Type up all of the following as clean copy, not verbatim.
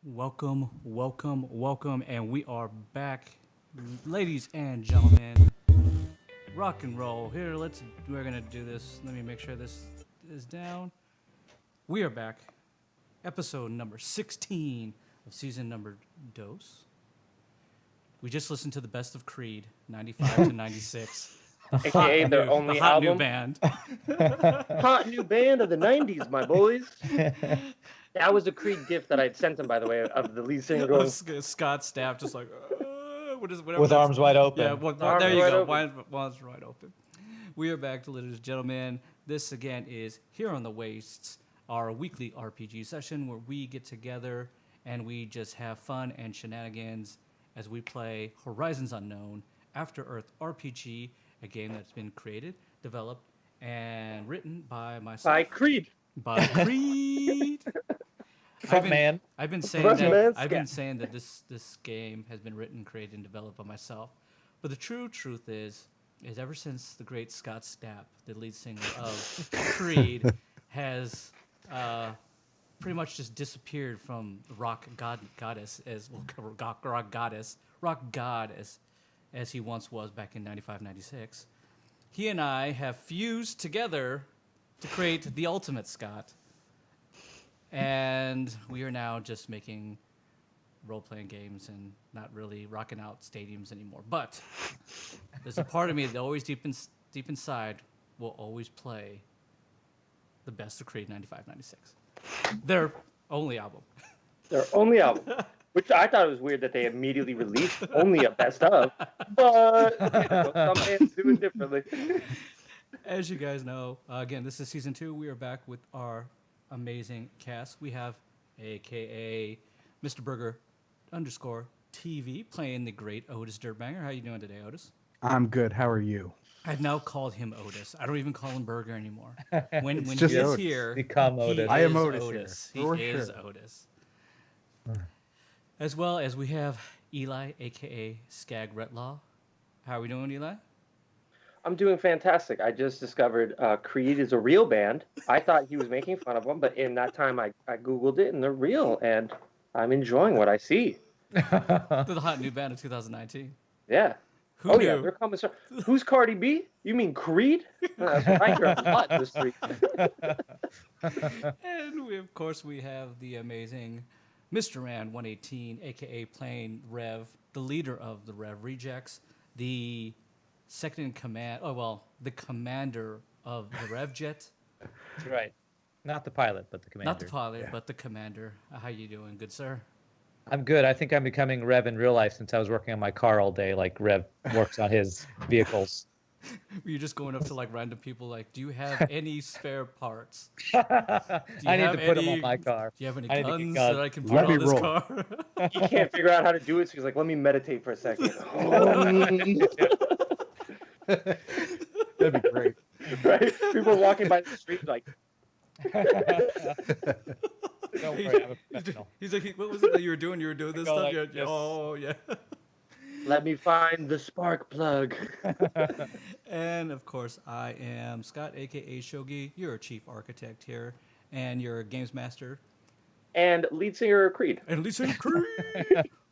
Welcome, welcome, welcome, and we are back, ladies and gentlemen. Rock and roll. We're gonna do this. Let me make sure this is down. We are back, episode number 16 of season number dose. We just listened to the best of Creed, 95 to 96. AKA their only the hot new album. band. Hot new band of the 90s, my boys. That was a Creed gift that I'd sent him, by the way, of the lead singer going, Scott Stapp just like, whatever With arms wide open. Yeah, Arms there you wide go. open. Arms right open. We are back, ladies and gentlemen. This again is Here on the Wastes, our weekly RPG session where we get together and we just have fun and shenanigans as we play Horizons Unknown After Earth RPG, a game that's been created, developed, and written by myself. by Creed. By Creed. Man. I've been saying Front man that this game has been written, created, and developed by myself. But the true truth is ever since the great Scott Stapp, the lead singer of Creed, has pretty much just disappeared from rock goddess as he once was back in 95, 96. He and I have fused together to create the ultimate Scott. And we are now just making role-playing games and not really rocking out stadiums anymore. But there's a part of me that always deep inside will always play the best of Creed 95, 96. Their only album. Their only album. Which I thought it was weird that they immediately released only a best of. But some bands do it differently. As you guys know, again, this is season 2. We are back with our amazing cast. We have AKA Mr. Burgher _TV playing the great Otis Dirtbanger. How you doing today, Otis? I'm good. How are you? I've now called him Otis. I don't even call him Burgher anymore. When he just is Otis. here, Become Otis. I am is Otis here, for He is sure. Otis. As well as we have Eli, AKA Skag Retlaw. How are we doing, Eli? I'm doing fantastic. I just discovered Creed is a real band. I thought he was making fun of them, but in that time I Googled it and they're real, and I'm enjoying what I see. They're the hot new band of 2019. Yeah. Who oh knew? yeah, they're coming. Who's Cardi B? You mean Creed? That's what I hear a lot this week. And we have the amazing Mr. Rand 118, aka playing Rev, the leader of the Rev Rejects, the second in command. Oh well, the commander of the Rev Jet. That's right. Not the pilot, but the commander. Not the pilot, but the commander. How you doing, good sir? I'm good. I think I'm becoming Rev in real life since I was working on my car all day, like Rev works on his vehicles. You're just going up to like random people, like, do you have any spare parts? I need have to put them any- on my car. Do you have any I need to guns get that I can Let put on me this roll. car? He can't figure out how to do it, so he's like, "Let me meditate for a second." That'd be great. Right? People are walking by the street like, Don't worry, I'm a professional. He's like, what was it that you were doing? You were doing this go stuff? like Yeah, this. oh, yeah. "Let me find the spark plug." And of course, I am Scott, aka Shogi. You're a chief architect here, and you're a games master. And lead singer of Creed. And Lisa Creed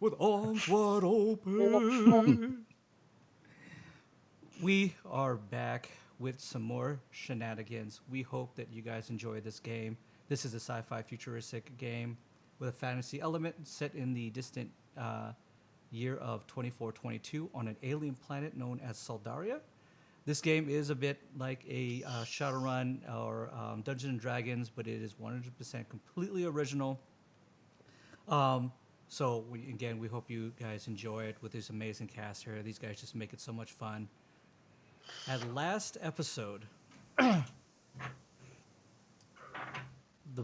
with arms wide open. We are back with some more shenanigans. We hope that you guys enjoy this game. This is a sci-fi futuristic game with a fantasy element set in the distant year of 2422 on an alien planet known as Soldaria. This game is a bit like a Shadowrun or Dungeons and Dragons, but it is 100% completely original. So we hope you guys enjoy it with this amazing cast here. These guys just make it so much fun. At last episode, the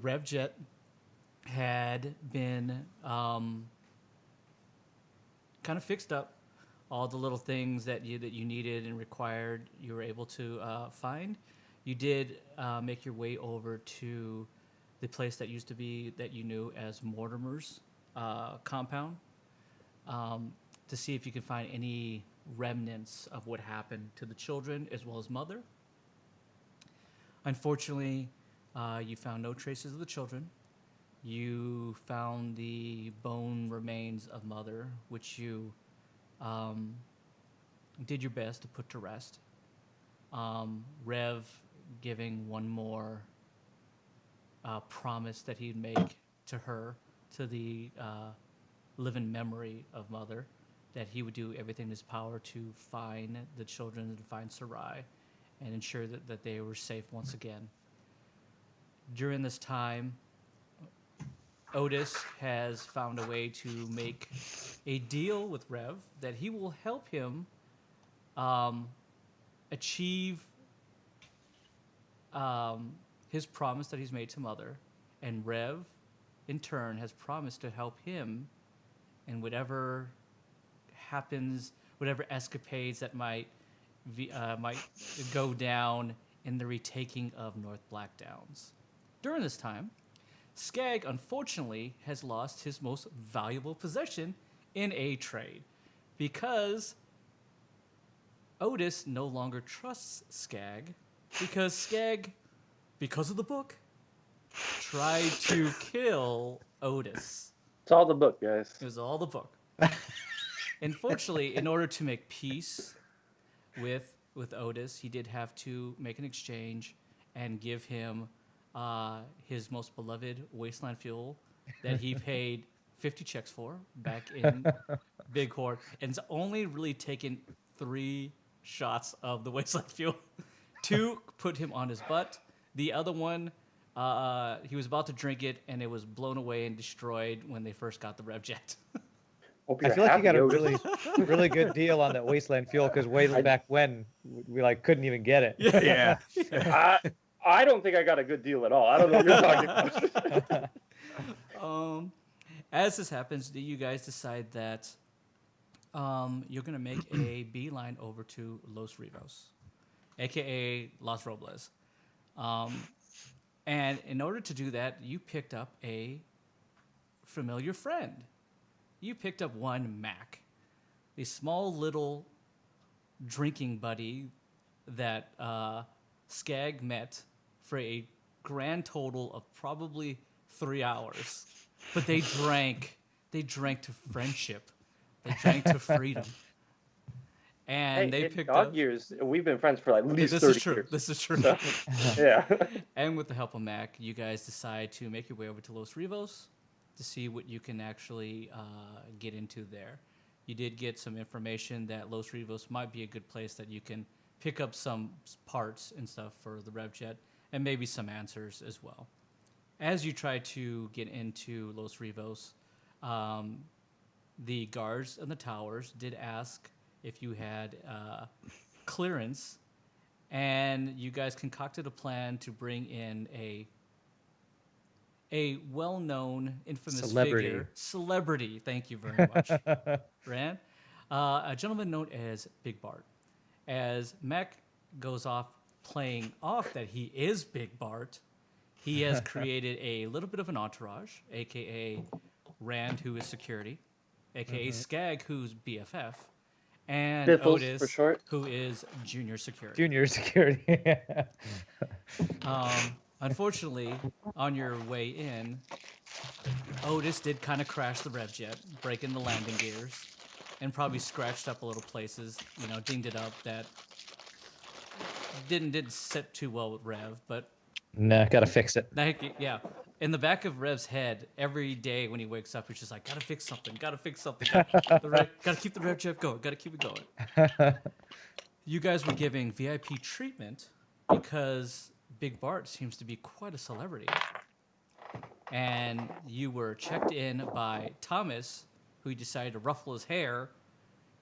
Rev Jet had been kind of fixed up. All the little things that you needed and required, you were able to find. You did make your way over to the place that used to be that you knew as Mortimer's compound to see if you could find any remnants of what happened to the children as well as mother. Unfortunately, you found no traces of the children. you found the bone remains of Mother, which you did your best to put to rest. Rev giving one more promise that he'd make to her, to the living memory of Mother, that he would do everything in his power to find the children and find Sarai and ensure that they were safe once again. During this time, Otis has found a way to make a deal with Rev that he will help him achieve his promise that he's made to Mother, and Rev, in turn, has promised to help him in whatever happens, whatever escapades that might go down in the retaking of North Black Downs. During this time, Skag, unfortunately, has lost his most valuable possession in a trade because Otis no longer trusts Skag because Skag, because of the book, tried to kill Otis. It's all the book, guys. It was all the book. Unfortunately, in order to make peace with Otis, he did have to make an exchange and give him his most beloved wasteland fuel that he paid 50 checks for back in Bighorn, and it's only really taken 3 shots of the wasteland fuel to put him on his butt. The other one, he was about to drink it, and it was blown away and destroyed when they first got the RevJet. Hope I you're feel like you got happy, a Otis. really good deal on that wasteland fuel because way back when we like couldn't even get it. Yeah. I don't think I got a good deal at all. I don't know what you're talking about. As this happens, do you guys decide that you're going to make a beeline over to Los Rivos, a.k.a. Los Robles. And in order to do that, you picked up a familiar friend. You picked up one Mac, a small little drinking buddy that Skag met for a grand total of probably 3 hours. But they drank to friendship. They drank to freedom. And they in picked dog up... years, we've been friends for like at least This 30 is true. years. This is true. So, yeah. And with the help of Mac, you guys decide to make your way over to Los Rivos to see what you can actually get into there. You did get some information that Los Rivos might be a good place that you can pick up some parts and stuff for the RevJet and maybe some answers as well. As you try to get into Los Rivos, the guards in the towers did ask if you had clearance, and you guys concocted a plan to bring in a well-known, infamous celebrity. Thank you very much, Rand. A gentleman known as Big Bart. As Mac goes off playing off that he is Big Bart, he has created a little bit of an entourage, a.k.a. Rand, who is security, a.k.a. Skag, who's BFF, and Biffles, Otis, for short. who is junior security. Junior security. Unfortunately, on your way in, Otis did kind of crash the RevJet, breaking the landing gears, and probably scratched up a little places, dinged it up that didn't sit too well with Rev, but Nah, gotta fix it. yeah. In the back of Rev's head, every day when he wakes up, he's just like, gotta fix something. Gotta keep the RevJet going. Gotta keep it going. You guys were giving VIP treatment because Big Bart seems to be quite a celebrity. And you were checked in by Thomas, who decided to ruffle his hair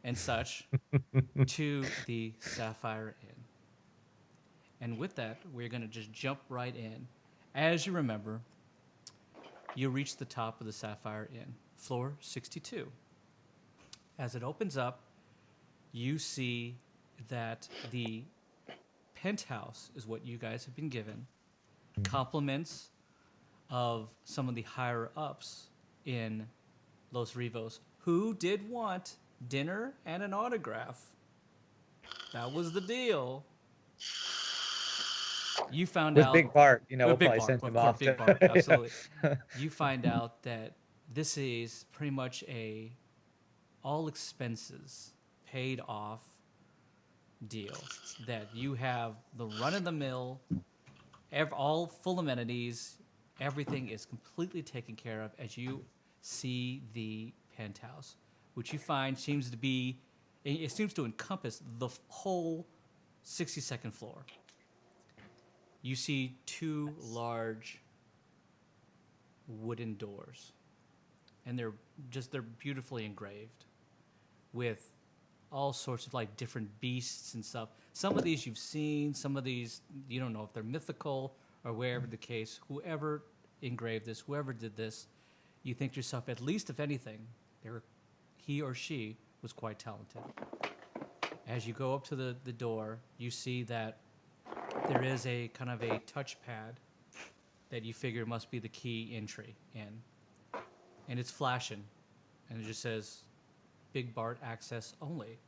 and such, to the Sapphire Inn. And with that, we're going to just jump right in. As you remember, you reach the top of the Sapphire Inn, floor 62. As it opens up, you see that the penthouse is what you guys have been given. Compliments of some of the higher-ups in Los Rivos who did want dinner and an autograph. That was the deal. You found With out Big Bart, we'll Big probably Bart, send of him course, off. Big Bart, absolutely. You find out that this is pretty much a all expenses paid off deal. That you have the run of the mill, all full amenities, everything is completely taken care of as you see the penthouse, which you find seems to be, it seems to encompass the whole 62nd floor. You see two large wooden doors, and they're beautifully engraved with all sorts of like different beasts and stuff. Some of these you've seen, some of these you don't know if they're mythical or wherever the case. Whoever engraved this, whoever did this, you think to yourself, at least if anything, he or she was quite talented. As you go up to the door, you see that there is a kind of a touchpad that you figure must be the key entry in. And it's flashing. And it just says, Big Bart access only.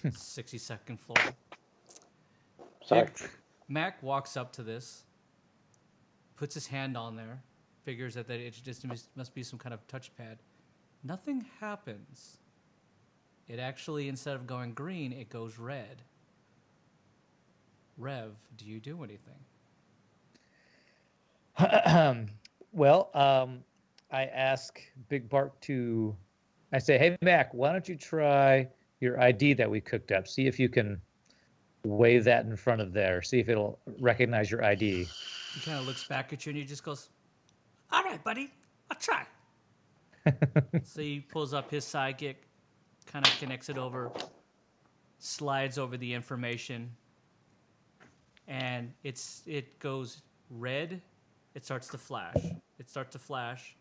62nd floor. Sorry. Mac walks up to this, puts his hand on there, figures that it just must be some kind of touchpad. Nothing happens. It actually, instead of going green, it goes red. Rev, do you do anything? Well, I ask Big Bart I say, hey, Mac, why don't you try your ID that we cooked up? See if you can wave that in front of there. See if it'll recognize your ID. He kind of looks back at you and he just goes, all right, buddy, I'll try. So he pulls up his sidekick, kind of connects it over, slides over the information, and it goes red. It starts to flash.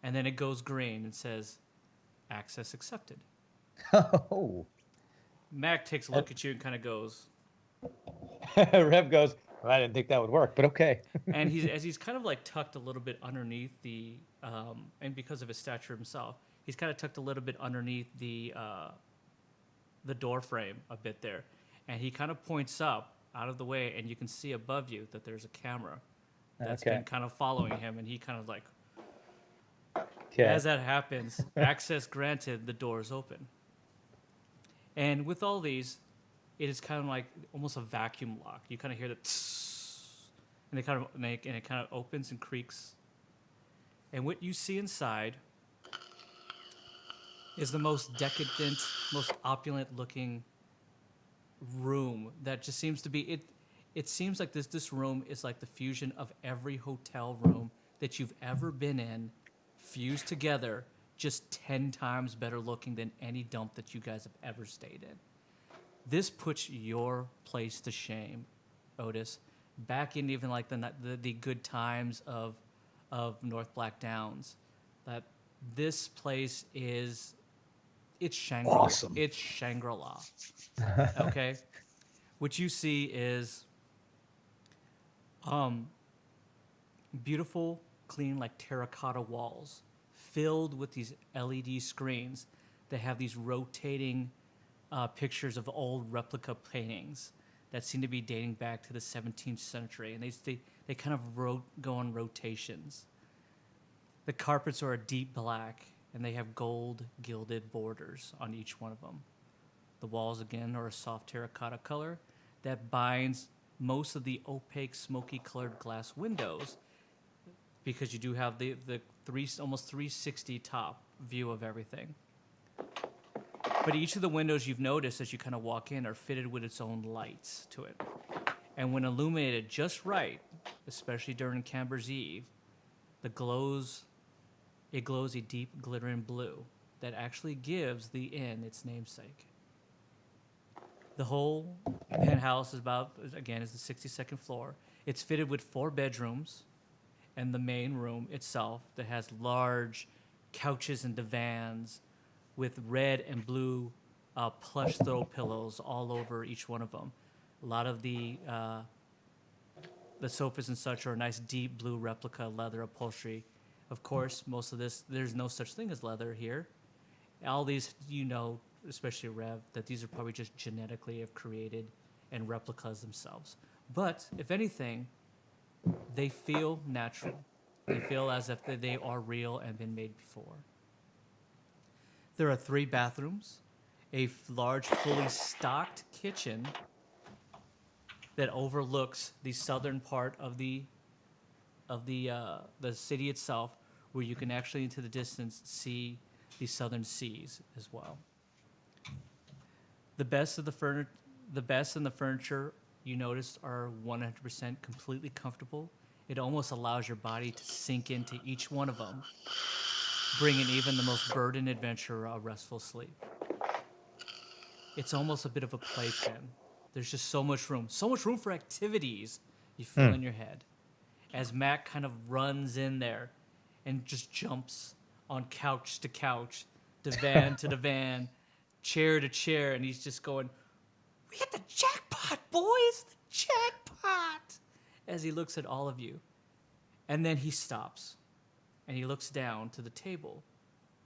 And then it goes green and says, access accepted. Oh. Mac takes a look at you and kind of goes, Rev goes, well, I didn't think that would work, but okay. and he's kind of like tucked a little bit underneath and because of his stature himself, he's kind of tucked a little bit underneath the door frame a bit there, and he kind of points up out of the way, and you can see above you that there's a camera that's been kind of following him, and he kind of like, as that happens, access granted, the door is open. And with all these, it is kind of like almost a vacuum lock. You kind of hear the tss, and it kind of opens and creaks. And what you see inside is the most decadent, most opulent looking room that just seems to be it seems like this room is like the fusion of every hotel room that you've ever been in fused together, just 10 times better looking than any dump that you guys have ever stayed in. This puts your place to shame, Otis. Back in even like the good times of North Black Downs, that this place it's Shangri-La. Awesome. It's Shangri-La. Okay? What you see is beautiful, clean, like terracotta walls filled with these LED screens that have these rotating pictures of old replica paintings that seem to be dating back to the 17th century, and they kind of go on rotations. The carpets are a deep black, and they have gold gilded borders on each one of them. The walls, again, are a soft terracotta color that binds most of the opaque, smoky-colored glass windows, because you do have the almost 360 top view of everything. But each of the windows, you've noticed as you kind of walk in, are fitted with its own lights to it. And when illuminated just right, especially during Camber's Eve, it glows a deep glittering blue that actually gives the inn its namesake. The whole penthouse is the 62nd floor. It's fitted with 4 bedrooms and the main room itself that has large couches and divans with red and blue plush throw pillows all over each one of them. A lot of the sofas and such are a nice deep blue replica leather upholstery. Of course, most of this, there's no such thing as leather here. All these, especially Rev, that these are probably just genetically have created and replicas themselves. But if anything, they feel natural. They feel as if they are real and been made before. There are 3 bathrooms, a large, fully stocked kitchen that overlooks the southern part of the city itself, where you can actually, into the distance, see the southern seas as well. The best in the furniture you noticed are 100% completely comfortable. It almost allows your body to sink into each one of them, bringing even the most burdened adventurer a restful sleep. It's almost a bit of a playpen. There's just so much room for activities you feel in your head. As Mac kind of runs in there and just jumps on couch to couch, divan to divan, chair to chair, and he's just going, "We hit the jackpot, boys! The jackpot!" As he looks at all of you. And then he stops, and he looks down to the table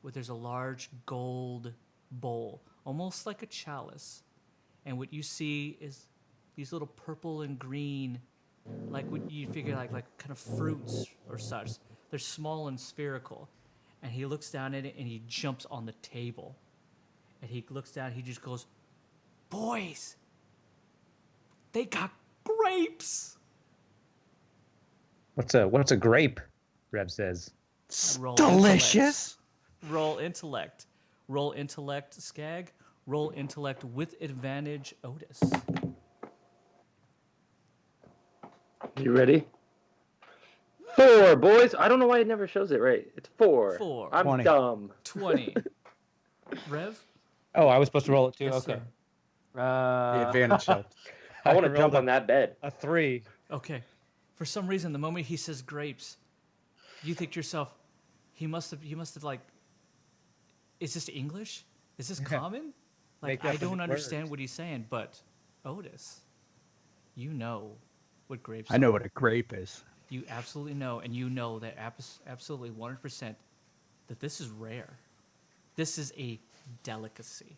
where there's a large gold bowl, almost like a chalice. And what you see is these little purple and green, like what you figure like kind of fruits or such. They're small and spherical. And he looks down at it, and he jumps on the table. And he looks down, he just goes, "Boys, they got grapes." What's a grape? Rev says. Roll Delicious. Roll intellect. Roll intellect, Skag. Roll intellect with advantage, Otis. You ready? 4, boys. I don't know why it never shows it right. It's 4. 4. I'm 20. dumb. 20. Rev? Oh, I was supposed to roll it too. Yes, Okay. The advantage helped. I want to rolled jump on that bed. a 3. Okay. For some reason, the moment he says grapes, you think to yourself, he must have like, is this English? Is this common? Like, Make up I a don't new understand word. what he's saying, but Otis, you know what grapes I know are. what a grape is. You absolutely know, and you know that absolutely 100% that this is rare. This is a delicacy,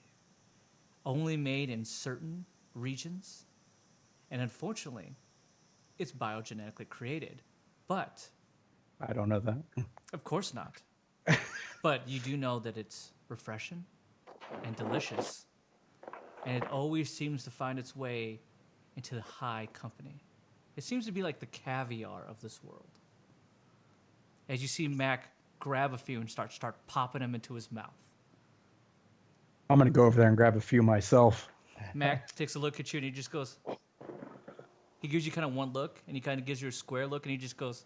only made in certain regions, and unfortunately, it's biogenetically created. But, I don't know that. of course not. But you do know that it's refreshing and delicious, and it always seems to find its way into the high company. It seems to be like the caviar of this world. As you see Mac grab a few and start popping them into his mouth. I'm gonna go over there and grab a few myself. Mac takes a look at you and he just goes, he gives you kind of one look, and he kind of gives you a square look, and he just goes,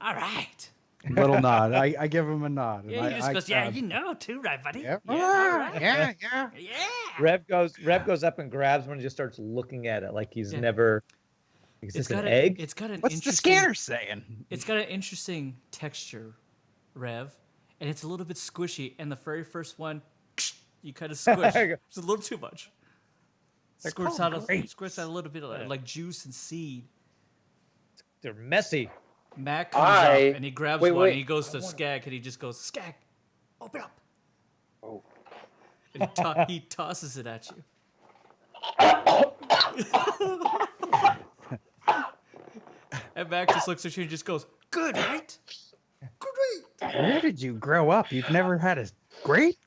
"All right." Little nod. I give him a nod. and Yeah, he just I, goes, "Yeah, you know too, right, buddy? Yeah. all right. Yeah. Yeah." Rev goes up and grabs one and just starts looking at it like he's Yeah. never. Is It's this got an egg? It's got an What's the interesting. scanner saying? It's got an interesting texture, Rev, and it's a little bit squishy. And the very first one, you kind of squish. It's a little too much. Squirts out a little bit of like juice and seed. They're messy. Mac comes up and he grabs one and he goes to Skag and he just goes, "Skag, open up." Oh. And he tosses it at you. And Mac just looks at you and just goes, "Good, right? Great." Where did you grow up? You've never had a grape?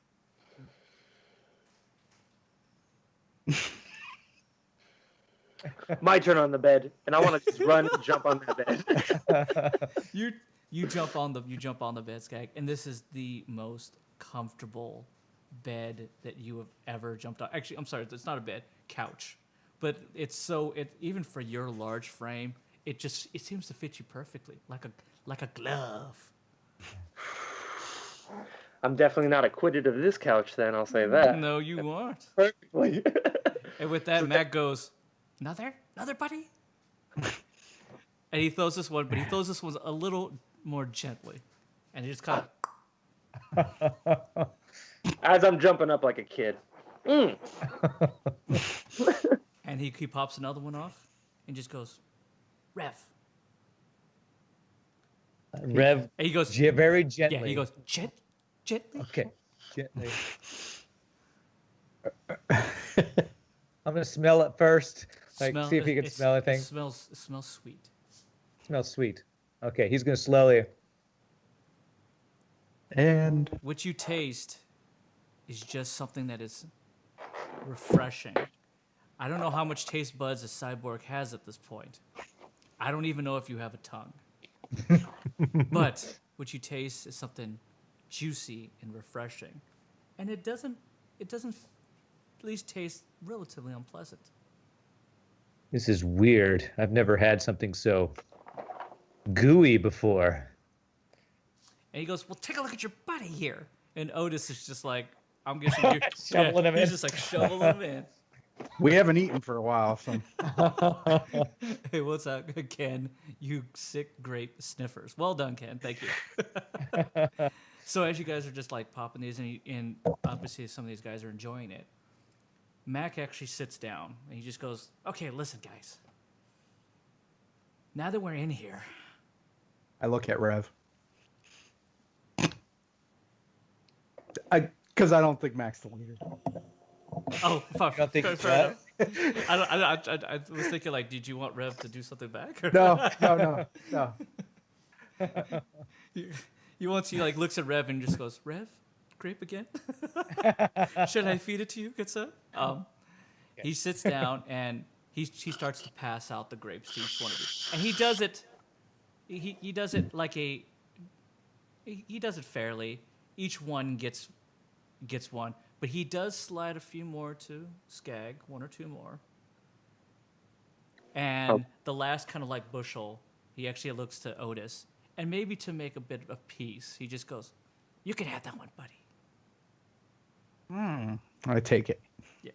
My turn on the bed, and I want to just run and jump on that bed. You jump on the bed, Skag, and this is the most comfortable bed that you have ever jumped on. Actually, I'm sorry, it's not a bed, couch. But even for your large frame, it seems to fit you perfectly, like a glove. I'm definitely not acquitted of this couch, then, I'll say that. No, you aren't. Perfectly. And with that, Matt goes, Another buddy? And he throws this one, but he throws this one a little more gently. And he just kind of... As I'm jumping up like a kid. And he pops another one off and just goes, "Rev." Rev, And he goes, very gently. yeah, he goes, gently. Okay, gently. I'm gonna smell it first. Like, see if he can smell anything. It smells sweet. Smells sweet. Okay, he's gonna slowly. And What you taste is just something that is refreshing. I don't know how much taste buds a cyborg has at this point. I don't even know if you have a tongue. But what you taste is something juicy and refreshing. And it doesn't at least taste relatively unpleasant. This is weird. I've never had something so gooey before. And he goes, well, take a look at your buddy here. And Otis is just like, I'm guessing you Shoveling him he's in. just like shoveling him in. we haven't eaten for a while, so Hey, what's up, Ken? You sick grape sniffers. Well done, Ken. Thank you. So as you guys are just like popping these, and obviously some of these guys are enjoying it, Mac actually sits down and he just goes, okay, listen, guys. Now that we're in here, I look at Rev. Because I don't think Mac's the leader. oh, fuck. don't think fair he's enough. I was thinking, like, did you want Rev to do something back? No. You once he like looks at Rev and just goes, Rev, grape again? Should I feed it to you, good sir? He sits down and he starts to pass out the grapes to each one of you, and he does it. He does it like he does it fairly. Each one gets one, but he does slide a few more to Skag, one or two more. And the last kind of like bushel, he actually looks to Otis. And maybe to make a bit of peace, he just goes, you can have that one, buddy. I take it. Yeah.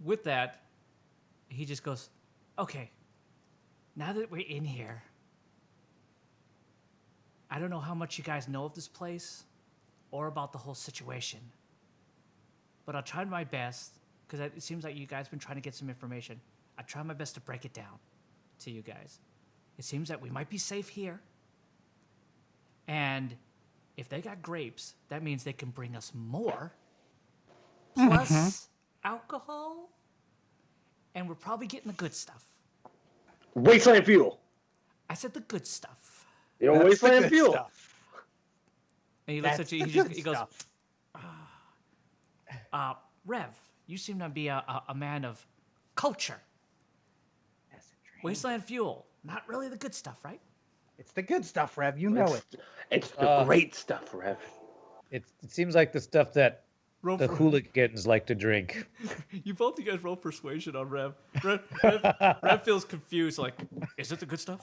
With that, he just goes, okay, now that we're in here, I don't know how much you guys know of this place or about the whole situation, but I'll try my best, because it seems like you guys have been trying to get some information. I try my best to break it down to you guys. It seems that we might be safe here. And if they got grapes, that means they can bring us more, plus alcohol, and we're probably getting the good stuff. Wasteland Fuel. I said the good stuff. Yo, That's the Wasteland good Fuel. stuff. And he looks That's at you. the He good goes, stuff. Rev, you seem to be a man of culture. Wasteland Fuel, not really the good stuff, right? It's the good stuff, Rev. You know it. It's the great stuff, Rev. It seems like the stuff that Roll the for- hooligans like to drink. You guys roll persuasion on Rev. Rev feels confused, like, is it the good stuff?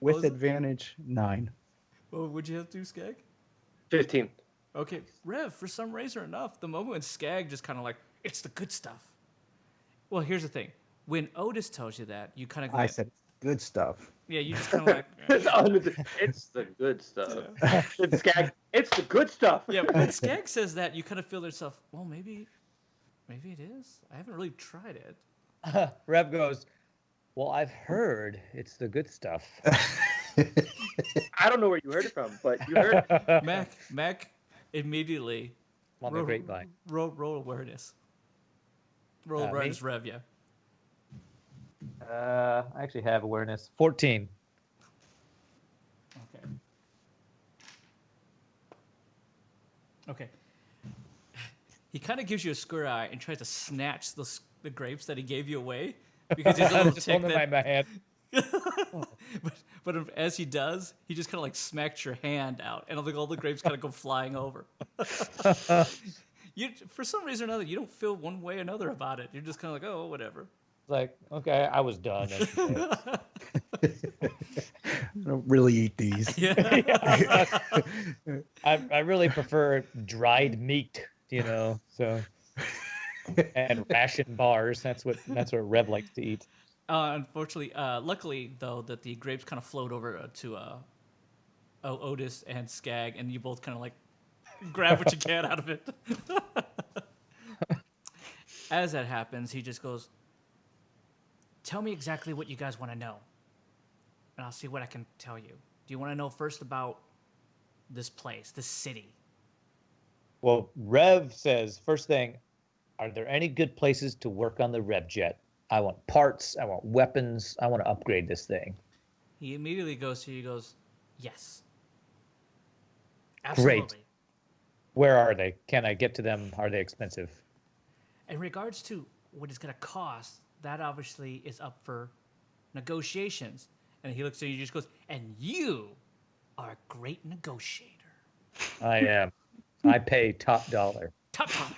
With was it? advantage, 9. Well, would you have to do, Skag? 15. Okay, Rev, for some reason or enough, the moment when Skag just kind of like, it's the good stuff. Well, here's the thing. When Otis tells you that, you kind of go, I said good stuff. yeah, you just kind of like, It's the good stuff. It's Skag. It's the good stuff. yeah, but when Skag says that, you kind of feel to yourself, well, maybe it is. I haven't really tried it. Rev goes, well, I've heard it's the good stuff. I don't know where you heard it from, but you heard it. Mac immediately On the grapevine. roll awareness. Roll Me? awareness, Rev, yeah. I actually have awareness. 14. Okay. Okay. He kind of gives you a square eye and tries to snatch the grapes that he gave you away because he's a little Just ticked holding that, my hand. but as he does, he just kind of like smacks your hand out, and all the grapes kind of go flying over. You, for some reason or another, you don't feel one way or another about it. You're just kind of like, oh, whatever. Like, okay, I was done. I don't really eat these. Yeah. I really prefer dried meat, so and ration bars. That's what Rev likes to eat. Unfortunately, luckily though, that the grapes kind of flowed over to Otis and Skag, and you both kind of like grab what you can out of it. As that happens, he just goes, tell me exactly what you guys want to know, and I'll see what I can tell you. Do you want to know first about this place, this city? Well, Rev says, first thing, Are there any good places to work on the Revjet? I want parts. I want weapons. I want to upgrade this thing. He immediately goes to you. He goes, yes, Great. absolutely. Where are they? Can I get to them? Are they expensive? In regards to what it's going to cost, that obviously is up for negotiations. And he looks at you and just goes, and you are a great negotiator. I am. I pay top dollar. Top dollar.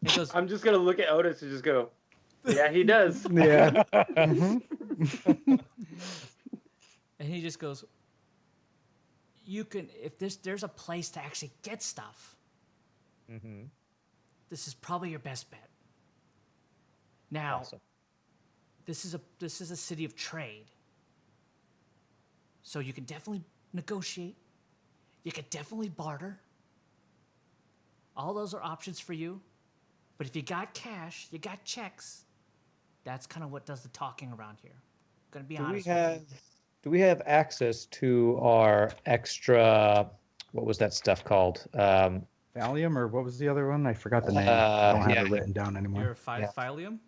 He goes, I'm just gonna look at Otis and just go, yeah, he does. Yeah. and he just goes, you can, if there's a place to actually get stuff, this is probably your best bet. Now, Awesome. this is a city of trade. So you can definitely negotiate. You can definitely barter. All those are options for you. But if you got cash, you got checks, that's kind of what does the talking around here. I'm gonna be honest with you. Do we have access to our extra? What was that stuff called? Valium, or what was the other one? I forgot the name. I don't have yeah. it written down anymore. Your Yeah. Philium?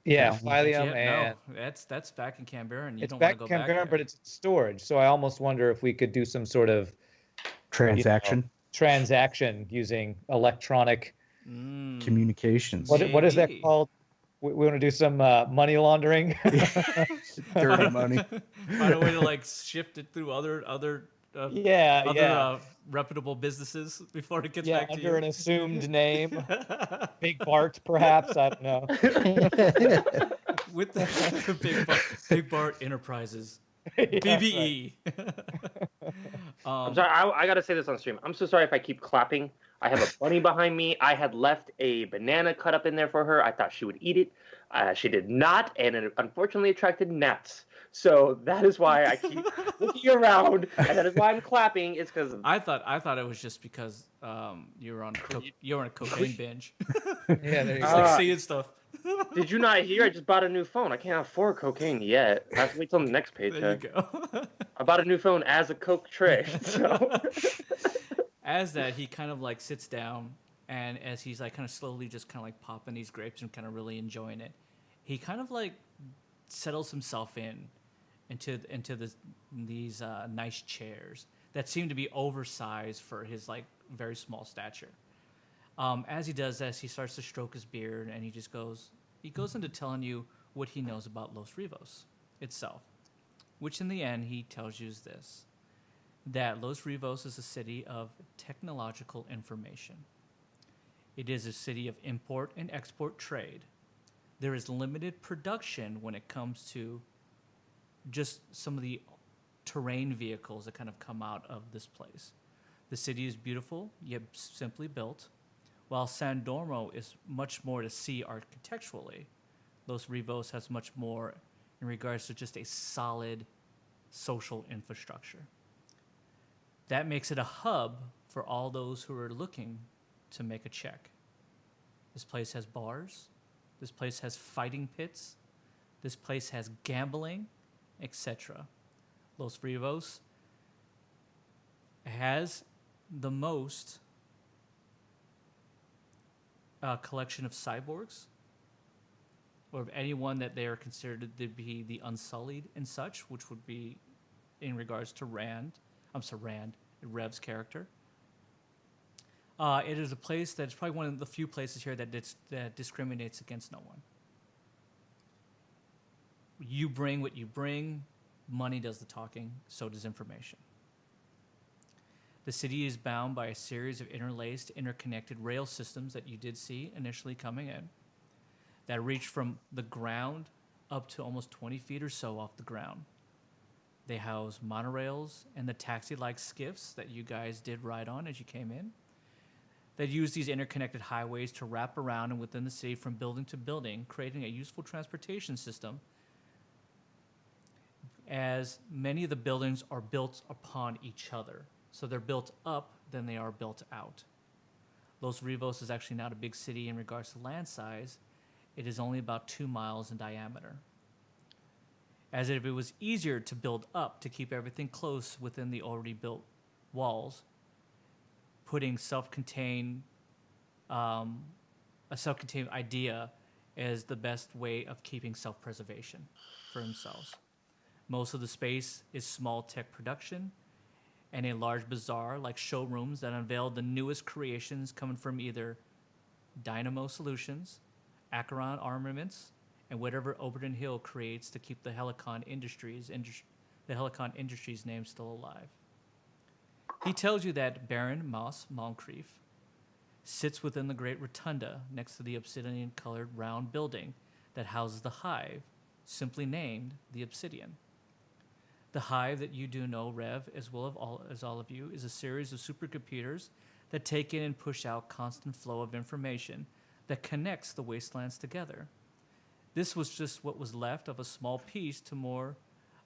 Yeah, Yeah. Philium, Yeah, and no, that's back in Canberra, and you it's don't want back to in go back Canberra, there. but it's in storage. So I almost wonder if we could do some sort of Transaction, transaction using electronic. communications, What is that Maybe. called? We want to do some money laundering. dirty money. Find a way to like shift it through other yeah. reputable businesses before it gets Yeah, back to under you. an assumed name. Big Bart, perhaps. I don't know. With the Big Bart Enterprises, Yeah, BBE. I'm sorry, I gotta say this on stream. I'm so sorry if I keep clapping. I have a bunny behind me. I had left a banana cut up in there for her. I thought she would eat it. She did not, and it unfortunately attracted gnats. So that is why I keep looking around, and that is why I'm clapping. It's because I thought it was just because you were on a cocaine binge. Yeah, there you Just go. like seeing stuff. did you not hear? I just bought a new phone. I can't afford cocaine yet. I have to wait till the next There you paycheck. go. I bought a new phone as a coke tray. So As that, he kind of like sits down, and as he's like kind of slowly just kind of like popping these grapes and kind of really enjoying it, he kind of like settles himself into these nice chairs that seem to be oversized for his like very small stature. As he does this, he starts to stroke his beard, and he goes into telling you what he knows about Los Rivos itself, which in the end he tells you is this: that Los Rivos is a city of technological information. It is a city of import and export trade. There is limited production when it comes to just some of the terrain vehicles that kind of come out of this place. The city is beautiful, yet simply built. While San Dormo is much more to see architecturally, Los Rivos has much more in regards to just a solid social infrastructure. That makes it a hub for all those who are looking to make a check. This place has bars. This place has fighting pits. This place has gambling, etc. Los Rivos has the most collection of cyborgs, or of anyone that they are considered to be the unsullied and such, which would be in regards to Rev's character. It is a place that's probably one of the few places here that discriminates against no one. You bring what you bring, money does the talking, so does information. The city is bound by a series of interlaced, interconnected rail systems that you did see initially coming in that reach from the ground up to almost 20 feet or so off the ground. They house monorails and the taxi-like skiffs that you guys did ride on as you came in. They use these interconnected highways to wrap around and within the city from building to building, creating a useful transportation system, as many of the buildings are built upon each other. So they're built up, then they are built out. Los Rivos is actually not a big city in regards to land size. It is only about 2 miles in diameter. As if it was easier to build up to keep everything close within the already built walls, putting self-contained a self-contained idea as the best way of keeping self-preservation for themselves. Most of the space is small tech production and a large bazaar like showrooms that unveil the newest creations coming from either Dynamo Solutions, Acheron Armaments, and whatever Oberton Hill creates to keep the Helicon Industries name still alive. He tells you that Baron Moss Moncrief sits within the great rotunda next to the obsidian-colored round building that houses the Hive, simply named the Obsidian. The Hive that you do know, Rev, as well as all of you, is a series of supercomputers that take in and push out constant flow of information that connects the wastelands together. This was just what was left of a small piece to more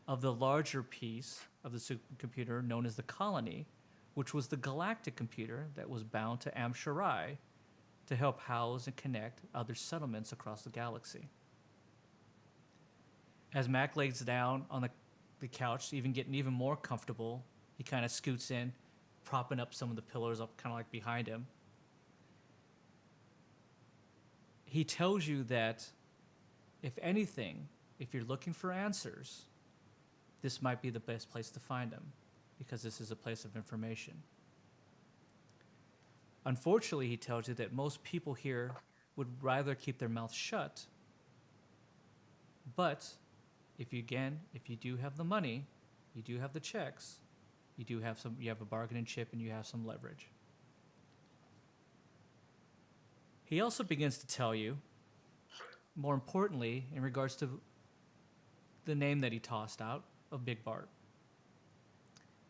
of the larger piece of the supercomputer known as the Colony, which was the galactic computer that was bound to Am-Sharai to help house and connect other settlements across the galaxy. As Mac lays down on the couch, getting even more comfortable, he kind of scoots in, propping up some of the pillars up kind of like behind him. He tells you that if anything, if you're looking for answers, this might be the best place to find them, because this is a place of information. Unfortunately, he tells you that most people here would rather keep their mouths shut. But if you do have the money, you do have the checks, you have a bargaining chip and you have some leverage. He also begins to tell you, more importantly, in regards to the name that he tossed out of Big Bart.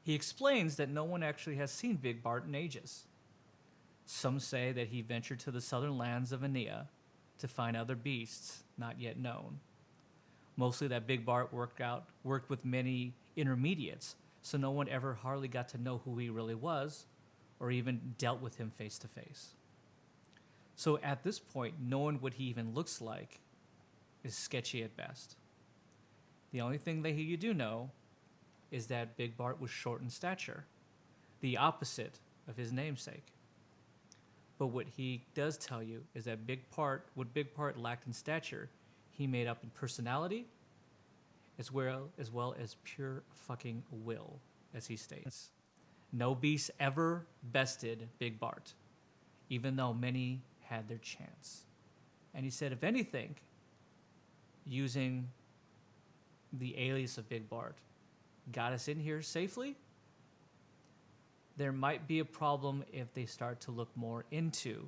He explains that no one actually has seen Big Bart in ages. Some say that he ventured to the southern lands of Anea to find other beasts not yet known. Mostly that Big Bart worked with many intermediates, so no one ever hardly got to know who he really was or even dealt with him face to face. So at this point, knowing what he even looks like is sketchy at best. The only thing that you do know is that Big Bart was short in stature, the opposite of his namesake. But what he does tell you is that what Big Bart lacked in stature, he made up in personality, as well as pure fucking will, as he states. No beast ever bested Big Bart, even though many had their chance. And he said, if anything, using the alias of Big Bart got us in here safely, there might be a problem if they start to look more into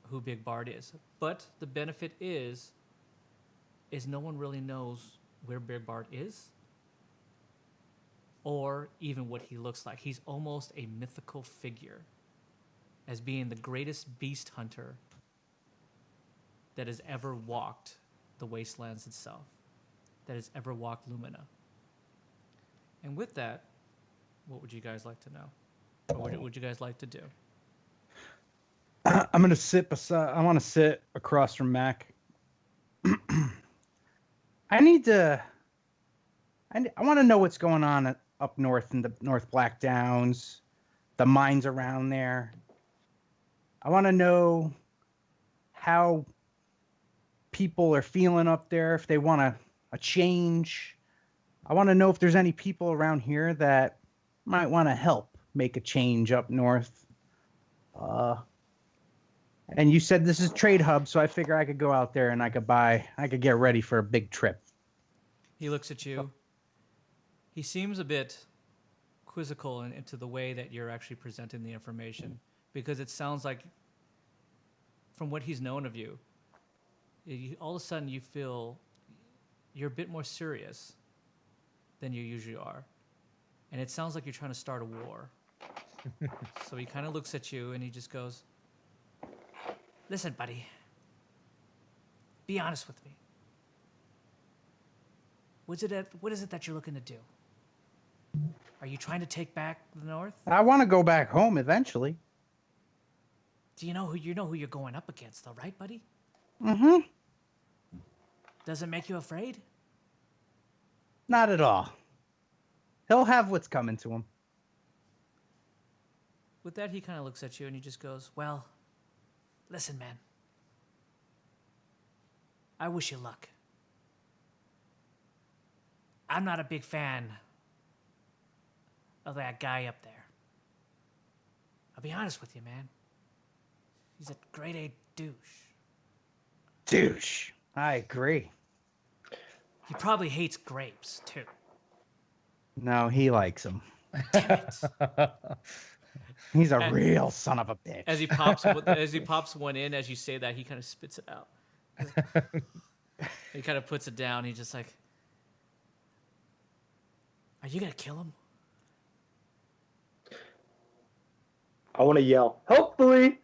who Big Bart is. But the benefit is no one really knows where Big Bart is or even what he looks like. He's almost a mythical figure as being the greatest beast hunter that has ever walked the wastelands itself, that has ever walked Lumina. And with that, what would you guys like to know? Or what would you guys like to do? I'm gonna sit beside. I want to sit across from Mac. I want to know what's going on up north in the North Black Downs, the mines around there. I want to know how people are feeling up there, if they want a change. I want to know if there's any people around here that might want to help make a change up north. And you said this is trade hub, so I figure I could go out there and I could get ready for a big trip. He looks at you. He seems a bit quizzical into the way that you're actually presenting the information, because it sounds like, from what he's known of you, all of a sudden you feel you're a bit more serious than you usually are. And it sounds like you're trying to start a war. So he kind of looks at you and he just goes, listen, buddy, be honest with me. What is it that you're looking to do? Are you trying to take back the North? I want to go back home eventually. Do you know who you're going up against, though, right, buddy? Mm-hmm. Does it make you afraid? Not at all. He'll have what's coming to him. with that, he kind of looks at you and he just goes, "Well, listen, man. I wish you luck. I'm not a big fan of that guy up there. I'll be honest with you, man. He's a grade A douche. Douche. I agree. He probably hates grapes, too. No, he likes them. Damn it." He's a And- real son of a bitch. As he pops one in, as you say that, he kind of spits it out. He kind of puts it down. He's just like, "Are you gonna kill him?" I want to yell, hopefully.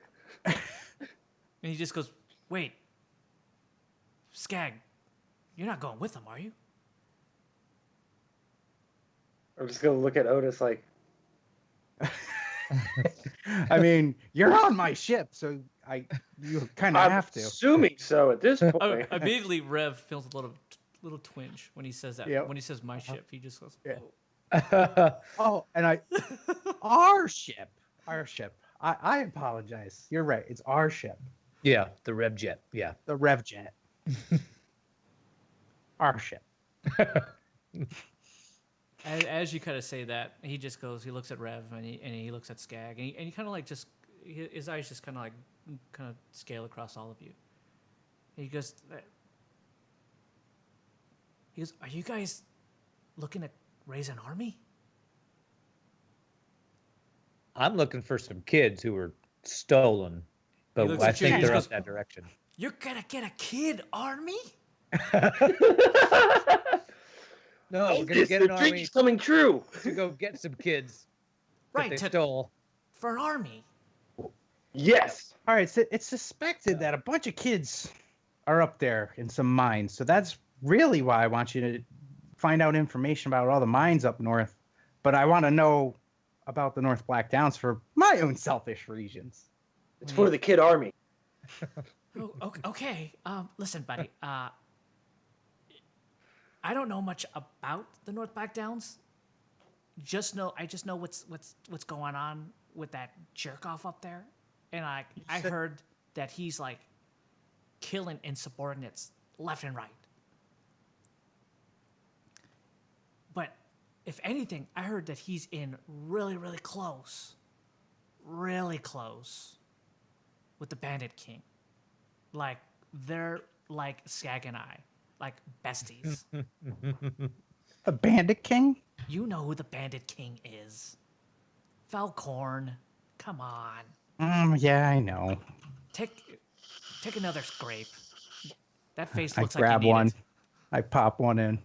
And he just goes, "Wait, Skag, you're not going with him, are you?" I'm just gonna look at Otis like, I mean, you're on my ship, so you kind of I'm have to. assuming so at this point. Immediately, Rev feels a little twinge when he says that. Yep. When he says "my ship," he just goes, Yeah. "Oh." Oh, and our ship. I apologize. You're right. It's our ship, Yeah, the Rev Jet. Yeah. the Rev Jet. Our ship. As you kind of say that, he just goes. He looks at Rev and he looks at Skag and he kind of like his eyes just kind of scale across all of you. And he goes, "Are you guys looking to raise an army?" I'm looking for some kids who were stolen, but looks I at you think and he they're goes, up that direction. "You're gonna get a kid army?" No, we're gonna Otis, get the an dream army is coming true. to go get some kids that Right, they to- stole. For an army. Yes. All right, so it's suspected that a bunch of kids are up there in some mines. So that's really why I want you to find out information about all the mines up north. But I want to know about the North Black Downs for my own selfish reasons. It's for the kid army. Oh, okay. Listen, buddy. I don't know much about the North Black Downs. I just know what's going on with that jerk off up there, and I heard that he's like killing insubordinates left and right. But if anything, I heard that he's in really close with the Bandit King. Like they're like Skag and I, like besties. The Bandit King? You know who the Bandit King is. Falcorn. Come on. Yeah, I know. Take another scrape. That face I looks grab like you need one. it. I pop one in.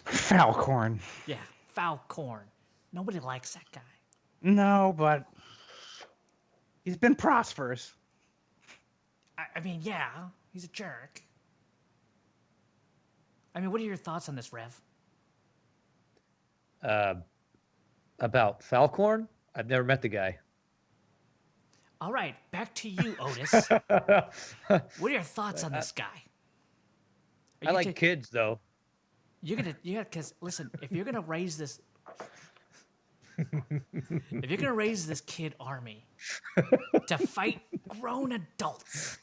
Falcorn. Yeah, Falcorn. Nobody likes that guy. No, but he's been prosperous. I mean, yeah, he's a jerk. I mean, what are your thoughts on this, Rev? About Falcorn? I've never met the guy. All right, back to you, Otis. What are your thoughts on this guy? Are I you like ta- kids, though. because listen, if you're gonna raise this, if you're gonna raise this kid army to fight grown adults,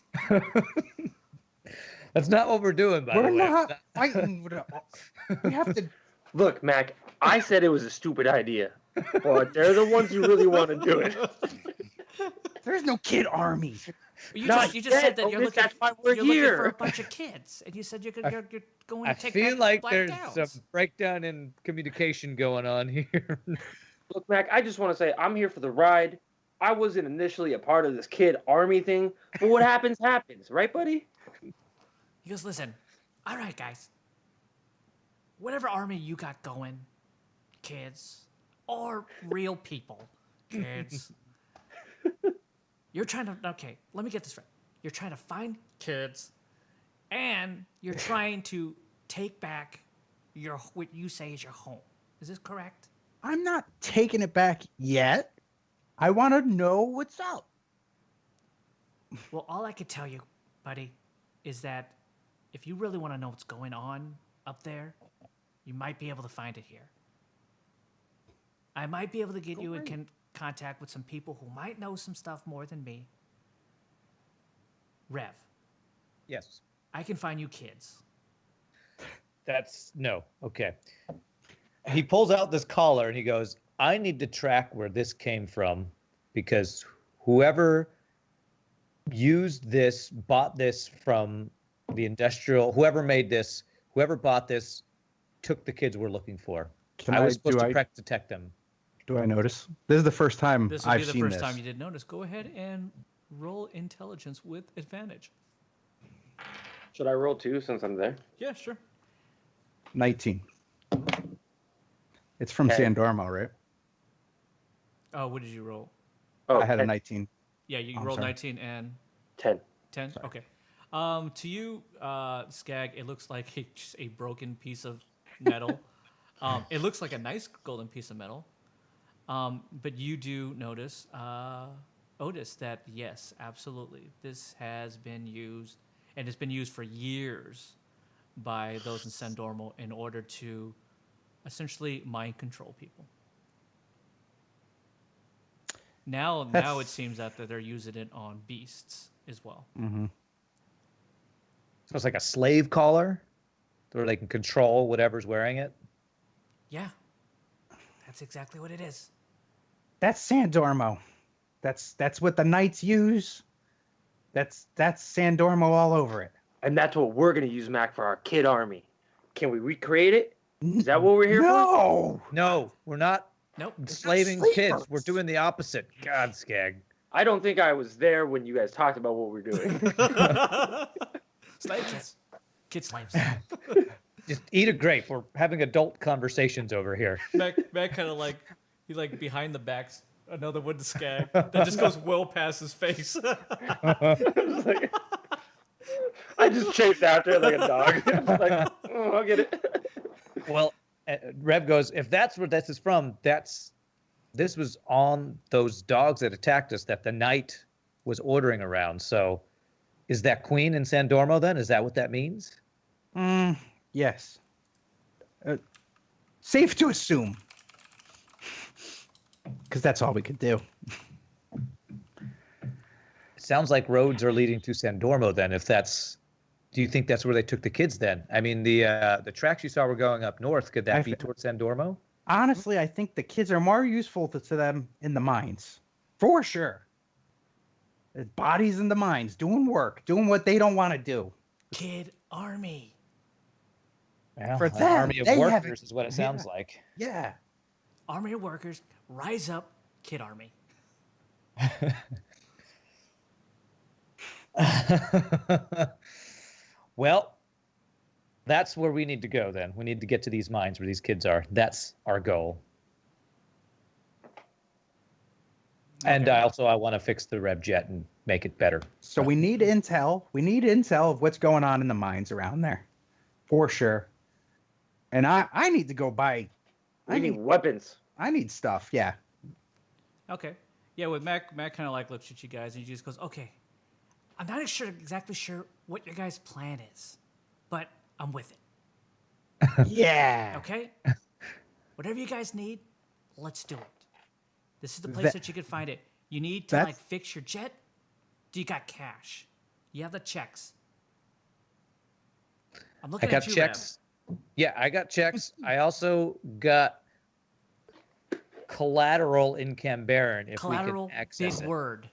That's not what we're doing, by We're the way. not fighting. We have to. Look, Mac, I said it was a stupid idea, but they're the ones who really want to do it. There's no kid army. you Not just said yet, that you're Otis, looking. that's why we're you're looking for a here. bunch of kids, and you said you're going I to take feel back like Black there's Downs. some breakdown in communication going on here. Look, Mac, I just want to say I'm here for the ride. I wasn't initially a part of this kid army thing, but what happens, happens, right, buddy? He goes, listen, all right, guys. Whatever army you got going, kids, or real people, kids. You're trying to, okay, let me get this right. You're trying to find kids, and you're trying to take back what you say is your home. Is this correct? I'm not taking it back yet. I want to know what's up. Well, all I could tell you, buddy, is that if you really want to know what's going on up there, you might be able to find it here. I might be able to get you contact with some people who might know some stuff more than me. Rev, Yes. I can find you kids. That's no. Okay. He pulls out this collar and he goes, I need to track where this came from because whoever used this, bought this from the industrial, whoever made this, whoever bought this, took the kids we're looking for. I was supposed to detect them. Do I notice? This is the first time This will I've be the seen first this. time you did notice. Go ahead and roll intelligence with advantage. Should I roll 2 since I'm there? Yeah, sure. 19. It's from Okay. Sandormo, right? Oh, what did you roll? Oh, I had a 10. 19. Yeah, you I'm rolled sorry. 19 and 10. 10. Okay. To you, Skag, it looks like just a broken piece of metal. It looks like a nice golden piece of metal. But you do notice, Otis, that yes, absolutely, this has been used, and it's been used for years by those in Sandormo in order to essentially mind control people. Now it That's- seems that they're using it on beasts as well. Mm-hmm. So it's like a slave collar where they can control whatever's wearing it. Yeah, that's exactly what it is. That's Sandormo. That's what the knights use. That's Sandormo all over it. And that's what we're going to use, Mac, for our kid army. Can we recreate it? Is that what we're here for? No. No, we're not Nope. enslaving kids. slavers. We're doing the opposite. God, Skag. I don't think I was there when you guys talked about what we're doing. Slave kids. Kid slaves. Just eat a grape. We're having adult conversations over here. Mac kind of he behind the backs another wooden Skag that just goes well past his face. I just chased after it like a dog. Like, oh, I'll get it. Well, Rev goes, if that's where this is from, this was on those dogs that attacked us that the knight was ordering around. So is that Queen in Sandormo then? Is that what that means? Yes. Safe to assume. Because that's all we could do. It sounds like roads are leading to Sandormo then. Do you think that's where they took the kids then? I mean, the tracks you saw were going up north. Could that be towards Sandormo? Honestly, I think the kids are more useful to them in the mines. For sure. There's bodies in the mines, doing work, doing what they don't want to do. Kid army. Well, For an them, army of they have workers is what it sounds like. Yeah. Army of workers, rise up, kid army. Well, that's where we need to go then. We need to get to these mines where these kids are. That's our goal. And I want to fix the Rev Jet and make it better. So we need intel. We need intel of what's going on in the mines around there. For sure. And I need to go buy. We need weapons. I need stuff. Yeah. Okay. Yeah, with Mac kind of looks at you guys and he just goes, okay, I'm not exactly sure what your guys' plan is, but I'm with it. Yeah. Okay? Whatever you guys need, let's do it. This is the place that you can find it. You need to fix your jet. Do you got cash? You have the checks. I'm I looking got at you, checks. Yeah, I got checks. I also got collateral in Cambaron if Collateral, we can access big it. word.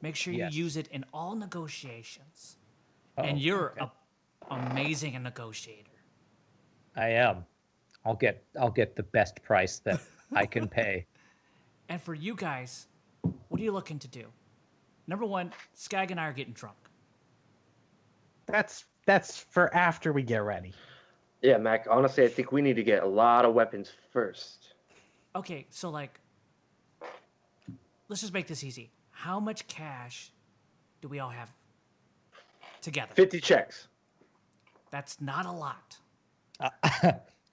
Make sure Yes. you use it in all negotiations. Oh, And you're amazing a negotiator. I am. I'll get the best price that I can pay. And for you guys, what are you looking to do? Number one, Skag and I are getting drunk. That's for after we get ready. Yeah, Mac, honestly, I think we need to get a lot of weapons first. Okay, so let's just make this easy. How much cash do we all have together? 50 checks. That's not a lot.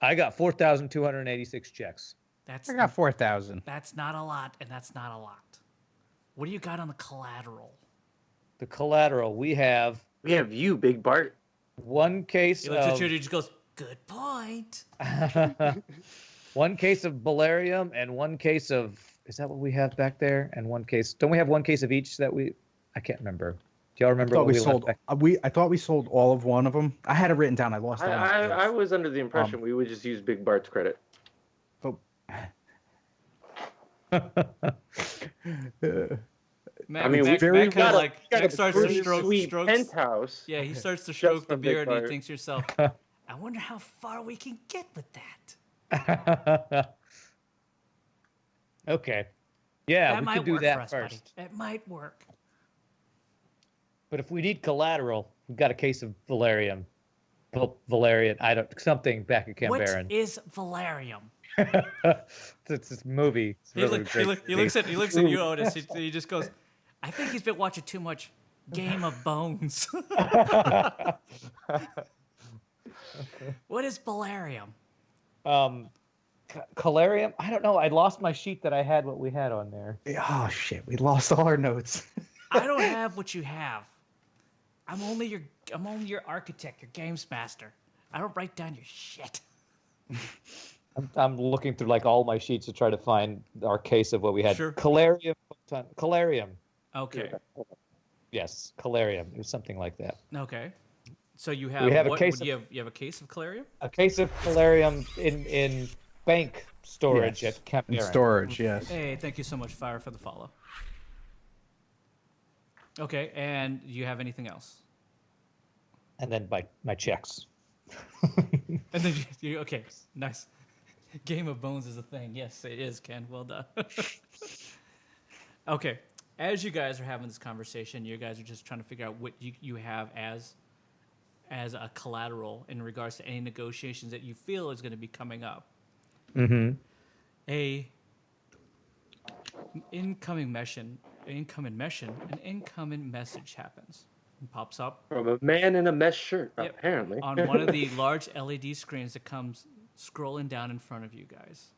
I got 4,286 checks. That's I got 4,000. That's not a lot, and that's not a lot. What do you got on the collateral? The collateral, we have We have you, Big Bart. one case he looks at of you and he just goes, Good point. one case of Bolerium and one case of Is that what we have back there? And one case. Don't we have one case of each that we? I can't remember. Do y'all I remember thought what we we sold. left back? I thought we sold all of one of them. I had it written down. I lost the last I page. was under the impression we would just use Big Bart's credit. Mac, I mean, Mac, very Mac kind of like got Mac a starts to pretty sweet strokes. penthouse. Yeah, he starts to Just stroke the from Big beard, and he Bart. thinks to yourself, "I wonder how far we can get with that." Okay. Yeah, that we might could do work that for us, first. buddy. It might work. But if we need collateral, we've got a case of Valerian. Valerian, I don't something back at What Canberra. is Valerium? It's this movie. It's He, really look, he, great look, he movie. looks at you, Otis. He just goes, "I think he's been watching too much Game of Bones." What is Valerium? Calarium? I don't know. I lost my sheet that I had what we had on there. Oh shit! We lost all our notes. I don't have what you have. I'm only your architect, your games master. I don't write down your shit. I'm looking through like all my sheets to try to find our case of what we had. Sure. Calarium. Calarium. Okay. Yes, Calarium. It was something like that. Okay. So you have, We have a what, case you have a case of Calarium? A case of Calarium in bank storage Yes. at Camp In Aaron. storage, yes. Hey, thank you so much, Fire, for the follow. Okay, and do you have anything else? And then my checks. And then okay, nice. Game of Bones is a thing. Yes, it is, Ken. Well done. Okay, as you guys are having this conversation, you guys are just trying to figure out what you have as a collateral in regards to any negotiations that you feel is going to be coming up. Mm-hmm. A incoming message happens and pops up From a man in a mesh shirt, Yep. apparently. on one of the large LED screens that comes scrolling down in front of you guys.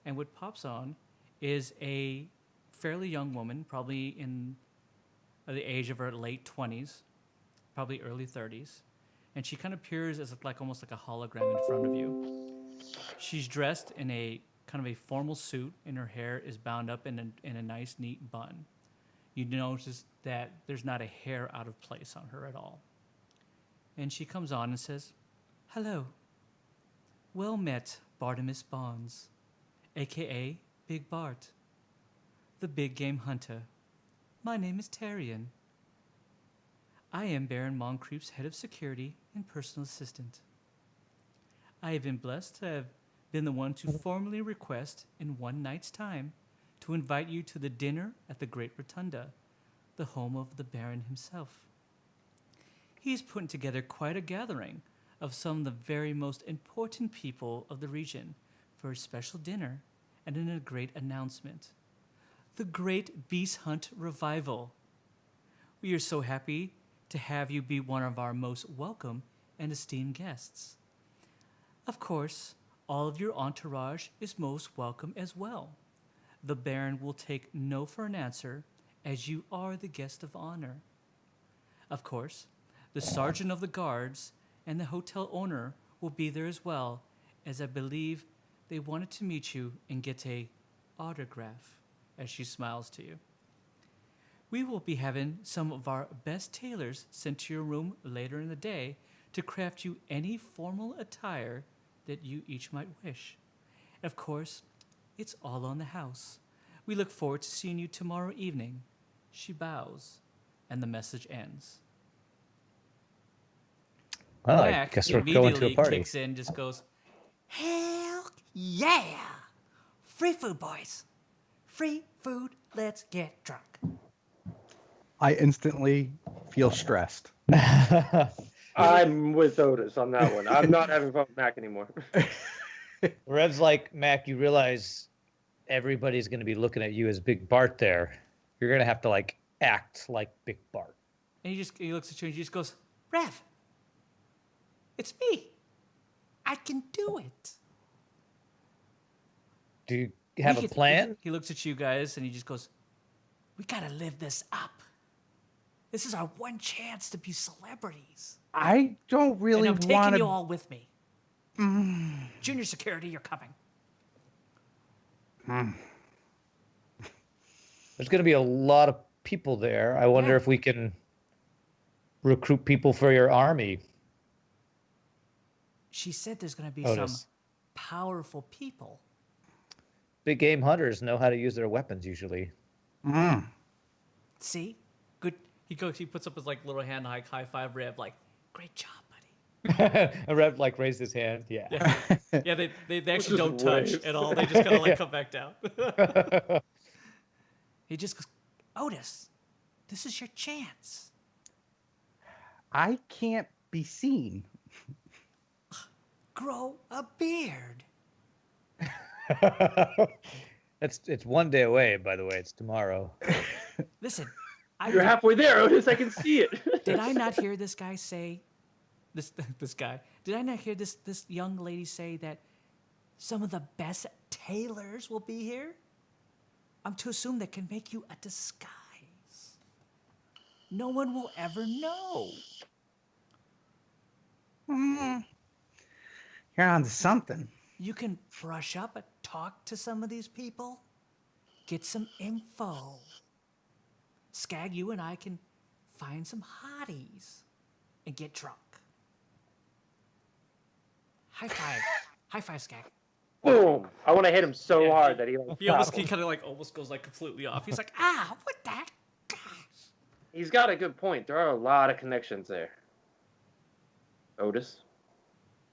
And what pops on is a fairly young woman, probably in the age of her late 20s, probably early 30s. And she kind of appears as almost like a hologram in front of you. She's dressed in a kind of a formal suit, and her hair is bound up in a nice, neat bun. You notice that there's not a hair out of place on her at all. And she comes on and says, "Hello. Well met, Bartimus Bonds, a.k.a. Big Bart, the big game hunter. My name is Tarian. I am Baron Moncrief's head of security and personal assistant. I have been blessed to have been the one to formally request in one night's time to invite you to the dinner at the Great Rotunda, the home of the Baron himself. He's putting together quite a gathering of some of the very most important people of the region for a special dinner and in a great announcement. The Great Beast Hunt Revival. We are so happy to have you be one of our most welcome and esteemed guests. Of course, all of your entourage is most welcome as well. The Baron will take no for an answer, as you are the guest of honor. Of course, the sergeant of the guards and the hotel owner will be there as well, as I believe they wanted to meet you and get a autograph," as she smiles to you. "We will be having some of our best tailors sent to your room later in the day to craft you any formal attire that you each might wish. Of course, it's all on the house. We look forward to seeing you tomorrow evening." She bows, and the message ends. Well, I Mac guess we're going to immediately a party. kicks in, just goes, Hell yeah! Free food, boys. Free food. Let's get drunk. I instantly feel stressed. I'm with Otis on that one. I'm not having fun with Mac anymore. Rev's like, Mac, you realize everybody's going to be looking at you as Big Bart there. You're going to have to like act like Big Bart. and he looks at you and he just goes, Rev, it's me. I can do it. Do you have a plan? He looks at you guys and he just goes, We gotta live this up. This is our one chance to be celebrities. I don't really And I'm taking want you to. all with me. Junior security, you're coming. There's going to be a lot of people there. I wonder if we can recruit people for your army. She said there's going to be Otis. some powerful people. Big game hunters know how to use their weapons usually. See? Good. He puts up his like little hand high five, Rev, like, great job, buddy. And Rev like raised his hand. Yeah. Yeah, they actually just don't touch waves. at all. They just kind of like come back down. He just goes, Otis, this is your chance. I can't be seen. Grow a beard. It's one day away, by the way. It's tomorrow. Listen, You're halfway there, Otis. I can see it. did I not hear this guy say, this guy, did I not hear this young lady say that some of the best tailors will be here? I'm to assume that can make you a disguise. No one will ever know. You're on to something. You can brush up and talk to some of these people, get some info. Skag, you and I can find some hotties and get drunk. High five. High five, Skag. Boom! I want to hit him so Yeah, hard that he like, He kind of like almost goes like completely off. He's like, what the? Gosh. He's got a good point. There are a lot of connections there. Otis.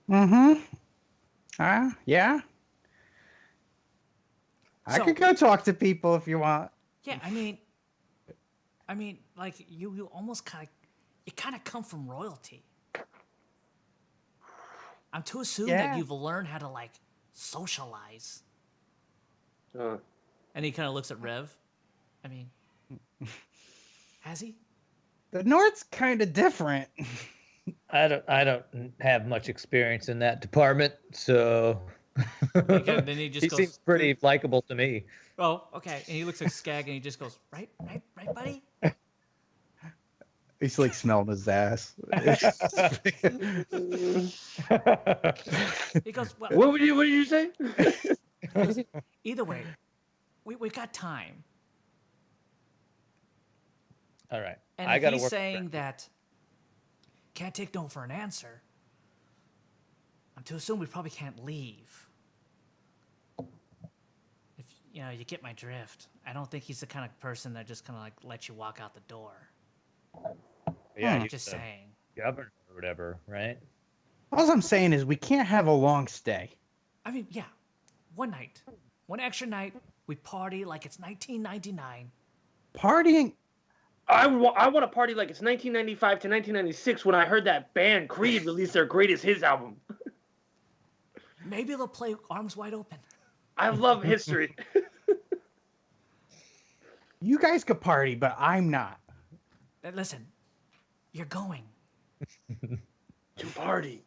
Yeah. I So- could go talk to people if you want. Yeah, I mean, like you almost kind of come from royalty. I'm to assume that Yeah. you've learned how to like socialize. Uh, And he kind of looks at Rev. I mean, has he? The North's kind of different. I don't have much experience in that department, so Then he just he goes, seems pretty likable to me. oh, okay. And he looks at Skag and he just goes, right, buddy? He's like smelling his ass. He goes, well, what did you say? either way, we got time. All right. And I if gotta he's work saying that can't take no for an answer, I'm to assume we probably can't leave. If you get my drift. I don't think he's the kind of person that just kind of like lets you walk out the door. Yeah, I'm he's just the saying. governor or whatever, right? All I'm saying is we can't have a long stay. I mean, yeah, one night, one extra night, we party like it's 1999. Partying. I want to party like it's 1995 to 1996 when I heard that band Creed release their Greatest Hits album. Maybe they'll play Arms Wide Open. I love history. You guys could party, but I'm not. Listen, you're going. To party.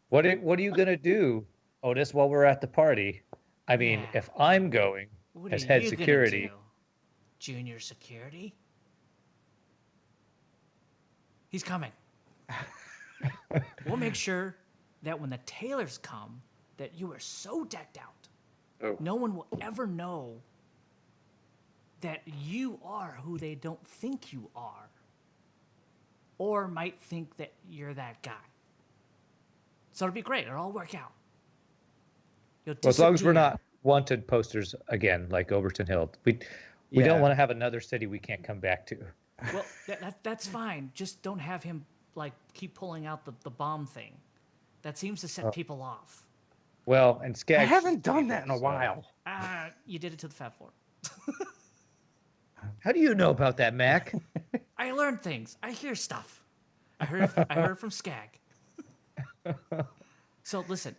What are you gonna do, Otis, while we're at the party? I mean, Yeah. if I'm going What as are head you gonna security, do? Junior security? He's coming. We'll make sure that when the tailors come, that you are so decked out, Oh. no one will ever know that you are who they don't think you are, or might think that you're that guy. So it'll be great. It'll all work out. You'll well, as long as we're disappear. not wanted posters again, like Overton Hill, we don't Yeah. want to have another city we can't come back to. Well, that's fine. Just don't have him like keep pulling out the bomb thing. That seems to set people off. Well, and Skag. I haven't done that in a while. You did it to the Fat Four. How do you know about that, Mac? I learned things. I hear stuff. I heard from Skag. So listen,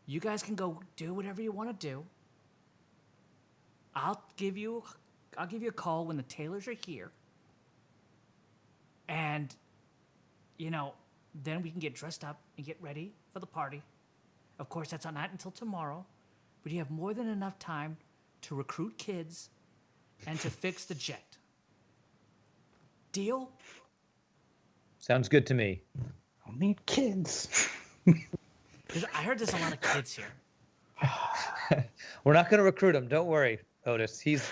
you guys can go do whatever you want to do. I'll give you a call when the tailors are here. And then we can get dressed up and get ready for the party. Of course, that's not until tomorrow, but you have more than enough time to recruit kids and to fix the jet. Deal? Sounds good to me. I'll need kids. I heard there's a lot of kids here. We're not going to recruit him. Don't worry, Otis. He's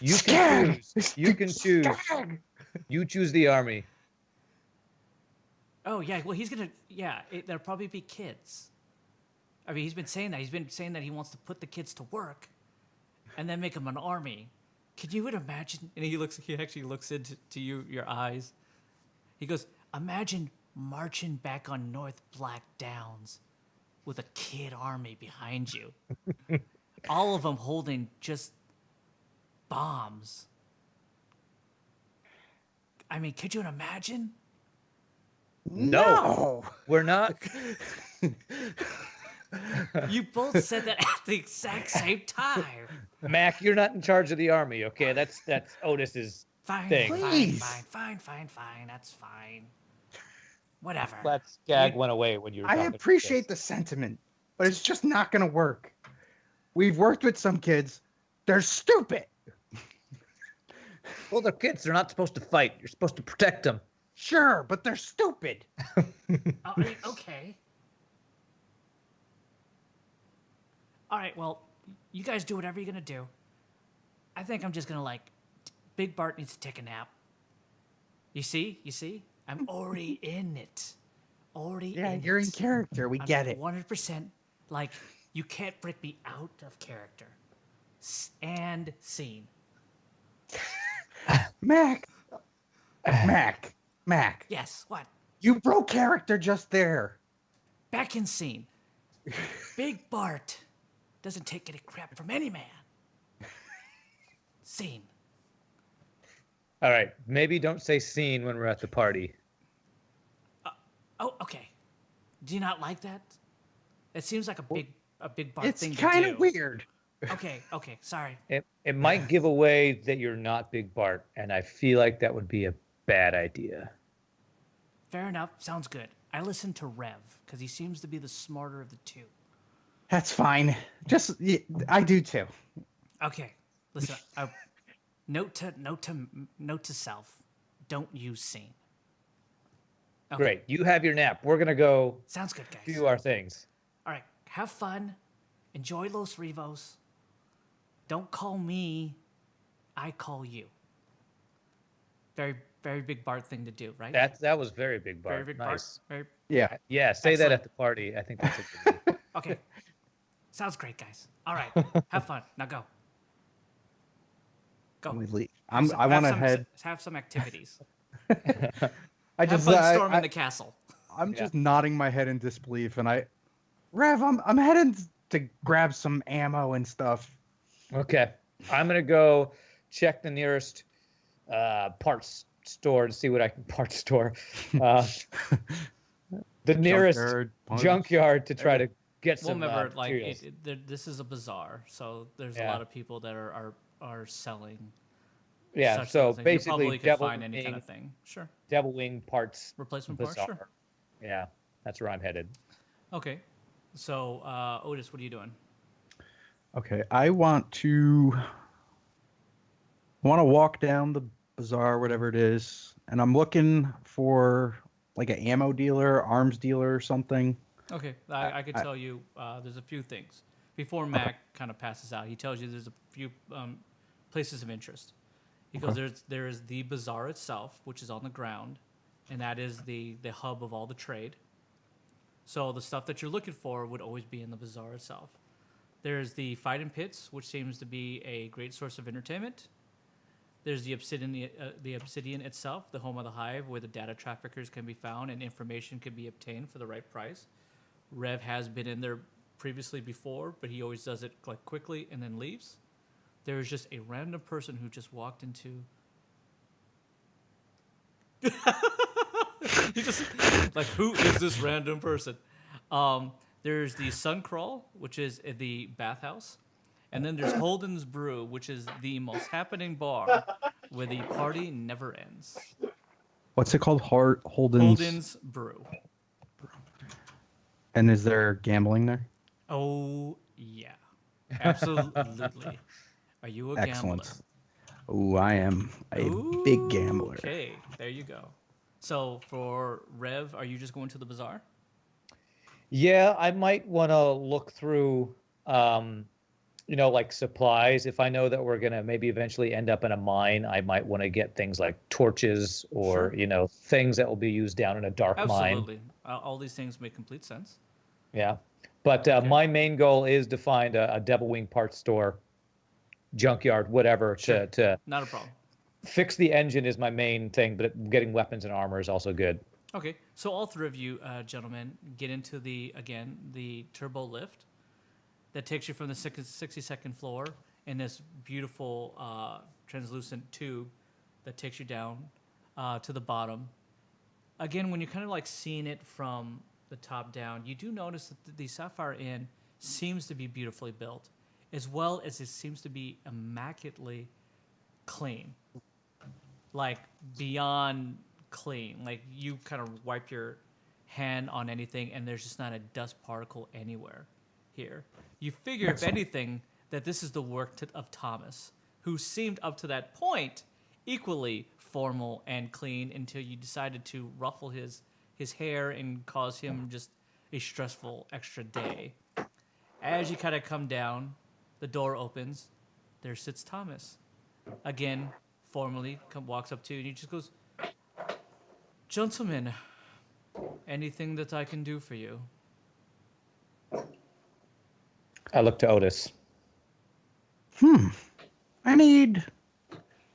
You can choose. You can choose. You choose the army. Oh yeah, well he's gonna. Yeah, there'll probably be kids. I mean, he's been saying that. He's been saying that he wants to put the kids to work, and then make them an army. Can you imagine? And he actually looks into your eyes. He goes, imagine marching back on North Black Downs with a kid army behind you. All of them holding just bombs. I mean, could you imagine? No, we're not. You both said that at the exact same time. Mac, you're not in charge of the army, okay? That's Otis's Fine, thing. Please. fine. That's fine. Whatever. That gag went away when you were I talking appreciate to the sentiment, but it's just not going to work. We've worked with some kids. They're stupid. Well, they're kids. They're not supposed to fight. You're supposed to protect them. Sure, but they're stupid. Okay. All right, well, you guys do whatever you're going to do. I think I'm just going to, Big Bart needs to take a nap. You see? I'm already in it. Yeah, you're in character. We get it. 100%. You can't break me out of character. And scene. Mac. Yes, what? You broke character just there. Back in scene. Big Bart doesn't take any crap from any man. Scene. All right, maybe don't say scene when we're at the party. Oh, okay. Do you not like that? It seems like a big Bart It's thing to do. kind of weird. Okay, sorry. It might give away that you're not Big Bart, and I feel like that would be a bad idea. Fair enough. Sounds good. I listen to Rev because he seems to be the smarter of the two. That's fine. I do too. Okay, listen. Note to self: don't use scene. Okay. Great, you have your nap. We're gonna go Sounds good, guys. do our things. All right, have fun. Enjoy Los Rivos. Don't call me. I call you. Very, very big Bart thing to do, right? That was very Big Bart. Very big Nice. Bart. Very, Yeah. Yeah, say Excellent. that at the party. I think that's a good one. okay. Sounds great, guys. All right, have fun. Now go. Go. We leave. Have I want to some- head. Have some activities. I Have just. fun storming the castle. I'm just nodding my head in disbelief, and Rev, I'm heading to grab some ammo and stuff. Okay, I'm gonna go check the nearest parts store to see what I can parts store. The nearest junkyard to try to get Well, some. remember, materials. this is a bazaar, so there's a Yeah. lot of people that are selling. Yeah, such so things. You basically, probably could devil find any kind wing, of thing. Sure. devil wing parts. Replacement parts. Bazaar. Sure. Yeah, that's where I'm headed. Okay. So, Otis, what are you doing? Okay, I want to walk down the bazaar, whatever it is, and I'm looking for an ammo dealer, arms dealer, or something. Okay, I could tell you there's a few things. Before Mac kind of passes out, he tells you there's a few places of interest. He goes, there is the bazaar itself, which is on the ground, and that is the hub of all the trade. So the stuff that you're looking for would always be in the bazaar itself. There's the fighting pits, which seems to be a great source of entertainment. There's the obsidian itself, the home of the hive, where the data traffickers can be found and information can be obtained for the right price. Rev has been in there previously before, but he always does it quickly and then leaves. There is just a random person who just walked into. He just who is this random person? There's the Sun Crawl, which is the bathhouse. And then there's Holden's Brew, which is the most happening bar where the party never ends. What's it called? Holden's Brew. And is there gambling there? Oh, yeah. Absolutely. Are you a gambler? Excellent. Oh, I am a big gambler. Okay, there you go. So for Rev, are you just going to the bazaar? Yeah, I might want to look through like supplies. If I know that we're gonna maybe eventually end up in a mine, I might want to get things like torches or things that will be used down in a dark mine. Absolutely. All these things make complete sense. Yeah, but my main goal is to find a Devil Wing parts store, junkyard, whatever, Sure. to Not a problem. fix the engine is my main thing, but getting weapons and armor is also good. Okay, so all three of you gentlemen get into the turbo lift that takes you from the 62nd floor in this beautiful translucent tube that takes you down to the bottom. Again, when you're kind of like seeing it from the top down, you do notice that the Sapphire Inn seems to be beautifully built, as well as it seems to be immaculately clean, like beyond clean. Like you kind of wipe your hand on anything and there's just not a dust particle anywhere here. You figure, if anything, that this is the work of Thomas, who seemed up to that point equally formal and clean until you decided to ruffle his hair and cause him just a stressful extra day. As you kind of come down, the door opens. There sits Thomas. Again, formally walks up to you and he just goes, "Gentlemen, anything that I can do for you?" I look to Otis. I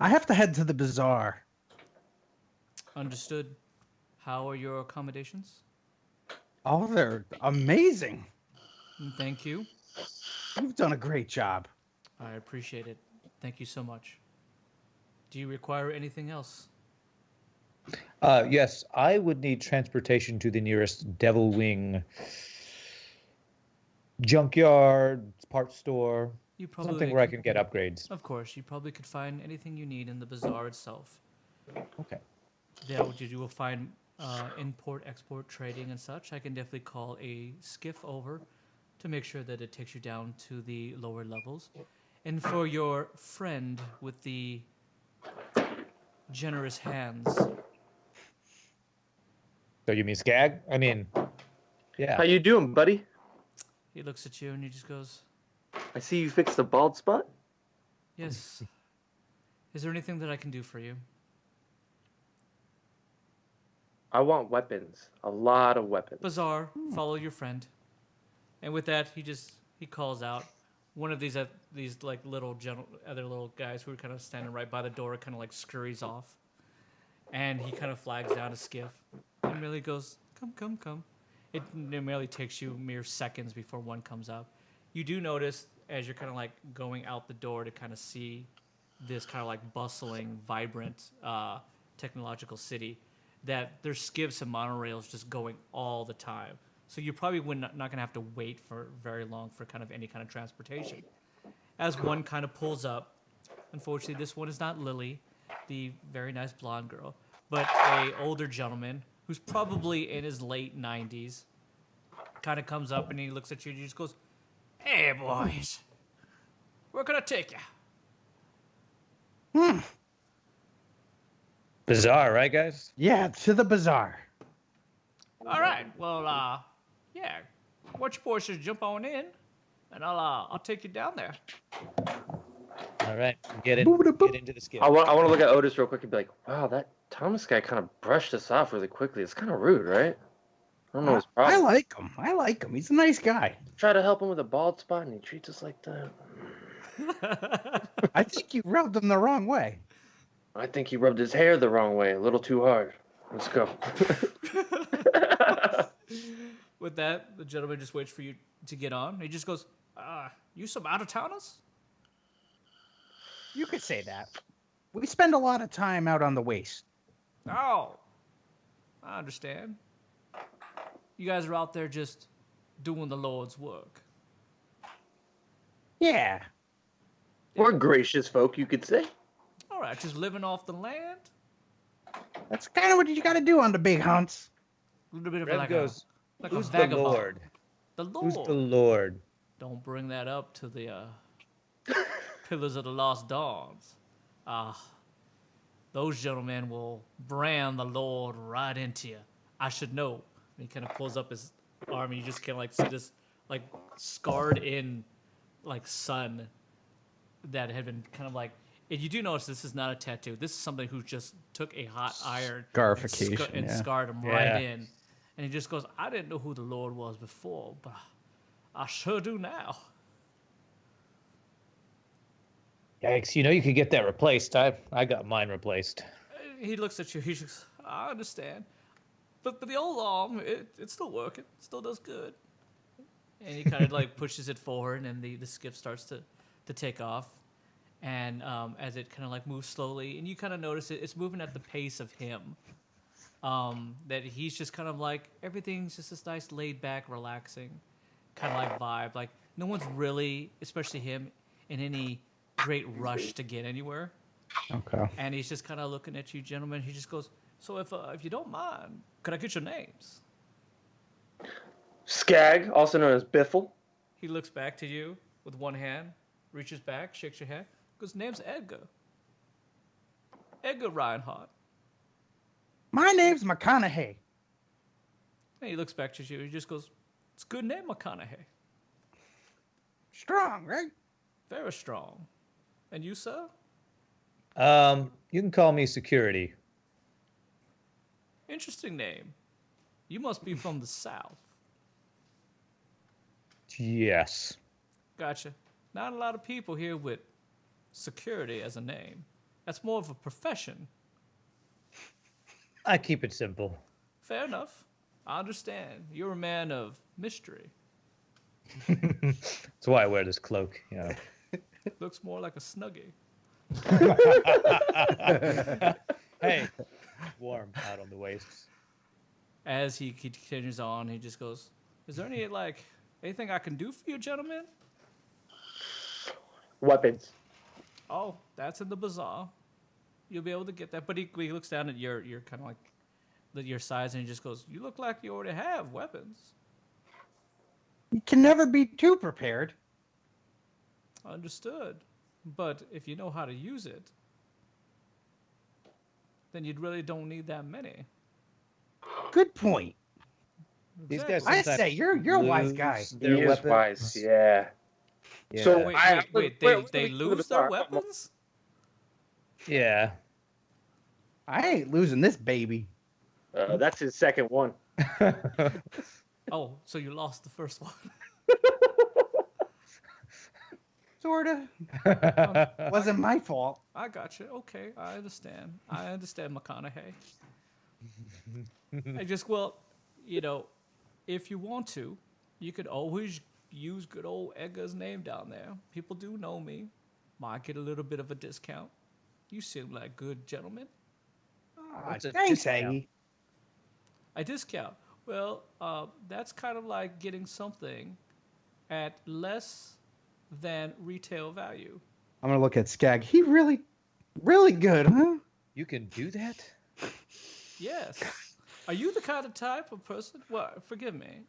have to head to the bazaar. Understood. How are your accommodations? Oh, they're amazing. Thank you. You've done a great job. I appreciate it. Thank you so much. Do you require anything else? Yes, I would need transportation to the nearest Devil Wing junkyard, parts store, You probably something where I can get upgrades. Of course, you probably could find anything you need in the bazaar itself. Okay. There, you will find import-export trading and such. I can definitely call a skiff over to make sure that it takes you down to the lower levels. And for your friend with the generous hands, So you mean Skag? I mean, yeah. How you doing, buddy? he looks at you and he just goes, I see you fixed the bald spot. "Yes. Is there anything that I can do for you?" I want weapons. A lot of weapons. Bazaar, follow your friend. And with that, he calls out one of these like other little guys who are kind of standing right by the door, kind of like scurries off, and he kind of flags down a skiff and merely goes, "Come." It merely takes you mere seconds before one comes up. You do notice as you're kind of like going out the door to kind of see this kind of like bustling, vibrant technological city, that there's skiffs and monorails just going all the time. So you're probably not going to have to wait for very long for kind of any kind of transportation. As one kind of pulls up, unfortunately, this one is not Lily, the very nice blonde girl, but a older gentleman who's probably in his late 90s, kind of comes up and he looks at you and he just goes, "Hey, boys, where can I take you?" Bizarre, right, guys? Yeah, to the bazaar. All right, well, yeah, why don't you boys just jump on in, and I'll take you down there. All right, get into the skill. I want to look at Otis real quick and be like, wow, that Thomas guy kind of brushed us off really quickly. It's kind of rude, right? I don't know his I problem. I like him. He's a nice guy. Try to help him with a bald spot and he treats us like that. I think you rubbed him the wrong way. I think he rubbed his hair the wrong way, a little too hard. Let's go. With that, the gentleman just waits for you to get on. He just goes, "You some out-of-towners?" You could say that. We spend a lot of time out on the waste. "Oh, I understand. You guys are out there just doing the Lord's work." Yeah. We're gracious folk, you could say. All right, just living off the land. That's kind of what you got to do on the big hunts. A little bit of Red like goes, a "Who's the vagabond. Lord? The Lord. Who's the Lord?" Don't bring that up to the Pillars of the Lost Dawns. Those gentlemen will brand the Lord right into you. I should know. And he kind of pulls up his arm, and you just kind of like see this like scarred in like sun that had been kind of like. And you do notice this is not a tattoo. This is somebody who just took a hot iron Scarification, and yeah. scarred him Yeah. right in. And he just goes, I didn't know who the Lord was before, but I sure do now. Yikes! You could get that replaced. I got mine replaced. He looks at you. He just, I understand. But the old arm, it's still working. Still does good. And he kind of like pushes it forward, and the skiff starts to take off. And as it kind of like moves slowly, and you kind of notice it's moving at the pace of him. That he's just kind of like, everything's just this nice laid back, relaxing kind of like vibe. Like no one's really, especially him, in any great rush to get anywhere. Okay. And he's just kind of looking at you, gentlemen. He just goes, so if you don't mind, could I get your names? Skag, also known as Biffle. He looks back to you with one hand, reaches back, shakes your hand, goes, name's Edgar. Edgar Reinhardt. My name's McConaughey. And he looks back to you. He just goes, it's a good name, McConaughey. Strong, right? Very strong. And you, sir? You can call me Security. Interesting name. You must be from the South. Yes. Gotcha. Not a lot of people here with security as a name. That's more of a profession. I keep it simple. Fair enough. I understand. You're a man of mystery. That's why I wear this cloak. Looks more like a Snuggie. Hey, warm out on the waist. As he continues on, he just goes, is there anything I can do for you, gentlemen? Weapons. Oh, that's in the bazaar. You'll be able to get that. But he looks down at your kind of like your size, and he just goes, you look like you already have weapons. You can never be too prepared. Understood. But if you know how to use it, then you really don't need that many. Good point. These guys I sometimes say you're a wise lose guy. their He is weapons. wise, yeah. Yeah. So- Wait, Wait, they lose their weapons? Yeah. I ain't losing this baby. That's his second one. Oh, so you lost the first one. Sorta. Wasn't my fault. I got you. Okay, I understand. I understand, McConaughey. If you want to, you could always use good old Edgar's name down there. People do know me. Might get a little bit of a discount. You seem like good gentlemen. What's a Thanks, discount? Aggie. A discount. Well, that's kind of like getting something at less than retail value. I'm gonna look at Skag. He really good, huh? You can do that? Yes. Are you the kind of type of person? Well, forgive me.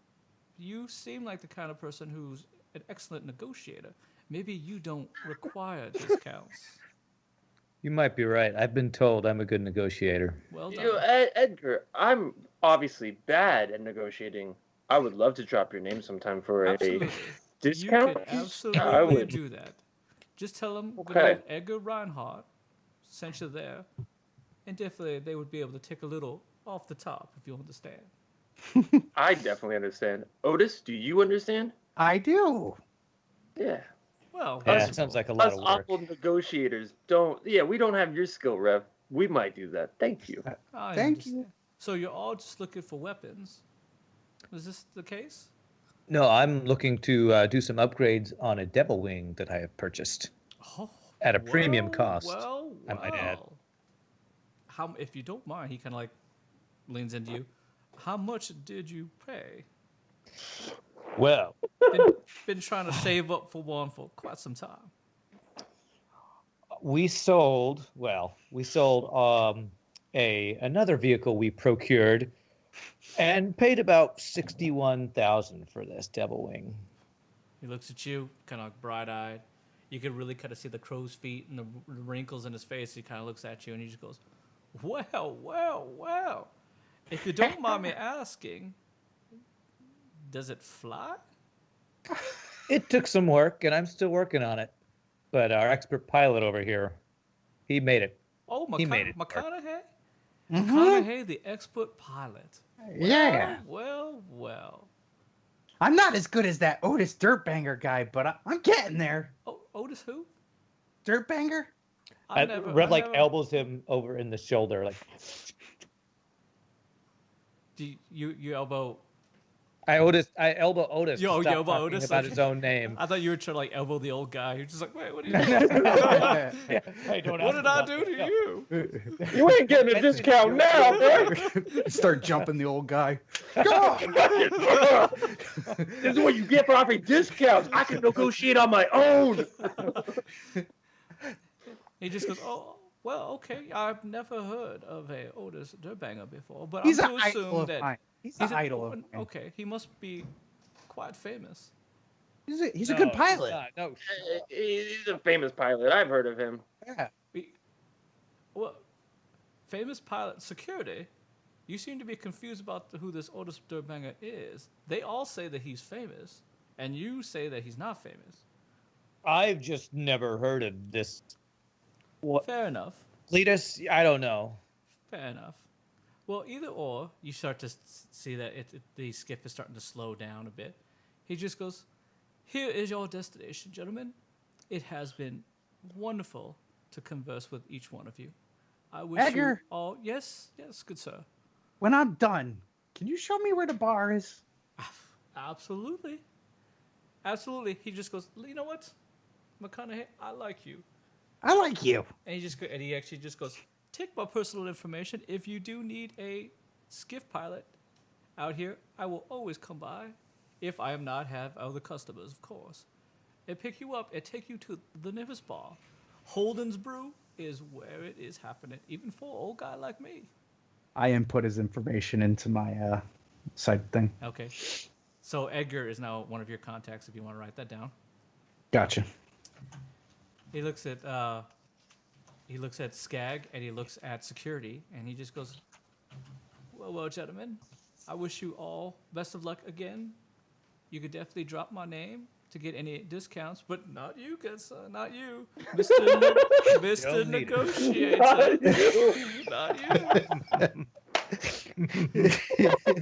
You seem like the kind of person who's an excellent negotiator. Maybe you don't require discounts. You might be right. I've been told I'm a good negotiator. Well You done. know, Edgar, I'm obviously bad at negotiating. I would love to drop your name sometime for Absolutely. a discount. You could absolutely I would. do that. Just tell them good Okay. old Edgar Reinhardt sent you there, and definitely they would be able to take a little off the top, if you understand. I definitely understand. Otis, do you understand? I do. Yeah. Well, Yeah, Us- it sounds like a lot Us of work. awful negotiators don't. Yeah, we don't have your skill, Rev. We might do that. Thank you. I Thank you. understand. So you're all just looking for weapons. Is this the case? No, I'm looking to do some upgrades on a devil wing that I have purchased Oh, at a premium well, cost. Well, I might add. How, if you don't mind, he kind of like leans into you. How much did you pay? Well, Been trying to save up for one for quite some time. we sold another vehicle we procured and paid about 61,000 for this devil wing. He looks at you, kind of like bright-eyed. You can really kind of see the crow's feet and the wrinkles in his face. He kind of looks at you and he just goes, well. If you don't mind me asking, does it fly? It took some work, and I'm still working on it. But our expert pilot over here, he made it. Oh, He made it. McConaughey? Mhm. McConaughey, the expert pilot. Yeah. Well. I'm not as good as that Otis Dirtbanger guy, but I'm getting there. Oh, Otis who? Dirtbanger? Red like elbows him over in the shoulder, like Do you elbow? I elbow Otis. You to stop elbow talking Otis, about okay. his own name. I thought you were trying to like elbow the old guy. You're just like, wait, what are you doing? Yeah, I don't What ask did I about do that. to Yeah. you? You ain't getting a discount now, boy. Start jumping the old guy. This is what you get for offering discounts. I can negotiate on my own. He just goes, oh, well, okay. I've never heard of a Otis Dirtbanger before, but He's I'm an to idol assume of that mine. He's an an- idol of mine. Okay, he must be quite famous. He's a good pilot. No, He's a famous pilot. I've heard of him. Yeah. Well, famous pilot security. You seem to be confused about who this Otis Dirtbanger is. They all say that he's famous, and you say that he's not famous. I've just never heard of this. What? Fair enough. Cletus? I don't know. Fair enough. Well, either or, you start to see that the skiff is starting to slow down a bit. He just goes, "Here is your destination, gentlemen. It has been wonderful to converse with each one of you. I wish Edgar. you all..." Yes, good sir. When I'm done, can you show me where the bar is? Absolutely. He just goes, "You know what, McConaughey, I like you." I like you. And he actually just goes, "Take my personal information. If you do need a skiff pilot out here, I will always come by. If I am not have other customers, of course. And pick you up and take you to the nearest bar. Holden's Brew is where it is happening, even for an old guy like me." I input his information into my side thing. Okay. So Edgar is now one of your contacts if you want to write that down. Gotcha. He looks at Skag and he looks at security and he just goes, well, gentlemen, I wish you all best of luck again. You could definitely drop my name to get any discounts, but not you, good sir, not you, Mr. Negotiator, not you.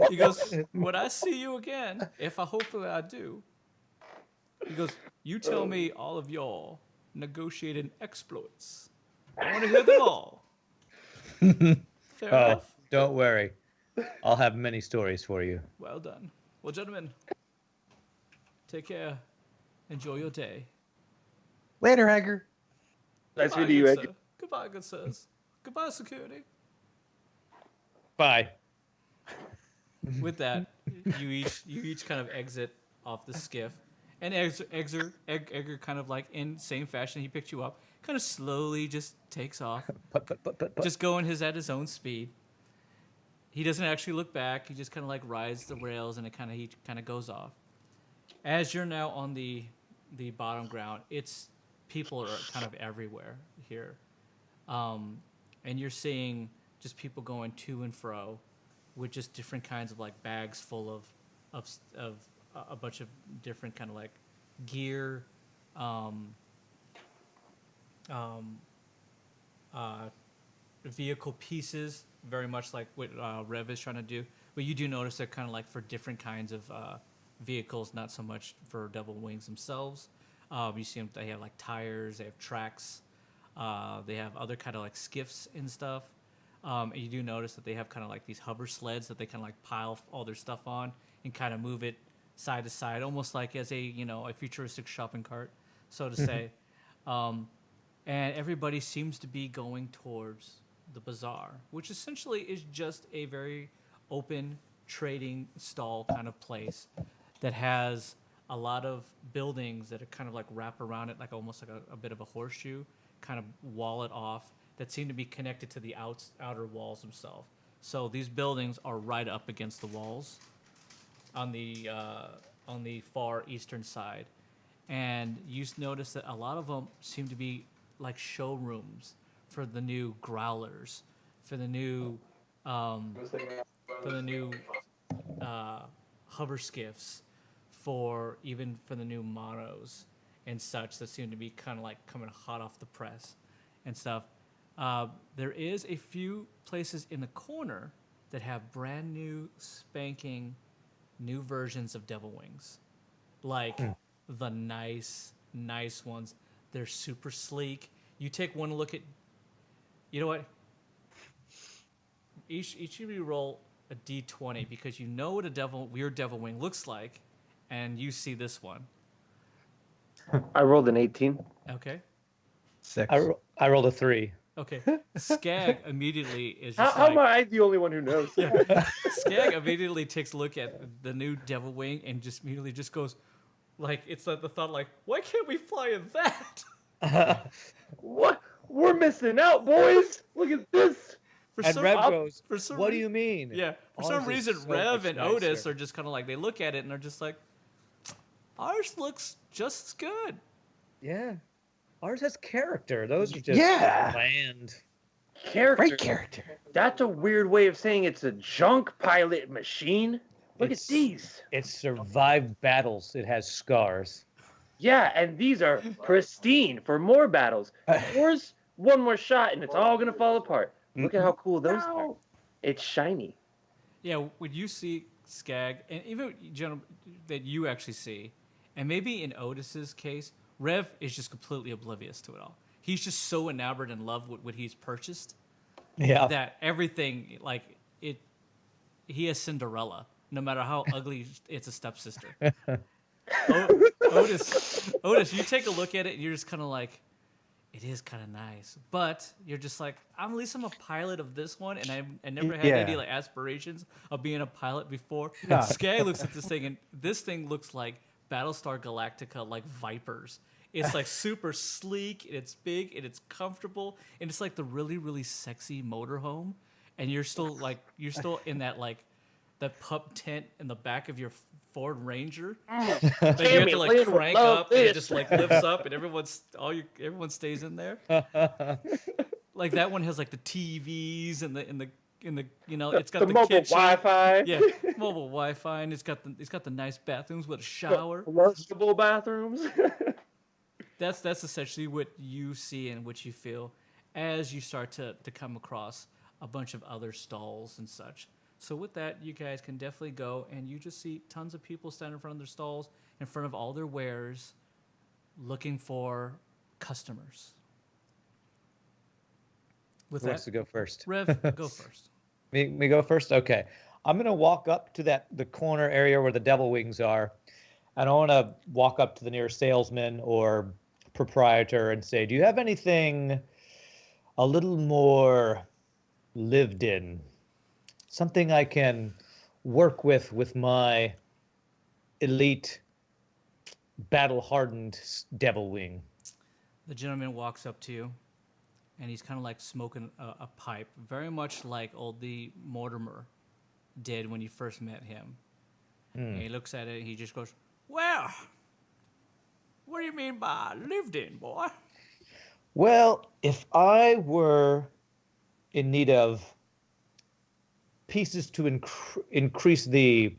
He goes, when I see you again, hopefully I do. He goes, you tell me all of your negotiating exploits. I want to hear them all. Fair enough. Don't worry. I'll have many stories for you. Well done. Well, gentlemen, take care. Enjoy your day. Later, Edgar. Nice Goodbye, meeting you, good Edgar. sir. Goodbye, good sirs. Goodbye, security. Bye. With that, you each kind of exit off the skiff, and Edgar kind of like in same fashion he picked you up, kind of slowly just takes off, just going at his own speed. He doesn't actually look back. He just kind of like rides the rails, and he kind of goes off. As you're now on the bottom ground, people are kind of everywhere here, and you're seeing just people going to and fro with just different kinds of like bags full of a bunch of different kind of like gear, vehicle pieces, very much like what Rev is trying to do. But you do notice they're kind of like for different kinds of vehicles, not so much for Devil Wings themselves. You see them; they have like tires, they have tracks, they have other kind of like skiffs and stuff. And you do notice that they have kind of like these hover sleds that they kind of like pile all their stuff on and kind of move it side to side, almost like as a futuristic shopping cart, so to say. And everybody seems to be going towards the bazaar, which essentially is just a very open trading stall kind of place that has a lot of buildings that are kind of like wrap around it, like almost like a bit of a horseshoe, kind of wall it off, that seem to be connected to the outer walls themselves. So these buildings are right up against the walls on the far eastern side. And you notice that a lot of them seem to be like showrooms for the new growlers, for the new hover skiffs, for even for the new monos and such that seem to be kind of like coming hot off the press and stuff. There is a few places in the corner that have brand new spanking new versions of Devil Wings, like the nice ones. They're super sleek. You take one look at, you know what? Each of you roll a d20 because you know what a weird devil wing looks like, and you see this one. I rolled an 18. Okay. 6. I rolled a 3. Okay. Skag immediately is How just am I the only one who knows? Skag immediately takes a look at the new devil wing and just immediately just goes, like, it's like the thought, like, why can't we fly in that? What? We're missing out, boys. Look at this. And Rev goes, for some what do rea- you mean? Yeah. For Ours some is reason, so Rev much and Otis nicer. are just kind of like, they look at it and they're just like, ours looks just as good. Yeah. Ours has character. Those are just Yeah. bland. Character. Great character. That's a weird way of saying it's a junk pilot machine. Look It's- at these. It survived battles. It has scars. Yeah, and these are pristine for more battles. Yours, one more shot, and it's all gonna fall apart. Look at how cool those are. It's shiny. Yeah, when you see Skag, and even gentlemen that you actually see, and maybe in Otis's case, Rev is just completely oblivious to it all. He's just so enamored in love with what he's purchased Yeah. that everything, like, it, he is Cinderella. No matter how ugly it's a stepsister. Otis, you take a look at it and you're just kind of like, it is kind of nice, but you're just like, at least I'm a pilot of this one, and I never had any like aspirations of being a pilot before. No. Skag looks at this thing, and this thing looks like Battlestar Galactica, like Vipers. It's like super sleek, and it's big, and it's comfortable, and it's like the really, really sexy motorhome, and you're still in that like that pup tent in the back of your Ford Ranger. Like you have to like Lynn would crank love up and it this. just like lifts up and everyone stays in there. Like that one has like the TVs and the you know, it's got the the mobile kitchen. Wi-Fi. Yeah, mobile Wi-Fi, and it's got the nice bathrooms with a shower. Flushable bathrooms. That's essentially what you see and what you feel as you start to come across a bunch of other stalls and such. So with that, you guys can definitely go, and you just see tons of people standing in front of their stalls, in front of all their wares, looking for customers. With Who wants that, to go first? Rev, go first. Me go first? Okay. I'm going to walk up to the corner area where the devil wings are. And I want to walk up to the nearest salesman or proprietor and say, do you have anything a little more lived in? Something I can work with my elite, battle-hardened devil wing. The gentleman walks up to you, and he's kind of like smoking a pipe, very much like old the Mortimer did when you first met him. And he looks at it, and he just goes, "Well, what do you mean by lived in, boy?" Well, if I were in need of pieces to increase the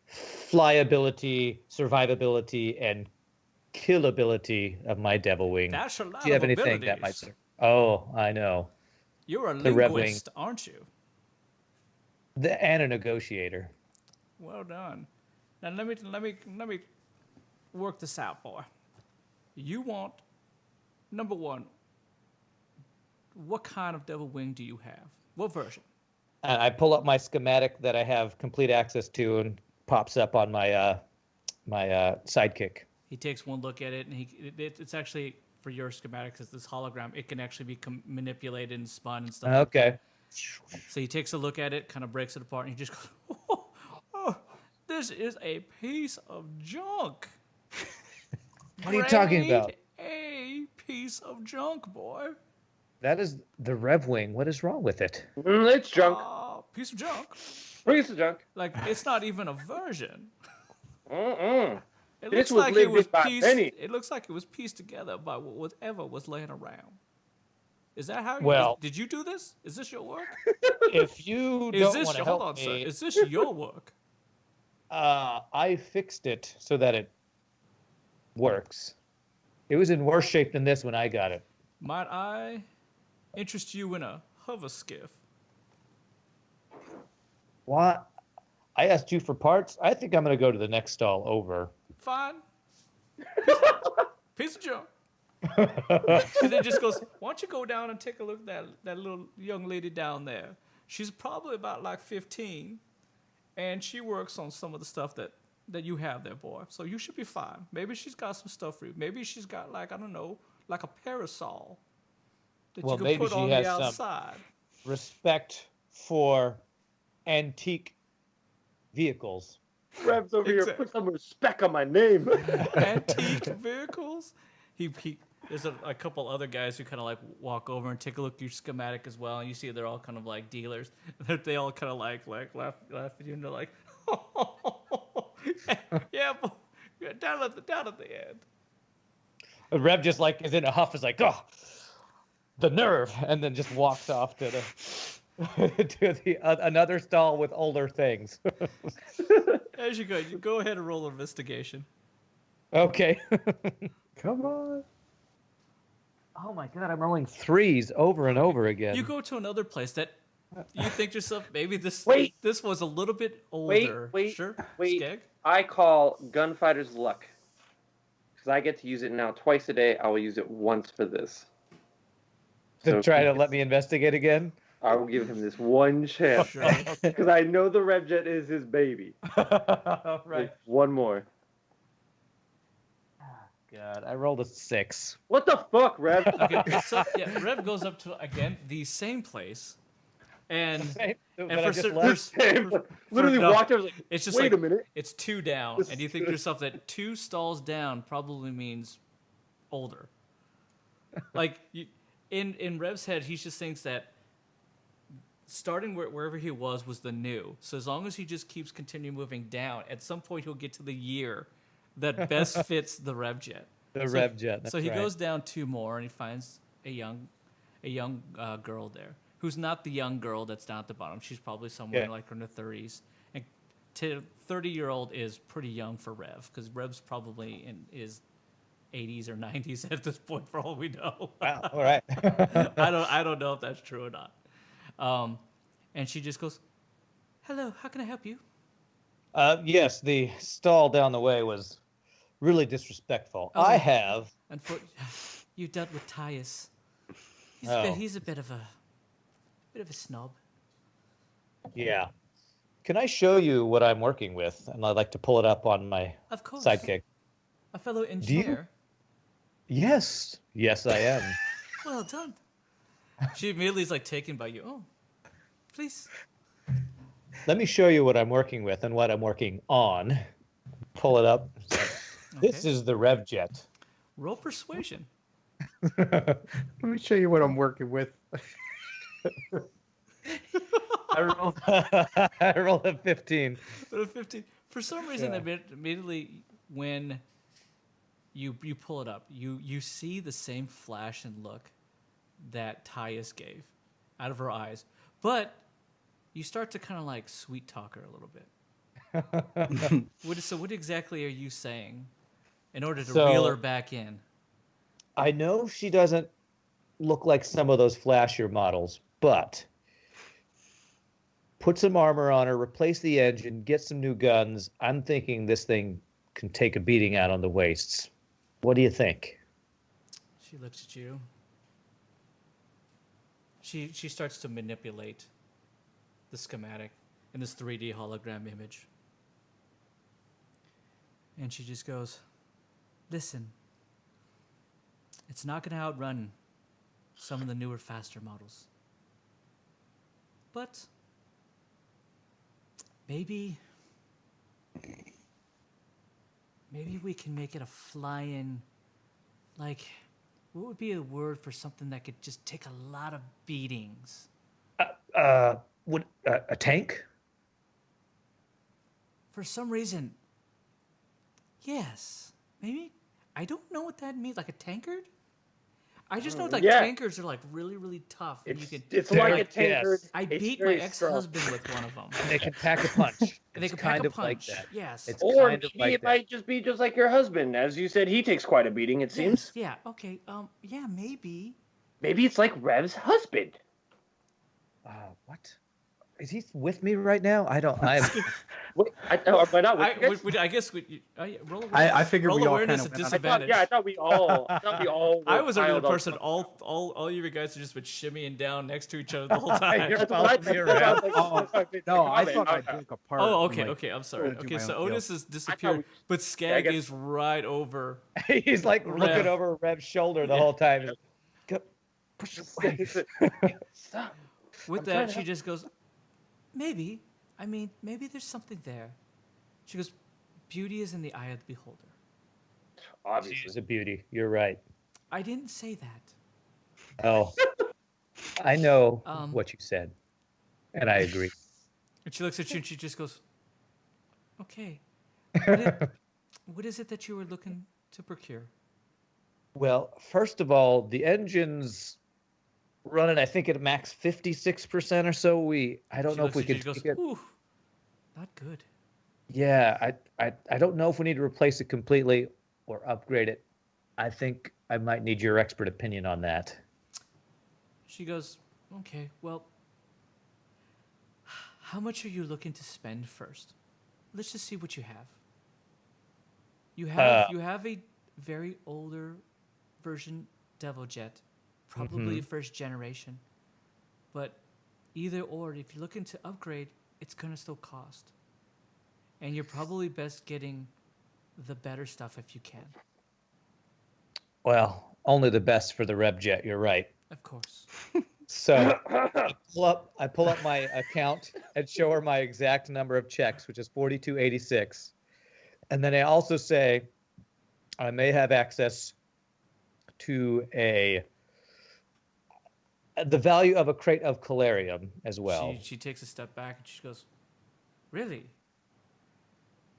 flyability, survivability, and killability of my devil wing, That's a lot do you have of anything that abilities. might serve? Oh, I know. You're a The Red Wing. linguist, aren't you? And a negotiator. Well done. Now let me work this out, boy. You want, number one, what kind of devil wing do you have? What version? And I pull up my schematic that I have complete access to and pops up on my my sidekick. He takes one look at it, and it's actually, for your schematics, it's this hologram. It can actually be manipulated and spun and stuff. Okay. So he takes a look at it, kind of breaks it apart, and he just goes, oh, this is a piece of junk. What are you talking Grade about? A piece of junk, boy. That is the Rev Wing. What is wrong with it? It's junk. Piece of junk. Piece of junk. Like, it's not even a version. Mm-mm. It This looks was like it lived was in by pieced. Benny. It looks like it was pieced together by whatever was laying around. Is that how? Well- did you do this? Is this your work? If you Is don't this want to hold help on, sir? me, Is this your work? I fixed it so that it works. It was in worse shape than this when I got it. Might I interest you in a hover skiff? What? I asked you for parts. I think I'm going to go to the next stall over. Fine. Piece of junk. And then just goes, why don't you go down and take a look at that little young lady down there? She's probably about like 15, and she works on some of the stuff that you have there, boy. So you should be fine. Maybe she's got some stuff for you. Maybe she's got, like, I don't know, like a parasol that Well, you can maybe put she on the has some- outside. Respect for antique vehicles. Rev's over here. Exactly. Put some respect on my name. Antique vehicles. He there's a couple other guys who kind of like walk over and take a look at your schematic as well, and you see they're all kind of like dealers. They all kind of like laugh at you, and they're like, yeah, down at the end. Rev just like is in a huff, is like, oh, the nerve, and then just walks off to the to the another stall with older things. As you go ahead and roll investigation. Okay. Come on. Oh my god, I'm rolling threes over and over again. You go to another place that you think to yourself, maybe this was a little bit Wait, older. wait, Sure, wait. Skeg? I call Gunfighter's Luck. Because I get to use it now twice a day. I will use it once for this. to try to let me investigate again. I will give him this one chance. Sure. Because I know the Revjet is his baby. Right. Just one more. God, I rolled a 6. What the fuck, Rev? Okay, so yeah, Rev goes up to again the same place, and Literally no, walked over. I was like, it's just wait like a minute. it's 2 down, This and you is think to good. yourself that 2 stalls down probably means older. Like in Rev's head, he just thinks that starting wherever he was the new. So as long as he just keeps continuing moving down, at some point he'll get to the year that best fits the Revjet. The Revjet. So he goes down 2 more, and he finds a young girl there, who's not the young girl that's down at the bottom. She's probably somewhere Yeah. like in her 30s. And 30-year-old is pretty young for Rev, because Rev's probably in his 80s or 90s at this point, for all we know. Wow. All right. I don't know if that's true or not. And she just goes, "Hello, how can I help you?" Yes, the stall down the way was really disrespectful. Oh. I have. You dealt with Tyus. Oh. He's a bit of a snob. Yeah. Can I show you what I'm working with? And I'd like to pull it up on my Of course. sidekick. A fellow engineer. Yes. Yes, I am. Well done. She immediately is like taken by you. Oh, please. Let me show you what I'm working with and what I'm working on. Pull it up. This Okay. is the Revjet. Roll persuasion. Let me show you what I'm working with. I rolled a 15. 15. For some reason, immediately when you pull it up, you see the same flash and look that Tyus gave out of her eyes, but you start to kind of like sweet talk her a little bit. What exactly are you saying in order to reel her back in? I know she doesn't look like some of those flashier models, but put some armor on her, replace the engine, get some new guns. I'm thinking this thing can take a beating out on the wastes. What do you think? She looks at you. She starts to manipulate the schematic in this 3D hologram image. And she just goes, "Listen, it's not going to outrun some of the newer, faster models. But maybe we can make it a fly-in, like, what would be a word for something that could just take a lot of beatings? Would a tank? For some reason, yes. Maybe, I don't know what that means, like a tankard? I just know like Yeah. tankers are like really, really tough. And you can. It's like a Yes. tankard. I It's beat my very strong. ex-husband with one of them. And they can pack a punch. And they It's can pack kind a of like punch. that. Yes. It's Or kind of maybe like it that. might just be just like your husband. As you said, he takes quite a beating, it seems. Yes. Yeah. Okay. Yeah. Maybe. Maybe it's like Rev's husband. What? Is he with me right now? I don't. I'm. Wait, why not? I guess roll. I figure roll we all awareness kinda at went on- disadvantage. I thought we all. I was a real piled up. person. All you guys have just been shimmying down next to each other the whole time. You're That's what I following me thought. around. No, I Okay, thought I okay. broke apart. Oh, and, okay. I'm sorry. gonna do Okay, my so own deal. Otis has disappeared, but Skag guess- is right over. He's like Rev. looking over Rev's shoulder the whole time. Go, push away. Stop. With I'm trying that, to she help. just goes, maybe. I mean, maybe there's something there. She goes, beauty is in the eye of the beholder. She's Obviously. a beauty. You're right. I didn't say that. Oh, I know Um, what you said, and I agree. And she looks at you and she just goes, okay. What is it that you were looking to procure? Well, first of all, the engine's running, I think, at max 56% or so. I don't She know if looks we at you can and she take goes, it. ooh, not good. Yeah, I don't know if we need to replace it completely or upgrade it. I think I might need your expert opinion on that. She goes, okay, well, how much are you looking to spend first? Let's just see what you have. You have a very older version Devil Jet, probably first generation. But either or, if you're looking to upgrade, it's gonna still cost. And you're probably best getting the better stuff if you can. Well, only the best for the Rebjet, you're right. Of course. So I pull up my account and show her my exact number of checks, which is 4286. And then I also say I may have access to the value of a crate of calarium as well. She takes a step back and she goes, really?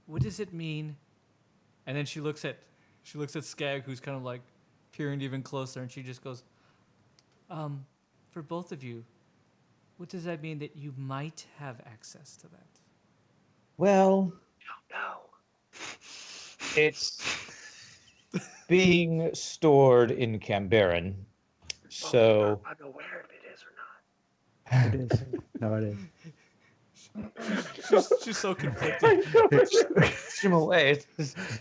What does it mean? And then she looks at Skag, who's kind of like peering even closer, and she just goes, for both of you, what does that mean that you might have access to that? Well, No. it's being stored in Cambaran. So I'm unaware if it is or not. It is. No, it is. She's so conflicted. push him away.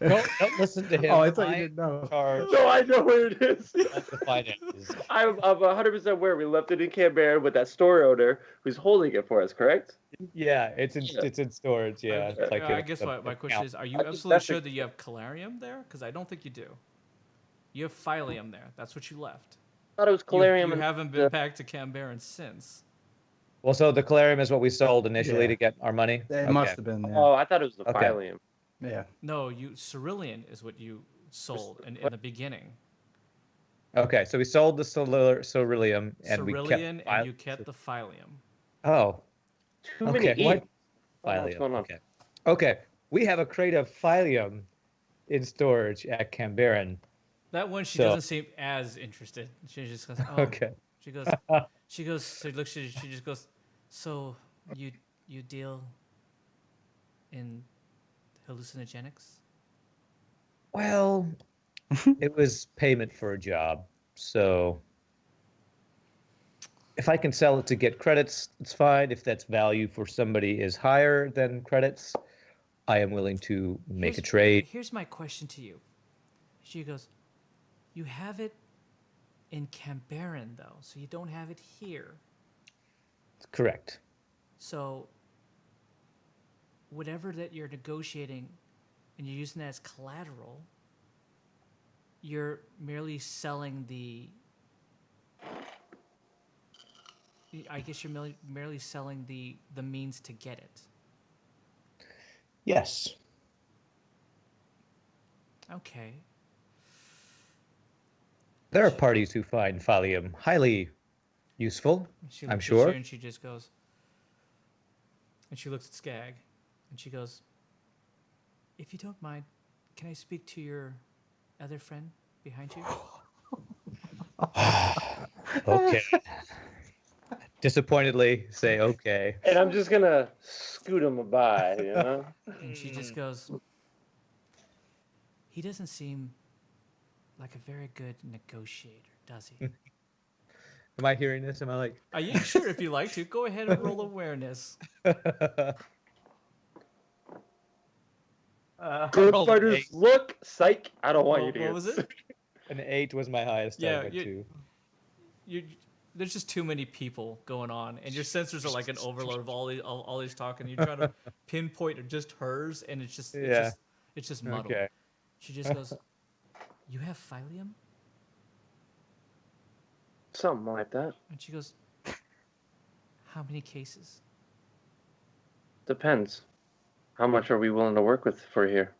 Don't listen to him. Oh, I thought you I'm didn't know. in charge No, I know where it is. of the finances. I'm 100% aware. We left it in Canberra with that store owner who's holding it for us, correct? Yeah, it's in storage. Yeah, it's like I a- guess a- my question account. is, are you I think absolutely that's sure a- that you have calarium there? Because I don't think you do. You have phyllium there. That's what you left. I thought it was You- Calarium. You, and haven't been back to Cambaran since. Well, so the calarium is what we sold initially Yeah. to get our money. It must have been there. Oh, I thought it was the Okay. Phyllium. Yeah. No, Cerulean is what you sold in the beginning. Okay, so we sold the ceruleum and we Cerulean, kept. and you kept the phyllium. Oh, Too many okay. E. What? I don't know what's Phyllium. going on. Okay. Okay. We have a crate of phyllium in storage at Cambaran. That one, she So- doesn't seem as interested. She just goes, oh. Okay. She goes, she looks at you, she just goes, so you deal in hallucinogenics? Well, it was payment for a job. So if I can sell it to get credits, it's fine. If that's value for somebody is higher than credits, I am willing to make a trade. Here's my question to you. She goes, you have it in Cambaran, though, so you don't have it here. Correct. So whatever that you're negotiating and you're using that as collateral, you're merely selling I guess you're merely selling the means to get it. Yes. Okay. There are parties who find phyllium highly useful. She I'm looks at sure. you and she just goes, and she looks at Skag, and she goes, if you don't mind, can I speak to your other friend behind you? Okay. Disappointedly say okay. And I'm just gonna scoot him by, you know? And she just goes, he doesn't seem like a very good negotiator, does he? Am I hearing this? Am I like? Yeah, sure, if you like to. Go ahead and roll awareness. Good rolled an fighters eight. look, psych. I don't want you to What hear was this. it? An 8 was my highest. Yeah, I went to. There's just too many people going on, and your sensors are like an overload of all these talking. You try to pinpoint just hers, and it's just muddled. Okay. She just goes, "You have Phyllium?" Something like that. And she goes, "How many cases?" Depends. How much are we willing to work with for here?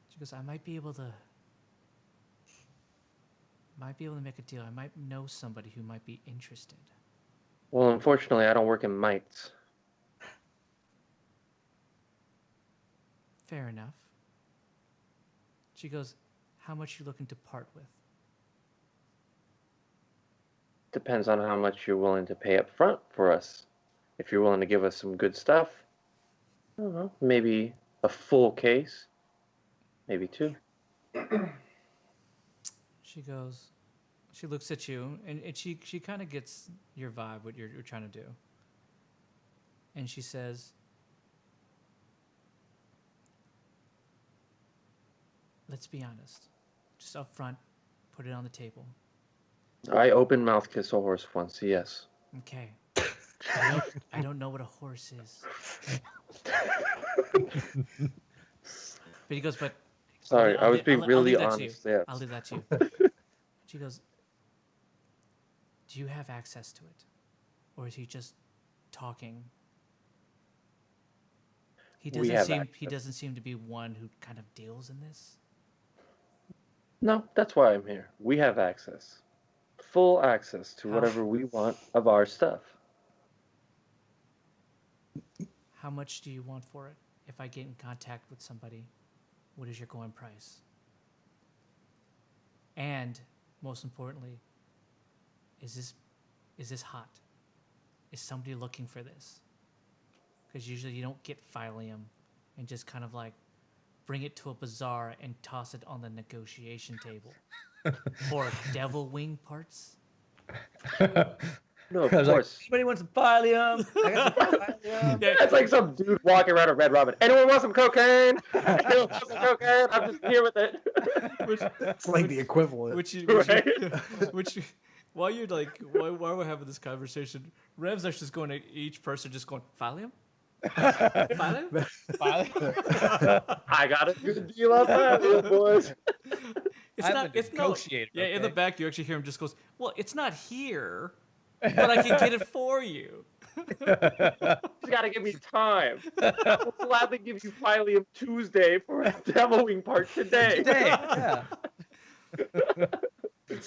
She goes, "I might be able to make a deal. I might know somebody who might be interested." Well, unfortunately, I don't work in mites. Fair enough. She goes, "How much you looking to part with?" Depends on how much you're willing to pay up front for us. If you're willing to give us some good stuff, I don't know, maybe a full case, maybe 2. She goes, she looks at you, and she kind of gets your vibe, what you're trying to do. And she says, "Let's be honest. Just up front, put it on the table." I open mouth kiss a horse once, yes. Okay. I don't know what a horse is. But he goes, "But..." Sorry, I was being I'll really leave that to you. honest. Yeah. I'll leave that to you. She goes, "Do you have access to it? Or is he just talking?" He We doesn't have seem access. he doesn't seem to be one who kind of deals in this. No, that's why I'm here. We have access. Full access to How- whatever we want of our stuff. How much do you want for it? If I get in contact with somebody, what is your going price? And most importantly, is this hot? Is somebody looking for this? Because usually you don't get Phyllium and just kind of like bring it to a bazaar and toss it on the negotiation table. For devil wing parts? No, of I was like, course. anybody want some Phyllium? I got some Phyllium. Yeah, It's like some dude walking around a Red Robin. Anyone want some cocaine? Anyone want some cocaine? I'm just here with it. It's like the equivalent. while you're like, while we're having this conversation, Rev's actually just going to each person, just going, "Phyllium? Phyllium?" I got a good deal on that, boys. It's not. Yeah, in the back, you actually hear him just goes, "Well, it's not here, but I can get it for you." You gotta give me time. I'll gladly give you Phyllium Tuesday for a demo wing part today. Today, yeah.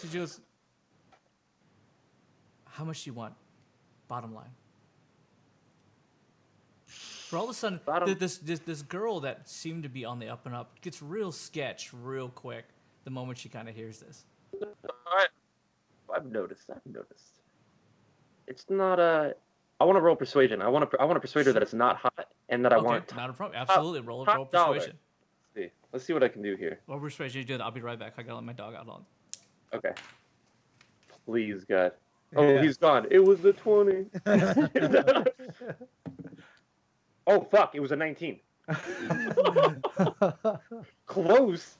She goes, "How much do you want? Bottom line." For all of a sudden, this girl that seemed to be on the up and up gets real sketch real quick the moment she kind of hears this. I've noticed. It's not a. I want to roll persuasion. I want to persuade her that it's not hot and that I want. Not a problem. Absolutely, roll top dollar. persuasion. Let's see what I can do here. Roll persuasion. You do that. I'll be right back. I gotta let my dog out on. Okay. Please, God. Oh, Yeah. he's gone. It was the 20. Oh, fuck. It was a 19. Close.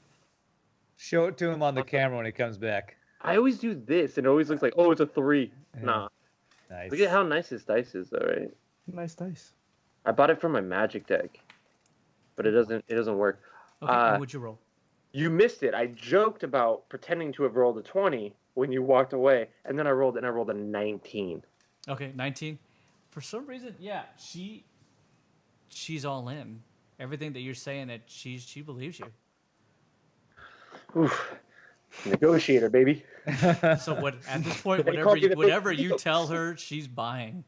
Show it to him on the camera when he comes back. I always do this, and it always looks like, oh, it's a 3. Yeah. Nah. Nice. Look at how nice this dice is, though, right? Nice dice. I bought it from my Magic deck, but it doesn't work. Okay, and what'd you roll? You missed it. I joked about pretending to have rolled a 20 when you walked away, and then I rolled a 19. Okay, 19. For some reason, yeah, she's all in. Everything that you're saying, that she believes you. Oof. Negotiator, baby. So what? At this point, They call me the big whatever you deal. tell her, she's buying.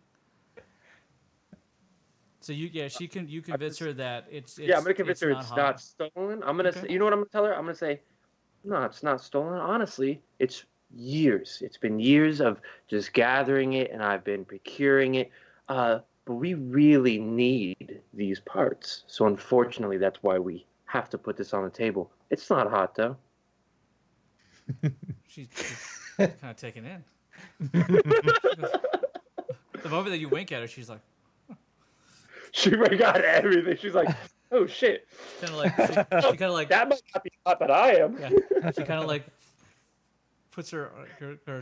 So you convince her that it's Yeah, I'm gonna convince her it's hot. not stolen. I'm gonna Okay. say, you know what I'm gonna tell her? I'm gonna say, no, it's not stolen. Honestly, it's years. It's been years of just gathering it, and I've been procuring it. But we really need these parts. So unfortunately, that's why we have to put this on the table. It's not hot, though. She's kind of taken in. She goes, the moment that you wink at her, she's like, She forgot everything. She's like, oh, shit. kind of like, she kind of like, That might not be hot, but I am. yeah, she kind of like puts her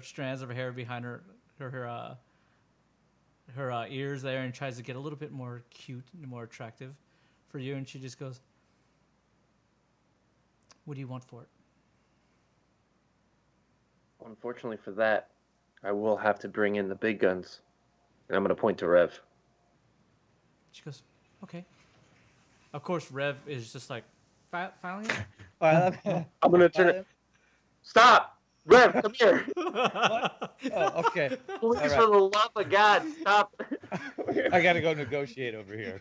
strands of hair behind her ears there and tries to get a little bit more cute and more attractive for you, and she just goes, "What do you want for it?" Unfortunately for that, I will have to bring in the big guns. And I'm going to point to Rev. She goes, "Okay." Of course, Rev is just like, "Finally." I'm going to turn it. Stop! Rev, come here. Oh, okay. Please, right. for the love of God, stop. I got to go negotiate over here.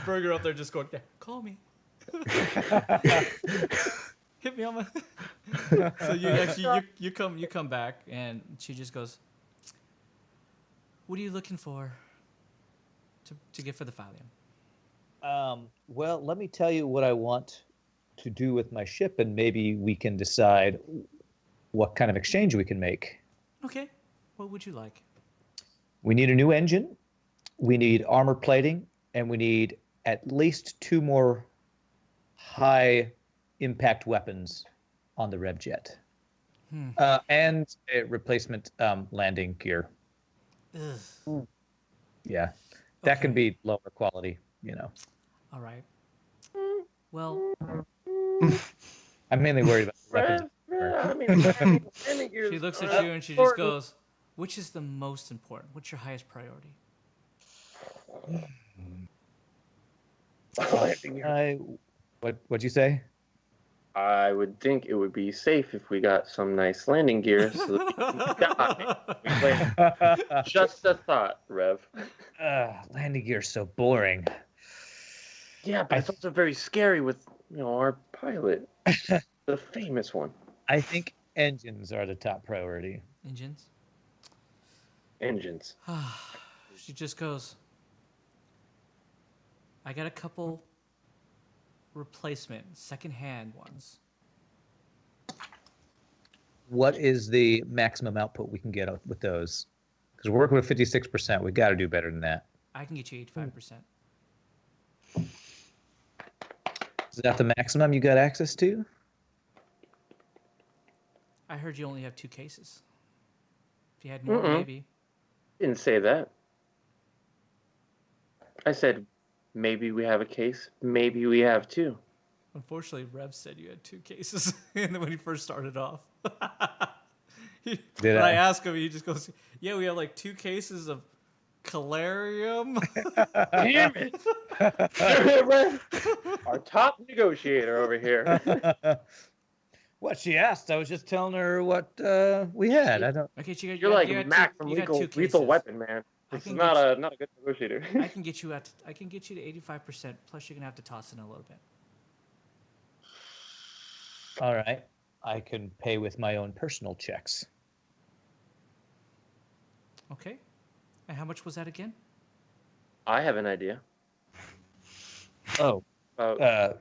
Burgher up there just going, "Yeah, call me." Hit me on my. So you actually you come back and she just goes, "What are you looking for to get for the Thallium?" Well, let me tell you what I want to do with my ship, and maybe we can decide what kind of exchange we can make. Okay, what would you like? We need a new engine, we need armor plating, and we need at least 2 more high impact weapons on the Rev jet. And a replacement landing gear. Ugh. Yeah, that can Okay. be lower quality, you know. All right. Well, I'm mainly worried about the weapons. I mean, she looks at you and she just goes, "Which is the most important? What's your highest priority?" What'd you say? I would think it would be safe if we got some nice landing gear. So that we can just a thought, Rev. Landing gear's so boring. Yeah, but it's also very scary with our pilot, the famous one. I think engines are the top priority. Engines. Engines. She just goes, "I got a couple replacement second-hand ones." What is the maximum output we can get with those? Because we're working with 56%. We got to do better than that. I can get you 85%. Is that the maximum you got access to? I heard you only have 2 cases. If you had more, Mm-mm. maybe. Didn't say that. I said maybe we have a case, maybe we have 2. Unfortunately, Rev said you had 2 cases and then when he first started off. Did when I I? ask him, he just goes, "Yeah, we have like 2 cases of calarium." Damn it! Damn it, Rev. Our top negotiator over here. What she asked, I was just telling her what we had. I don't. Okay, you got, You're you like got, you got Mac two, from you got 2 lethal cases. weapon, man. I This is can not get a good negotiator. I can get you to 85%. Plus, you're gonna have to toss in a little bit. All right. I can pay with my own personal checks. Okay. And how much was that again? I have an idea. Oh,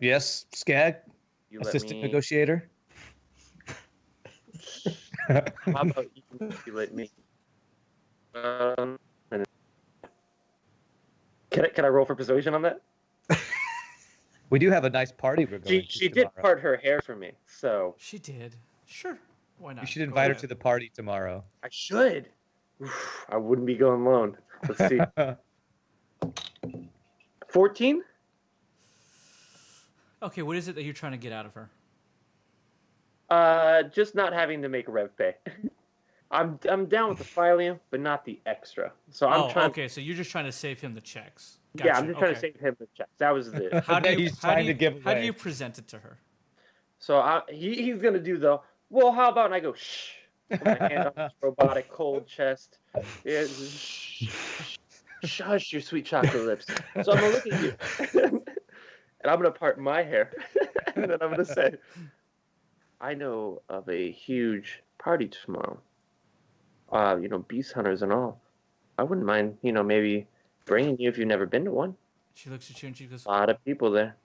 yes, Skag, You let assistant me. negotiator. How about you let me? Can I roll for persuasion on that? We do have a nice party we're going to She did tomorrow. part her hair for me, so She did. Sure. Why not? You should Go invite her ahead. to the party tomorrow. I should. Oof, I wouldn't be going alone. Let's see. 14? Okay, what is it that you're trying to get out of her? Just not having to make rev pay. I'm down with the Philium, but not the extra. So I'm trying. Okay, so you're just trying to save him the checks. Yeah, Gotcha, I'm just trying to okay. save him the checks. That was it. How do you, He's how trying do you, to give How do away. you present it to her? So he's gonna do though. Well, how about? And I go shh. Put my hand on his robotic cold chest. Yeah, shush your sweet chocolate lips. So I'm gonna look at you, and I'm gonna part my hair, and then I'm gonna say, I know of a huge party tomorrow. Beast hunters and all. I wouldn't mind, maybe bringing you if you've never been to one. She looks at you and she goes, A lot of people there.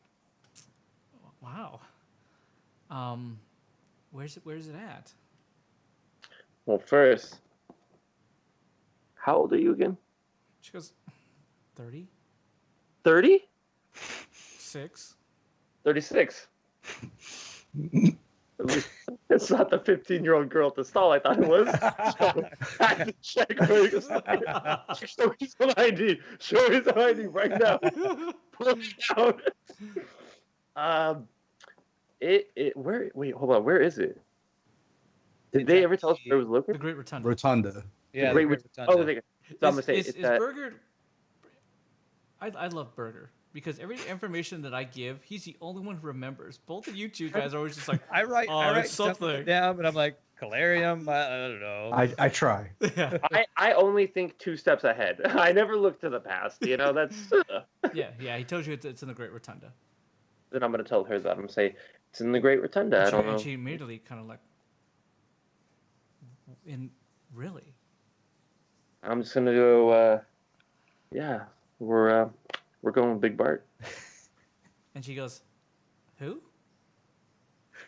"Wow. Where's it at?" Well, first, how old are you again? She goes, 30, 30? 6. 36. At least it's not the 15-year-old girl at the stall I thought it was. So, I have to check where he was. Show me some ID. Show me some ID right now. Pull it out. Wait, hold on. Where is it? Did they ever tell us where it was The located? Great Rotunda. Rotunda. Yeah, Great the Great Rotunda. Rotunda. Okay. So I'm gonna say is it's that. Burgher. I love Burgher because every information that I give, he's the only one who remembers. Both of you two guys are always just like, I write it's something. down, but I'm like Calarium. I don't know. I try. yeah, I only think 2 steps ahead. I never look to the past. That's. yeah. He tells you it's in the Great Rotunda. Then I'm gonna tell her that. I'm gonna say it's in the Great Rotunda. I don't know. And she immediately kind of like, really? I'm just gonna go. Yeah, we're going with Big Bart. And she goes, "Who?"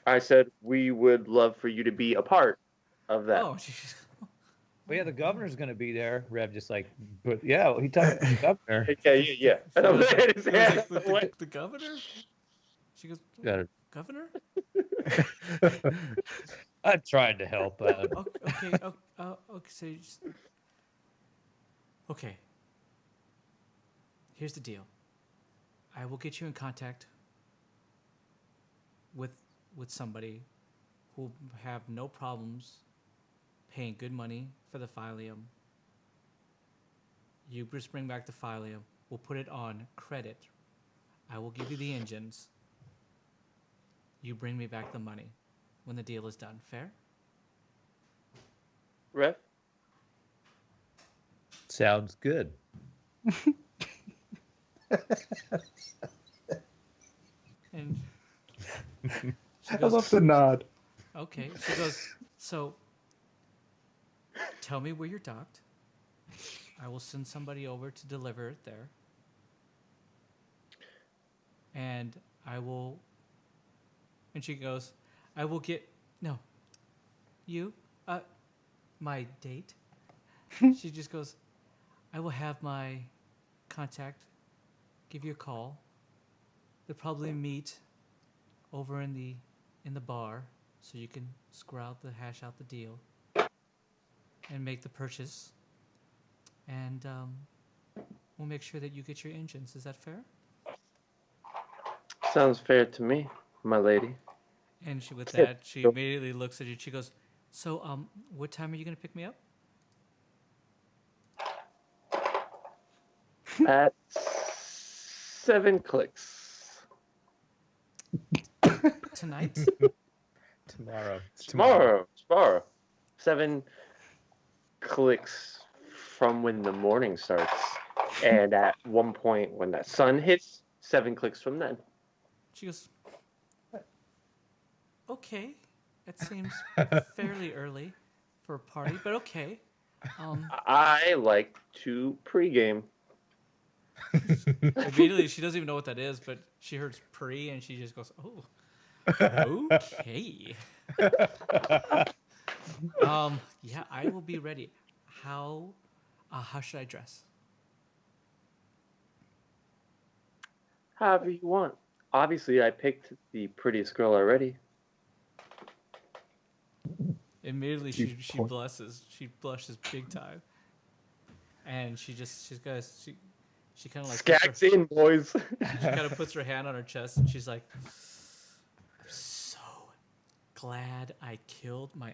I said we would love for you to be a part of that. Oh, Well, yeah, the governor's going to be there. Rev just like, but yeah, he talked to the governor. Yeah. And I'm It was like, like, the governor? She goes, Got it. "Governor?" I'm trying to help. Okay. So okay. Here's the deal. I will get you in contact with somebody who will have no problems paying good money for the Phyllium. You just bring back the Phyllium. We'll put it on credit. I will give you the engines. You bring me back the money when the deal is done. Fair? Rev? Sounds good. And she I goes, love the nod. okay. She goes, so tell me where you're docked. I will send somebody over to deliver it there. And I will, and she goes, I will get, no, you, my date. She just goes, I will have my contact give you a call. They'll probably meet over in the bar so you can hash out the deal and make the purchase. And we'll make sure that you get your engines. Is that fair? Sounds fair to me, my lady. And she immediately looks at you. She goes, so what time are you going to pick me up? At 7 clicks. Tonight? Tomorrow. 7 clicks from when the morning starts. And at one point when that sun hits, 7 clicks from then. She goes, okay. That seems fairly early for a party, but okay. I like to pregame. Immediately, she doesn't even know what that is, but she heard pre and she just goes, oh, okay. Yeah, I will be ready. How should I dress? However you want. Obviously, I picked the prettiest girl already. Immediately, Huge she point. blushes. She blushes big time, and she kind of like Skag's in, boys. she kind of puts her hand on her chest and she's like, I'm so glad I killed my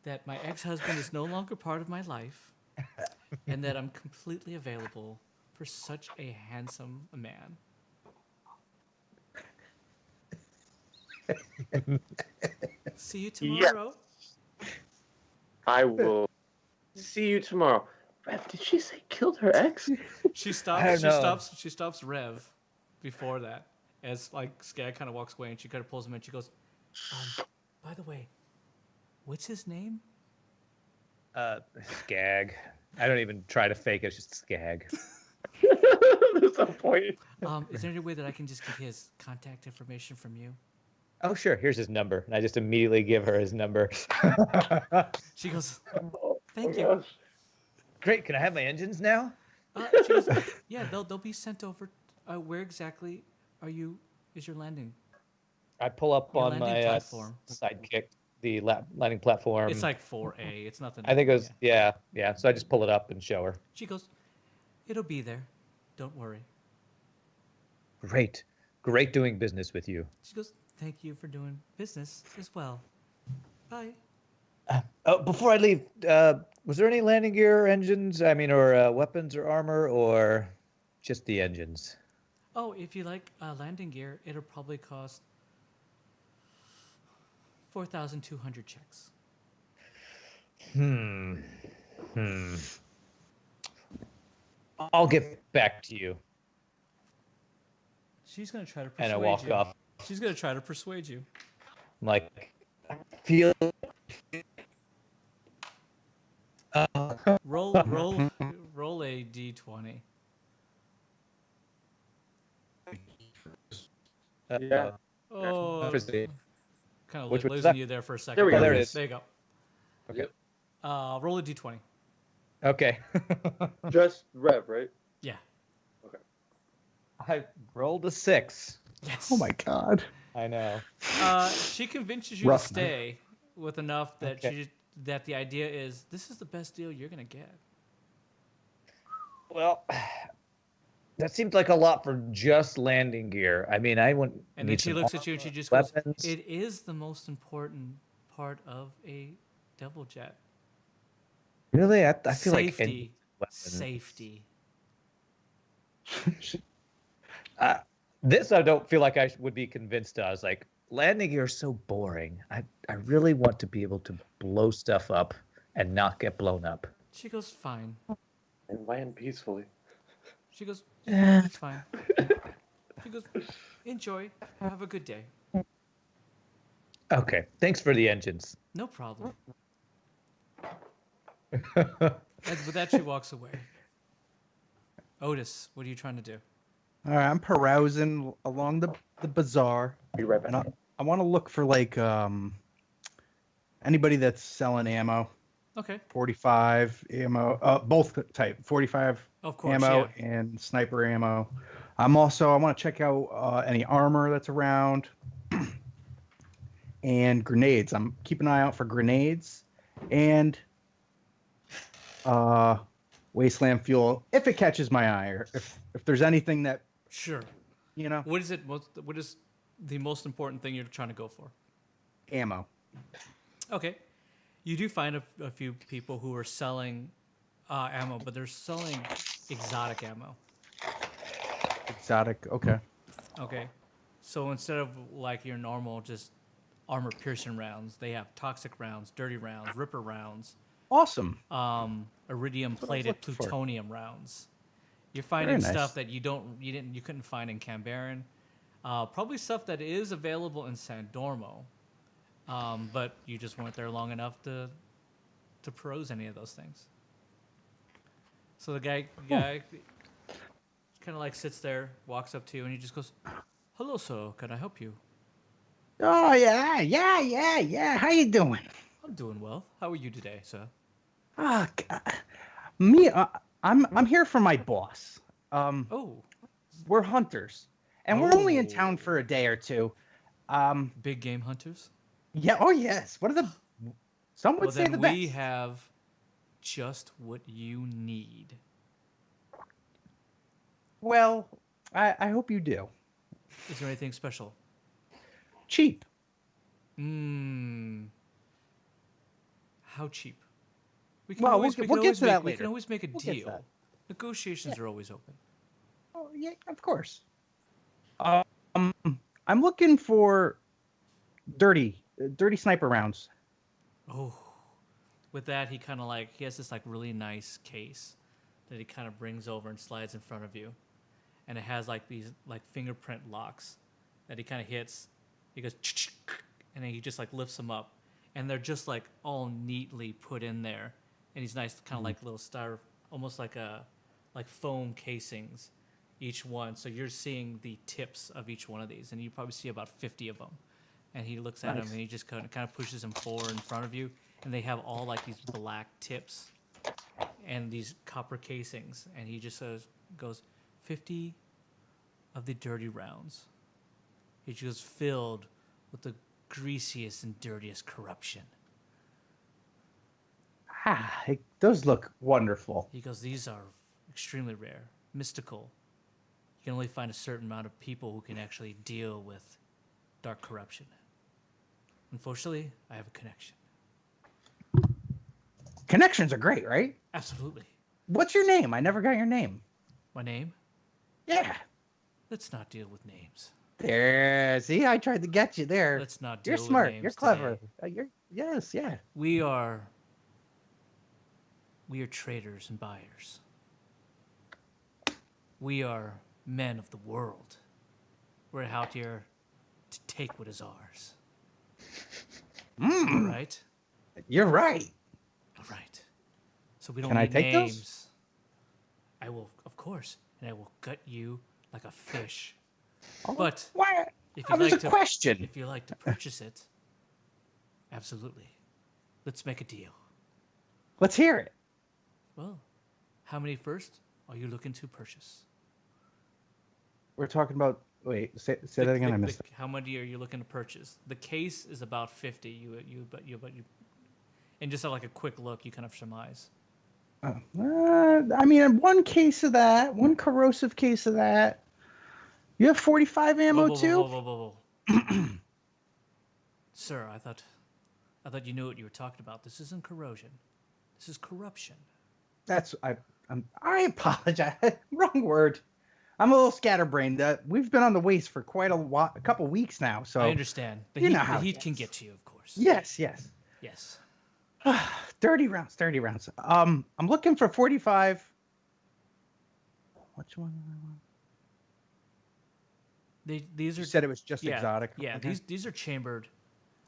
that my ex-husband is no longer part of my life and that I'm completely available for such a handsome man. See you tomorrow. I will see you tomorrow. Rev, did she say killed her ex? She I don't know. stops Rev before that as like Skag kind of walks away and she kind of pulls him in. She goes, By the way, what's his name? Skag. I don't even try to fake it. It's just Skag. There's no point. Is there any way that I can just get his contact information from you? Oh, sure. Here's his number. And I just immediately give her his number. She goes, Oh, thank my you. gosh. Great. Can I have my engines now? She goes, yeah, they'll be sent over. Where exactly are you? Is your landing? I pull up Your on landing my platform. sidekick, the landing platform. It's like 4A. It's nothing. I think it was, yeah. yeah. So I just pull it up and show her. She goes, it'll be there. Don't worry. Great. Great doing business with you. She goes, thank you for doing business as well. Bye. Oh, before I leave, was there any landing gear, engines? I mean, or weapons or armor, or just the engines? Oh, if you like landing gear, it'll probably cost 4,200 checks. I'll get back to you. She's gonna try to persuade And I walk you. off. She's gonna try to persuade you. I'm like, feel. Roll a d20. Yeah. Oh, Proceed. kind of Which was losing that? you there for a second. There we go. There it is. There you go. Okay. Roll a d20. Okay. Just Rev, right? Yeah. I rolled a 6. Yes. Oh my god. I know. She convinces you Rough to stay with enough that Okay. that the idea is this is the best deal you're gonna get. Well, that seems like a lot for just landing gear. I mean, I wouldn't. And need then she some looks at you and she just weapons. goes, "It is the most important part of a devil jet. Really, I feel like Safety. weapon. Safety." This I don't feel like I would be convinced of. I was like, landing gear is so boring. I really want to be able to blow stuff up and not get blown up. She goes, "Fine." And land peacefully. She goes, "It's fine." She goes, "Enjoy. Have a good day." Okay, thanks for the engines. No problem. And with that, she walks away. Otis, what are you trying to do? All right, I'm carousing along the bazaar, Be right and back. I want to look for like anybody that's selling ammo, Okay. 45 ammo, both type, 45 Of course, ammo yeah. and sniper ammo. I want to check out any armor that's around and grenades. I'm keeping an eye out for grenades and wasteland fuel if it catches my eye, or if there's anything that, Sure. you know, What is the most important thing you're trying to go for? ammo. Okay. You do find a few people who are selling ammo, but they're selling exotic ammo. Exotic, okay. Okay. So instead of like your normal just armor piercing rounds, they have toxic rounds, dirty rounds, ripper rounds, Awesome. iridium what I was plated looking for. plutonium rounds. You're finding Very nice. stuff that you couldn't find in Cambaran. Probably stuff that is available in San Dormo, but you just weren't there long enough to peruse any of those things. So the guy kind of like sits there, walks up to you, and he just goes, "Hello, sir. Can I help you?" Oh yeah. How you doing? I'm doing well. How are you today, sir? Me, I'm here for my boss. Oh, We're hunters, and we're only in Oh. town for a day or two. big game hunters. Yeah. Oh yes. What are the? Some would Well, say then the we best. have just what you need. Well, I hope you do. Is there anything special? Cheap. How cheap? We can Well, always, we'll we can get always to make, that We can later. always make a We'll get to deal. that. Negotiations are always open. Oh yeah, of course. I'm looking for dirty sniper rounds. Oh, with that, he has this like really nice case that he kind of brings over and slides in front of you, and it has like these like fingerprint locks that he kind of hits. He goes, and then he just like lifts them up, and they're just like all neatly put in there, and he's nice, kind of like little almost like foam casings, each one. So you're seeing the tips of each one of these, and you probably see about 50 of them. And he looks at them, and he just kind of pushes them forward in front of you, and they have all like these black tips and these copper casings, and he just goes 50 of the dirty rounds. He just goes filled with the greasiest and dirtiest corruption. Those look wonderful. He goes, these are extremely rare, mystical. You can only find a certain amount of people who can actually deal with dark corruption. Unfortunately, I have a connection. Connections are great, right? Absolutely. What's your name? I never got your name. My name? Yeah. Let's not deal with names. There. See, I tried to get you there. Let's not deal You're with smart. names You're clever. today. Yes, yeah. We are traders and buyers. We are men of the world. We're out here to take what is ours. All right? You're right. All right. So we don't Can I need take those? names. I will, of course, and I will gut you like a fish. But Why? if That you was like a to, question. if you like to purchase it, absolutely. Let's make a deal. Let's hear it. Well, how many first are you looking to purchase? We're talking about. Wait, say that again. I missed it. How many are you looking to purchase? The case is about 50. And just like a quick look, you kind of surmise. I mean, one case of that, one corrosive case of that. You have 45 ammo too? Whoa. Sir, I thought you knew what you were talking about. This isn't corrosion. This is corruption. I apologize. Wrong word. I'm a little scatterbrained. We've been on the waste for quite a couple weeks now, so I understand. The you heat, know how the it heat can gets. get to you, of course. Yes. Yes. Dirty rounds. I'm looking for 45. Which one? These are. You said it was just yeah, exotic. Yeah. Okay. These are chambered.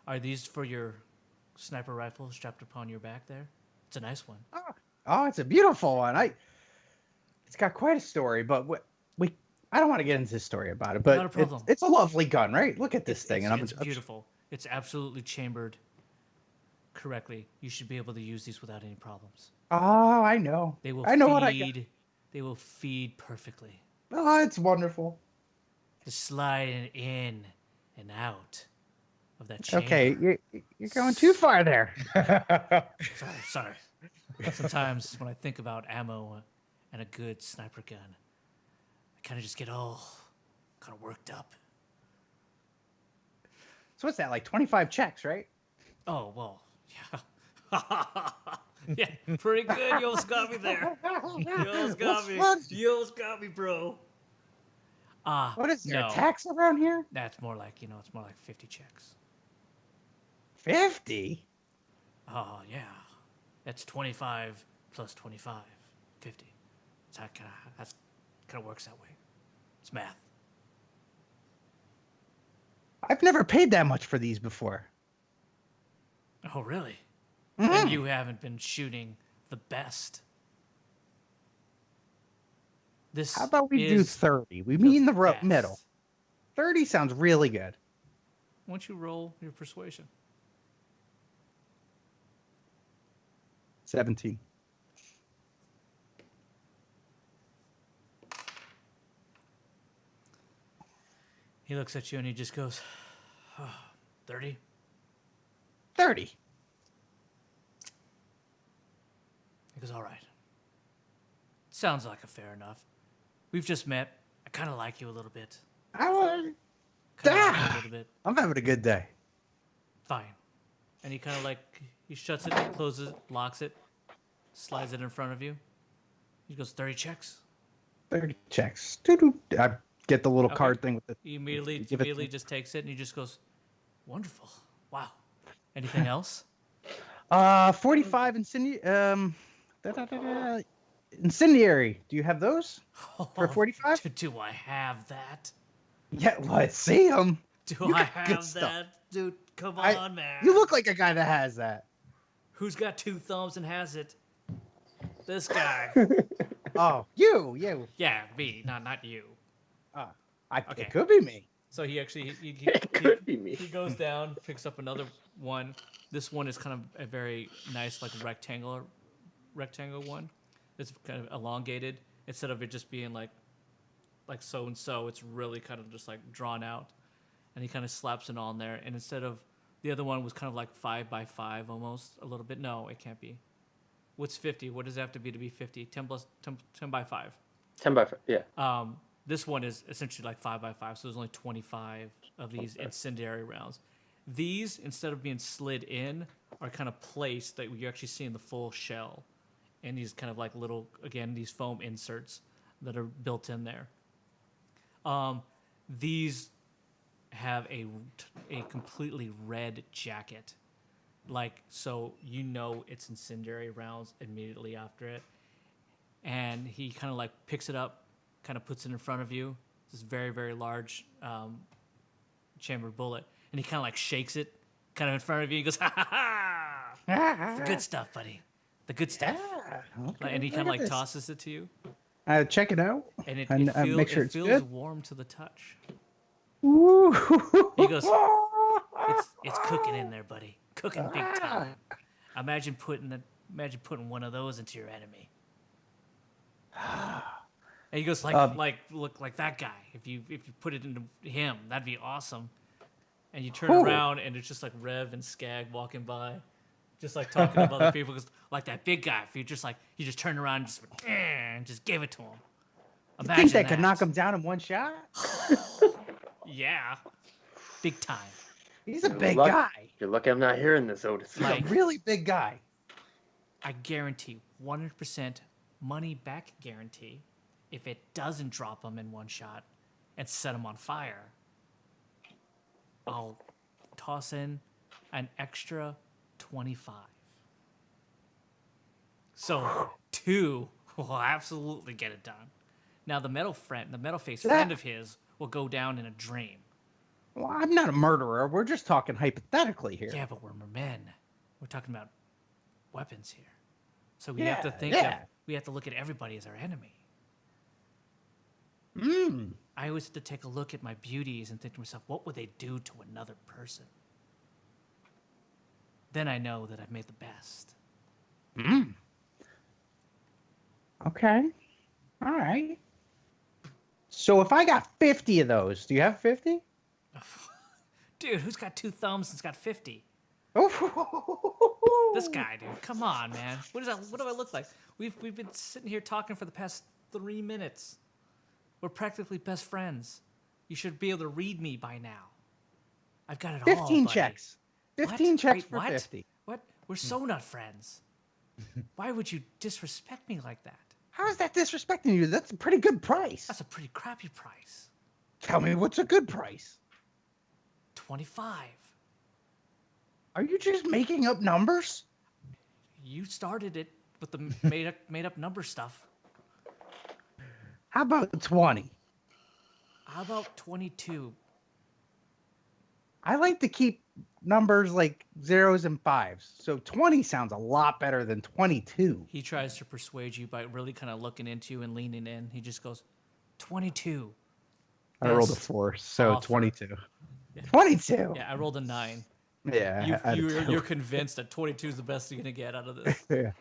Are these for your sniper rifle strapped upon your back there? It's a nice one. Oh, it's a beautiful one. It's got quite a story, but I don't want to get into the story about it. But Not a problem. It's a lovely gun, right? Look at this thing, It's beautiful. It's absolutely chambered correctly. You should be able to use these without any problems. Oh, I know. They will I know what I got. They will feed perfectly. Oh, it's wonderful. Just slide in and out of that chamber. Okay, you're going too far there. Sorry. Sometimes when I think about ammo and a good sniper gun, I kind of just get all kind of worked up. So what's that, like 25 checks, right? Oh, well, yeah. Yeah, pretty good. You almost got me there. You almost got me. You almost got me, bro. What is there, no. a tax around here? That's more like, it's more like 50 checks. 50? Oh, yeah. That's 25 plus 25. 50. That kind of works that way. It's math. I've never paid that much for these before. Oh, really? Mm-hmm. Then you haven't been shooting the best. This How about we do is 30? We meet in the best. middle. 30 sounds really good. Why don't you roll your persuasion? 17. He looks at you and he just goes, 30? 30. He goes, all right. Sounds like a fair enough. We've just met. I kind of like you a little bit. I'm having a good day. Fine. And he kind of he shuts it, closes it, locks it, slides it in front of you. He goes, 30 checks. 30 checks. Doo-doo. I get the little Okay. card thing with the. He immediately Give it to- just takes it and he just goes, wonderful. Wow. Anything else? 45 incendiary. Do you have those for 45? Do I have that? Yeah, let's see them. Do You I got good have stuff. that? Dude, Come on, man. You look like a guy that has that. Who's got 2 thumbs and has it? This guy. Oh, you. Yeah, me, not you. It could be me. So he actually It could be me. He goes down, picks up another one. This one is kind of a very nice, like rectangle one. It's kind of elongated instead of it just being like so and so. It's really kind of just like drawn out, and he kind of slaps it on there. And instead of the other one was kind of like 5 by 5 almost a little bit. No, it can't be. What's 50? What does it have to be 50? 10 by 5. 10 by 5, yeah. This one is essentially like 5 by 5, so there's only 25 of these incendiary rounds. These, instead of being slid in, are kind of placed that you're actually seeing the full shell, and these kind of like little, again, these foam inserts that are built in there. These have a completely red jacket, like, so you know it's incendiary rounds immediately after it. And he kind of like picks it up, kind of puts it in front of you. This very, very large chambered bullet. And he kind of like shakes it kind of in front of you. He goes, ha ha ha! It's the good stuff, buddy. The good stuff. Yeah. Okay, And he kind of look like at this. tosses it to you. Check it out. And it make sure it's feels good. warm to the touch. Ooh. He goes, it's cooking in there, buddy. Cooking big time. Imagine putting one of those into your enemy. And he goes look like that guy. If you put it into him, that'd be awesome. And you turn around and it's just like Rev and Skag walking by, just like talking to other people. Cause like that big guy, if you just turn around and just give it to him. You Imagine think that could knock him down in one shot? Yeah, big time. He's a big lucky- guy. You're lucky I'm not hearing this, Otis. He's Like- a really big guy. I guarantee 100% money back guarantee if it doesn't drop them in one shot and set them on fire. I'll toss in an extra 25. So 2 will absolutely get it done. Now the metal face friend of his will go down in a dream. Well, I'm not a murderer. We're just talking hypothetically here. Yeah, but we're men. We're talking about weapons here. So we have to think we have to look at everybody as our enemy. I always have to take a look at my beauties and think to myself, what would they do to another person? Then I know that I've made the best. Okay. All right. So if I got 50 of those, do you have 50? Dude, who's got 2 thumbs and's got 50? This guy, dude. Come on, man. What do I look like? We've been sitting here talking for the past 3 minutes. We're practically best friends. You should be able to read me by now. I've got it all, 15 buddy. checks. 15 checks Wait, for what? 50. What? We're so not friends. Why would you disrespect me like that? How is that disrespecting you? That's a pretty good price. That's a pretty crappy price. Tell me what's a good price. 25. Are you just making up numbers? You started it with the made up number stuff. How about 20? How about 22? I like to keep numbers like zeros and fives. So 20 sounds a lot better than 22. He tries to persuade you by really kind of looking into you and leaning in. He just goes, 22. I rolled a Best 4, so offer. 22. Yeah. 22. Yeah, I rolled a 9. Yeah. I had a 2. You're convinced that 22 is the best you're gonna get out of this. Yeah.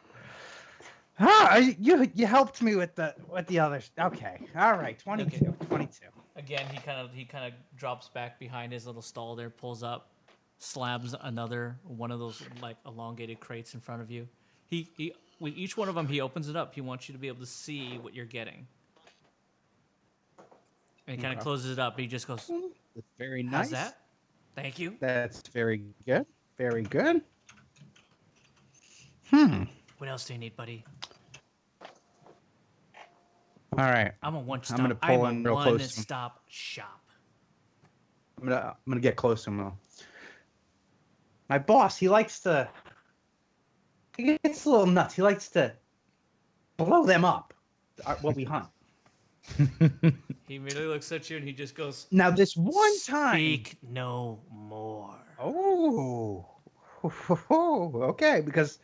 You helped me with the others. Okay. All right. 22. Okay. 22. Again, he kind of drops back behind his little stall there, pulls up, slabs one of those like elongated crates in front of you. He with each one of them, he opens it up. He wants you to be able to see what you're getting. And he kind of closes it up. He just goes, That's very nice. "How's that? Thank you." That's very good. Very good. What else do you need, buddy? All right. I'm a one-stop. gonna pull I'm in a real close. one-stop shop. I'm gonna get close to him though. My boss, he gets a little nuts. He likes to blow them up. What we hunt. He immediately looks at you and he just goes, Now this one time. "Speak no more." Oh, okay, because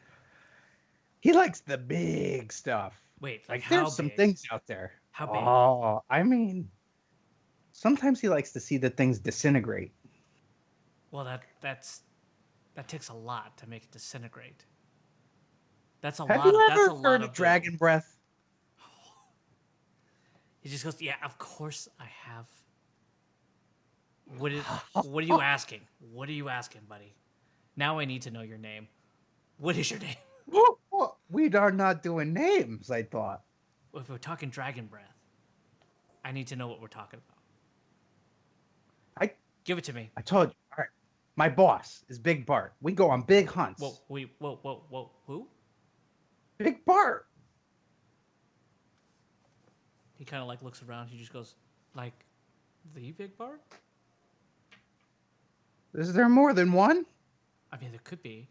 he likes the big stuff. Wait, like how there's some big? things out there. How big? Oh, I mean, sometimes he likes to see the things disintegrate. Well, that takes a lot to make it disintegrate. That's a Have lot you of that's ever a lot heard of of dragon breath? He just goes, "Yeah, of course I have." What are you asking? What are you asking, buddy? Now I need to know your name. What is your name? Well, we are not doing names, I thought. If we're talking dragon breath, I need to know what we're talking about. I Give it to me. I told you. All right. My boss is Big Bart. We go on big hunts. Whoa. Who? Big Bart. He kind of like looks around. He just goes, like, the Big Bart? Is there more than one? I mean, there could be.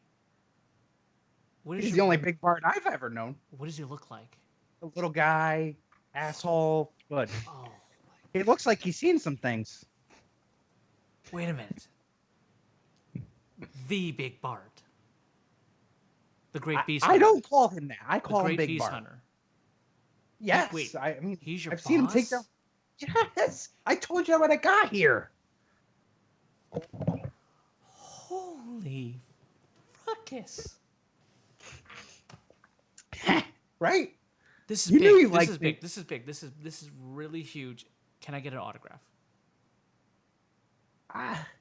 What He's the only Big Bart I've ever known. What does he look like? A little guy, asshole, but Oh, he looks like he's seen some things. wait a minute. The Big Bart. The Great Beast Hunter. I don't call him that. I The call him Great Big Beast Bart. Hunter. Yes. Wait, I mean, he's your I've seen him take boss? down. Yes. I told you when I got here. Holy ruckus. Right? This is You big. knew he This liked is me. big. This is big. This is really huge. Can I get an autograph?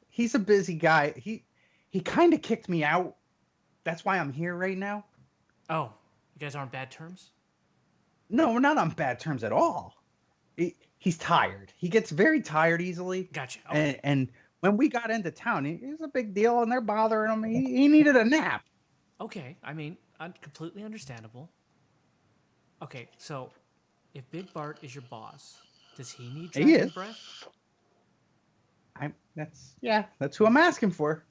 He's a busy guy. He kind of kicked me out. That's why I'm here right now. Oh, you guys are on bad terms? No, we're not on bad terms at all. He's tired. He gets very tired easily. Gotcha. Okay. And when we got into town, it was a big deal, and they're bothering him. He needed a nap. Okay. I mean, completely understandable. Okay, so if Big Bart is your boss, does he need He dragon is. breath? That's who I'm asking for.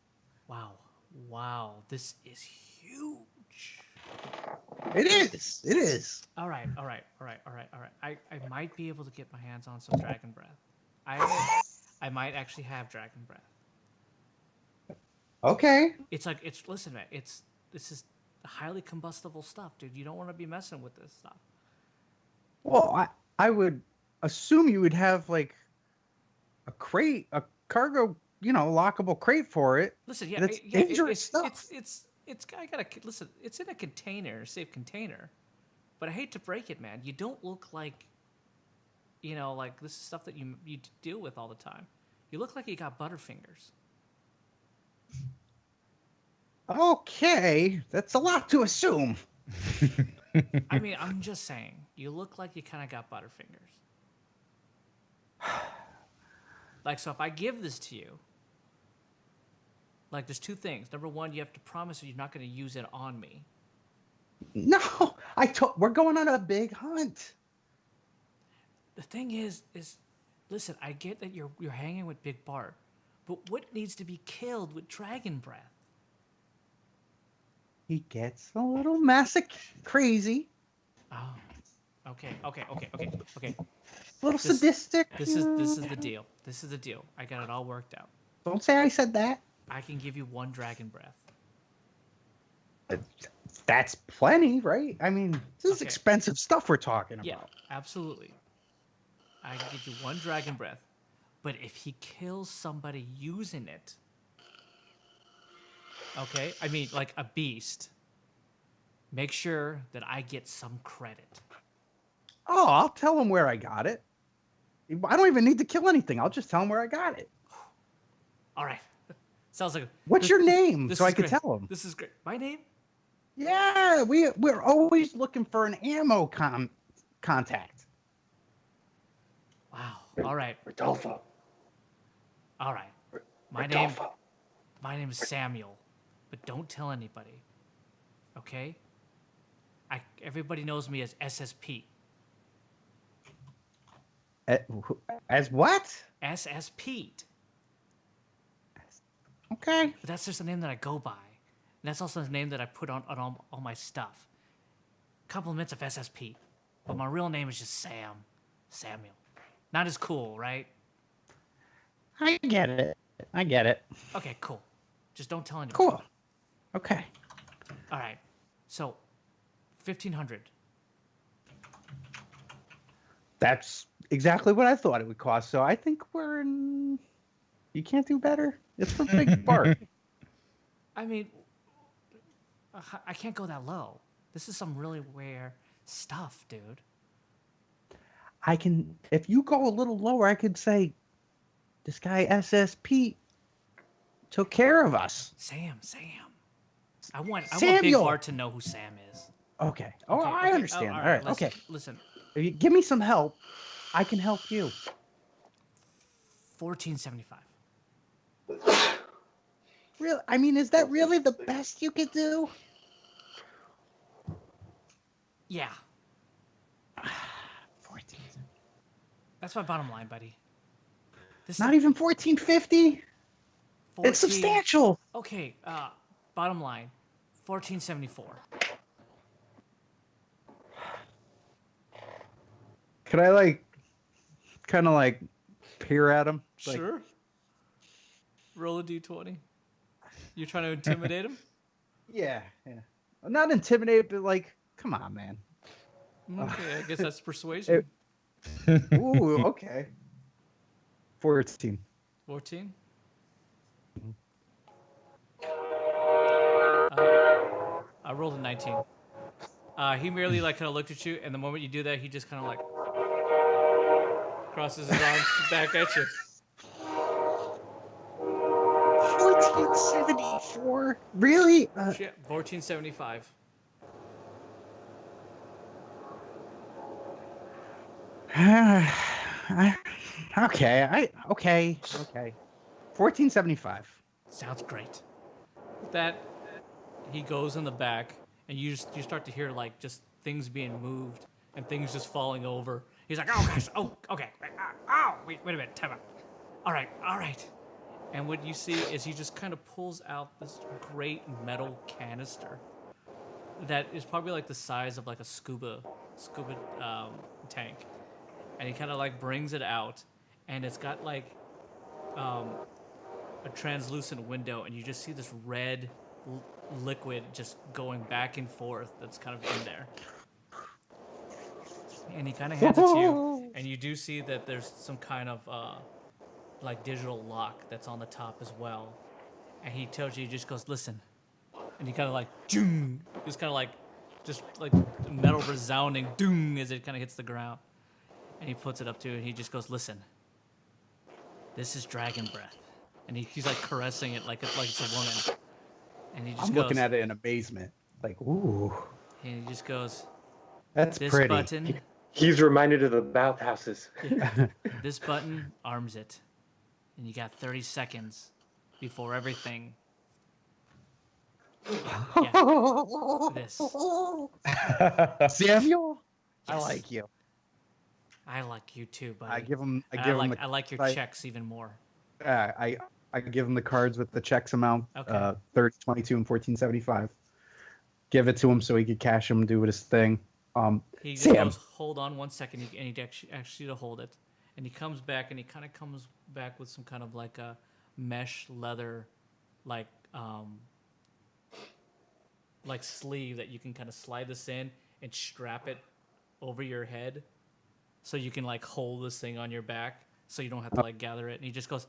Wow. This is huge. It is. All right. I might be able to get my hands on some dragon breath. I might actually have dragon breath. Okay. Listen, man, this is highly combustible stuff, dude. You don't want to be messing with this stuff. Well, I would assume you would have like a crate, a cargo, lockable crate for it. Listen, yeah, That's dangerous stuff. I gotta listen. It's in a container, a safe container. But I hate to break it, man. You don't look like, like this is stuff that you deal with all the time. You look like you got butterfingers. Okay, that's a lot to assume. I mean, I'm just saying. You look like you kind of got butterfingers. Like, so if I give this to you, like, there's two things. Number one, you have to promise that you're not going to use it on me. No, we're going on a big hunt. The thing is, listen, I get that you're hanging with Big Bart, but what needs to be killed with dragon breath? He gets a little crazy, Oh, okay. a little This- sadistic. This is the deal. This is the deal. I got it all worked out. Don't say I said that. I can give you one dragon breath. That's plenty, right? I mean, this is Okay. expensive stuff we're talking about. Yeah, absolutely. I can give you one dragon breath, but if he kills somebody using it, okay, I mean like a beast, make sure that I get some credit. Oh, I'll tell him where I got it. I don't even need to kill anything. I'll just tell him where I got it. All right, sounds like. What's your name, this so I is can great. tell him? This is great. My name? Yeah, we're always looking for an ammo contact. Wow. All right. Rodolfo. All right. My Rodolfo. name is Samuel, but don't tell anybody. Okay? Everybody knows me as SSP. As what? SSP. Okay. But that's just the name that I go by. And that's also the name that I put on all my stuff. Compliments of SSP. But my real name is just Samuel. Not as cool, right? I get it. Okay, cool. Just don't tell anyone. Cool. Okay. All right. So, 1,500. That's exactly what I thought it would cost. So I think we're in. You can't do better. It's for Big Bart. I mean, I can't go that low. This is some really rare stuff, dude. I can. If you go a little lower, I could say, this guy SSP took care of us. Sam. I want Big Samuel. Bart to know who Sam is. Okay. Oh, Okay, I okay. understand. Oh, all right. listen, Okay. Listen. If you give me some help, I can help you. 1475. Really? I mean, is that really the best you could do? Yeah. 14. That's my bottom line, buddy. This Not even 1450. 14 It's substantial. Okay, bottom line, 1474. Could I kind of peer at him? Like, Sure. Roll a d20. You trying to intimidate him? Yeah. Not intimidated, but come on, man. Okay, I guess that's persuasion. Ooh, okay. 14. 14. I rolled a 19. He merely kind of looked at you, and the moment you do that, he just kind of crosses his arms back at you. 1474. Really? Shit, 1475. Okay. Okay. 1475. Sounds great. With that, he goes in the back, and you start to hear just things being moved and things just falling over. He's like, oh gosh, oh okay, wait a minute, time out. All right. And what you see is he just kind of pulls out this great metal canister that is probably the size of a scuba tank, and he kind of brings it out, and it's got a translucent window, and you just see this red liquid just going back and forth that's kind of in there. And he kind of hands it to you, and you do see that there's some kind of digital lock that's on the top as well. And he tells you, he just goes, listen. And he kind of doom, just kind of just metal resounding doom as it kind of hits the ground. And he puts it up to you, and he just goes, listen, this is dragon breath. And he's caressing it like it's a woman. And he just I'm goes, looking at it in amazement. Ooh. And he just goes, That's this pretty. button, He's reminded of the bathhouses. this button arms it. And you got 30 seconds before everything. Yeah, this. Samuel, I Yes. like you. I like you too, buddy. I give him. I like your checks even more. I give him the cards with the checks amount. Okay. 30, 22, and 1475. Give it to him so he could cash them, do his thing. He just Sam. goes, hold on one second, and he actually to hold it. And he comes back, and he kind of comes back with some kind of a mesh leather, sleeve that you can kind of slide this in and strap it over your head, so you can hold this thing on your back, so you don't have to gather it. And he just goes,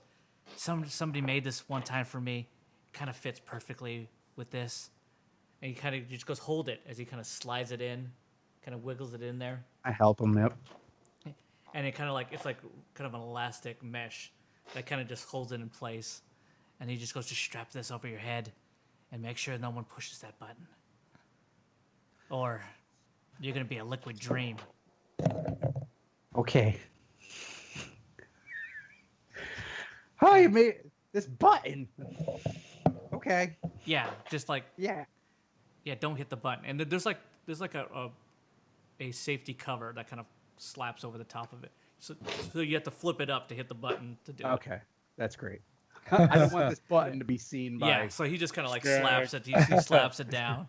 somebody made this one time for me. It kind of fits perfectly with this. And he kind of just goes, hold it, as he kind of slides it in, kind of wiggles it in there. I help him. Yep. And it kind of it's kind of an elastic mesh that kind of just holds it in place. And he just goes, just strap this over your head and make sure no one pushes that button, or you're going to be a liquid dream. Okay. Hi, mate. This button. Okay. Yeah, just Yeah. don't hit the button. And there's a safety cover that kind of slaps over the top of it. So you have to flip it up to hit the button to do it. Okay. That's great. I don't want this button to be seen by. Yeah, so he just kind of slaps it. He slaps it down,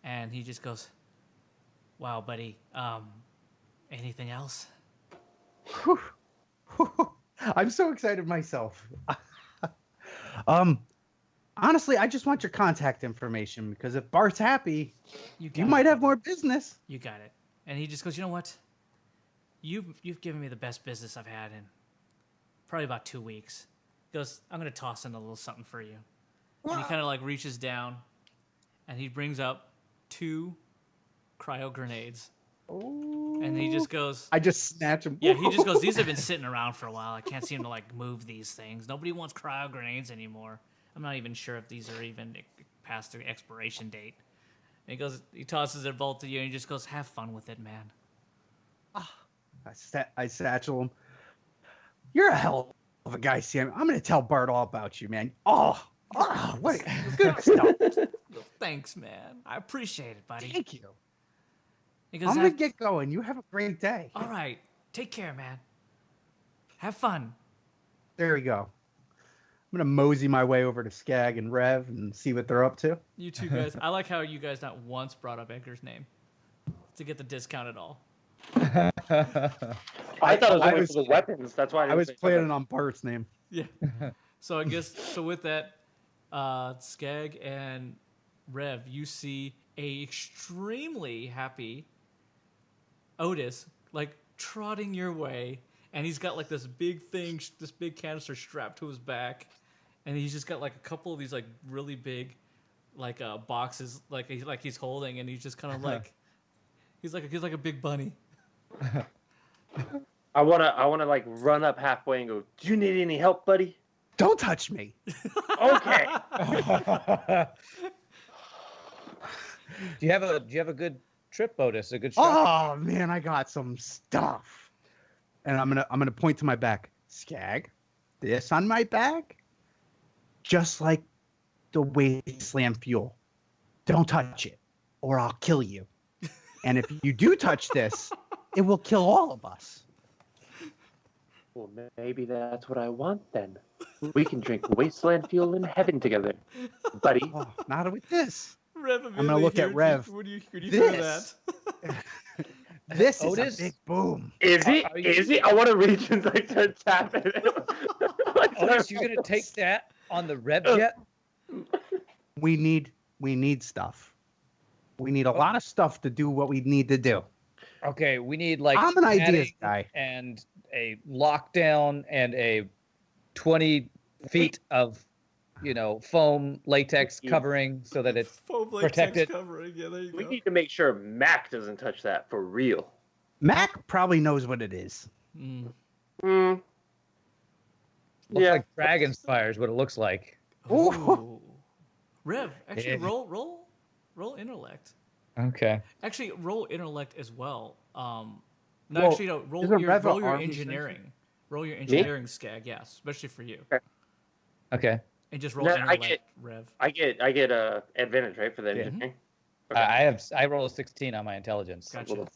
and he just goes, "Wow, buddy. Anything else?" I'm so excited myself. Honestly, I just want your contact information because if Bart's happy, You you might have more business. You got it. And he just goes, you know what? You've given me the best business I've had in probably about 2 weeks. He goes, I'm gonna toss in a little something for you. And he kind of like reaches down, and he brings up 2 cryo grenades. And he just goes, I just snatch him. yeah, he just goes, these have been sitting around for a while. I can't seem to like move these things. Nobody wants cryo grenades anymore. I'm not even sure if these are even past the expiration date. And he goes, he tosses it both to you, and he just goes, have fun with it, man. I satchel him. You're a hell of a guy, Sam. I'm going to tell Bart all about you, man. Oh, what good stuff. Thanks, man. I appreciate it, buddy. Thank you. He goes, I'm going to get going. You have a great day. all right. Take care, man. Have fun. There we go. I'm going to mosey my way over to Skag and Rev and see what they're up to. You two guys. I like how you guys not once brought up Edgar's name to get the discount at all. I thought it was only for the weapons. That's why I was planning on Bart's name. Yeah. So I guess with that, Skag and Rev, you see a extremely happy Otis like trotting your way, and he's got like this big thing, this big canister strapped to his back, and he's just got like a couple of these like really big like boxes like he's holding, and he's just kind of like he's like a big bunny. I wanna like run up halfway and go, do you need any help, buddy? Don't touch me. Okay. Do you have a good trip, Otis? A good trip? Oh man, I got some stuff. And I'm gonna point to my back. Skag, this on my back, just like the wasteland fuel. Don't touch it, or I'll kill you. And if you do touch this, it will kill all of us. Well, maybe that's what I want then. We can drink wasteland fuel in heaven together, buddy. Oh, not with this. Rev, I'm gonna look at Rev. When you hear that. This. This Otis? is a big boom. Is he? Are you- Is he? I want to reach and like start tapping. Otis, you gonna take that on the Rev jet? We need stuff. We need a lot of stuff to do what we need to do. Okay, we need like I'm an ideas padding guy. and a lockdown and a 20 feet of, foam latex Yeah. covering so that it's Foam protected. covering. Yeah, there you We go. need to make sure Mac doesn't touch that for real. Mac probably knows what it is. Hmm. looks Yeah. like dragon's fire is what it looks like. Ooh. Rev, actually Yeah. roll intellect. Okay. Actually, roll intellect as well. No, Well, actually, no. Roll isn't your, Rev a roll your arms engineering. Roll your engineering, Skag. Yes, especially for you. Okay. And just roll No, I intellect, get- Rev. I get advantage, right, for the Yeah. engineering. Okay. I roll a 16 on my intelligence. Gotcha.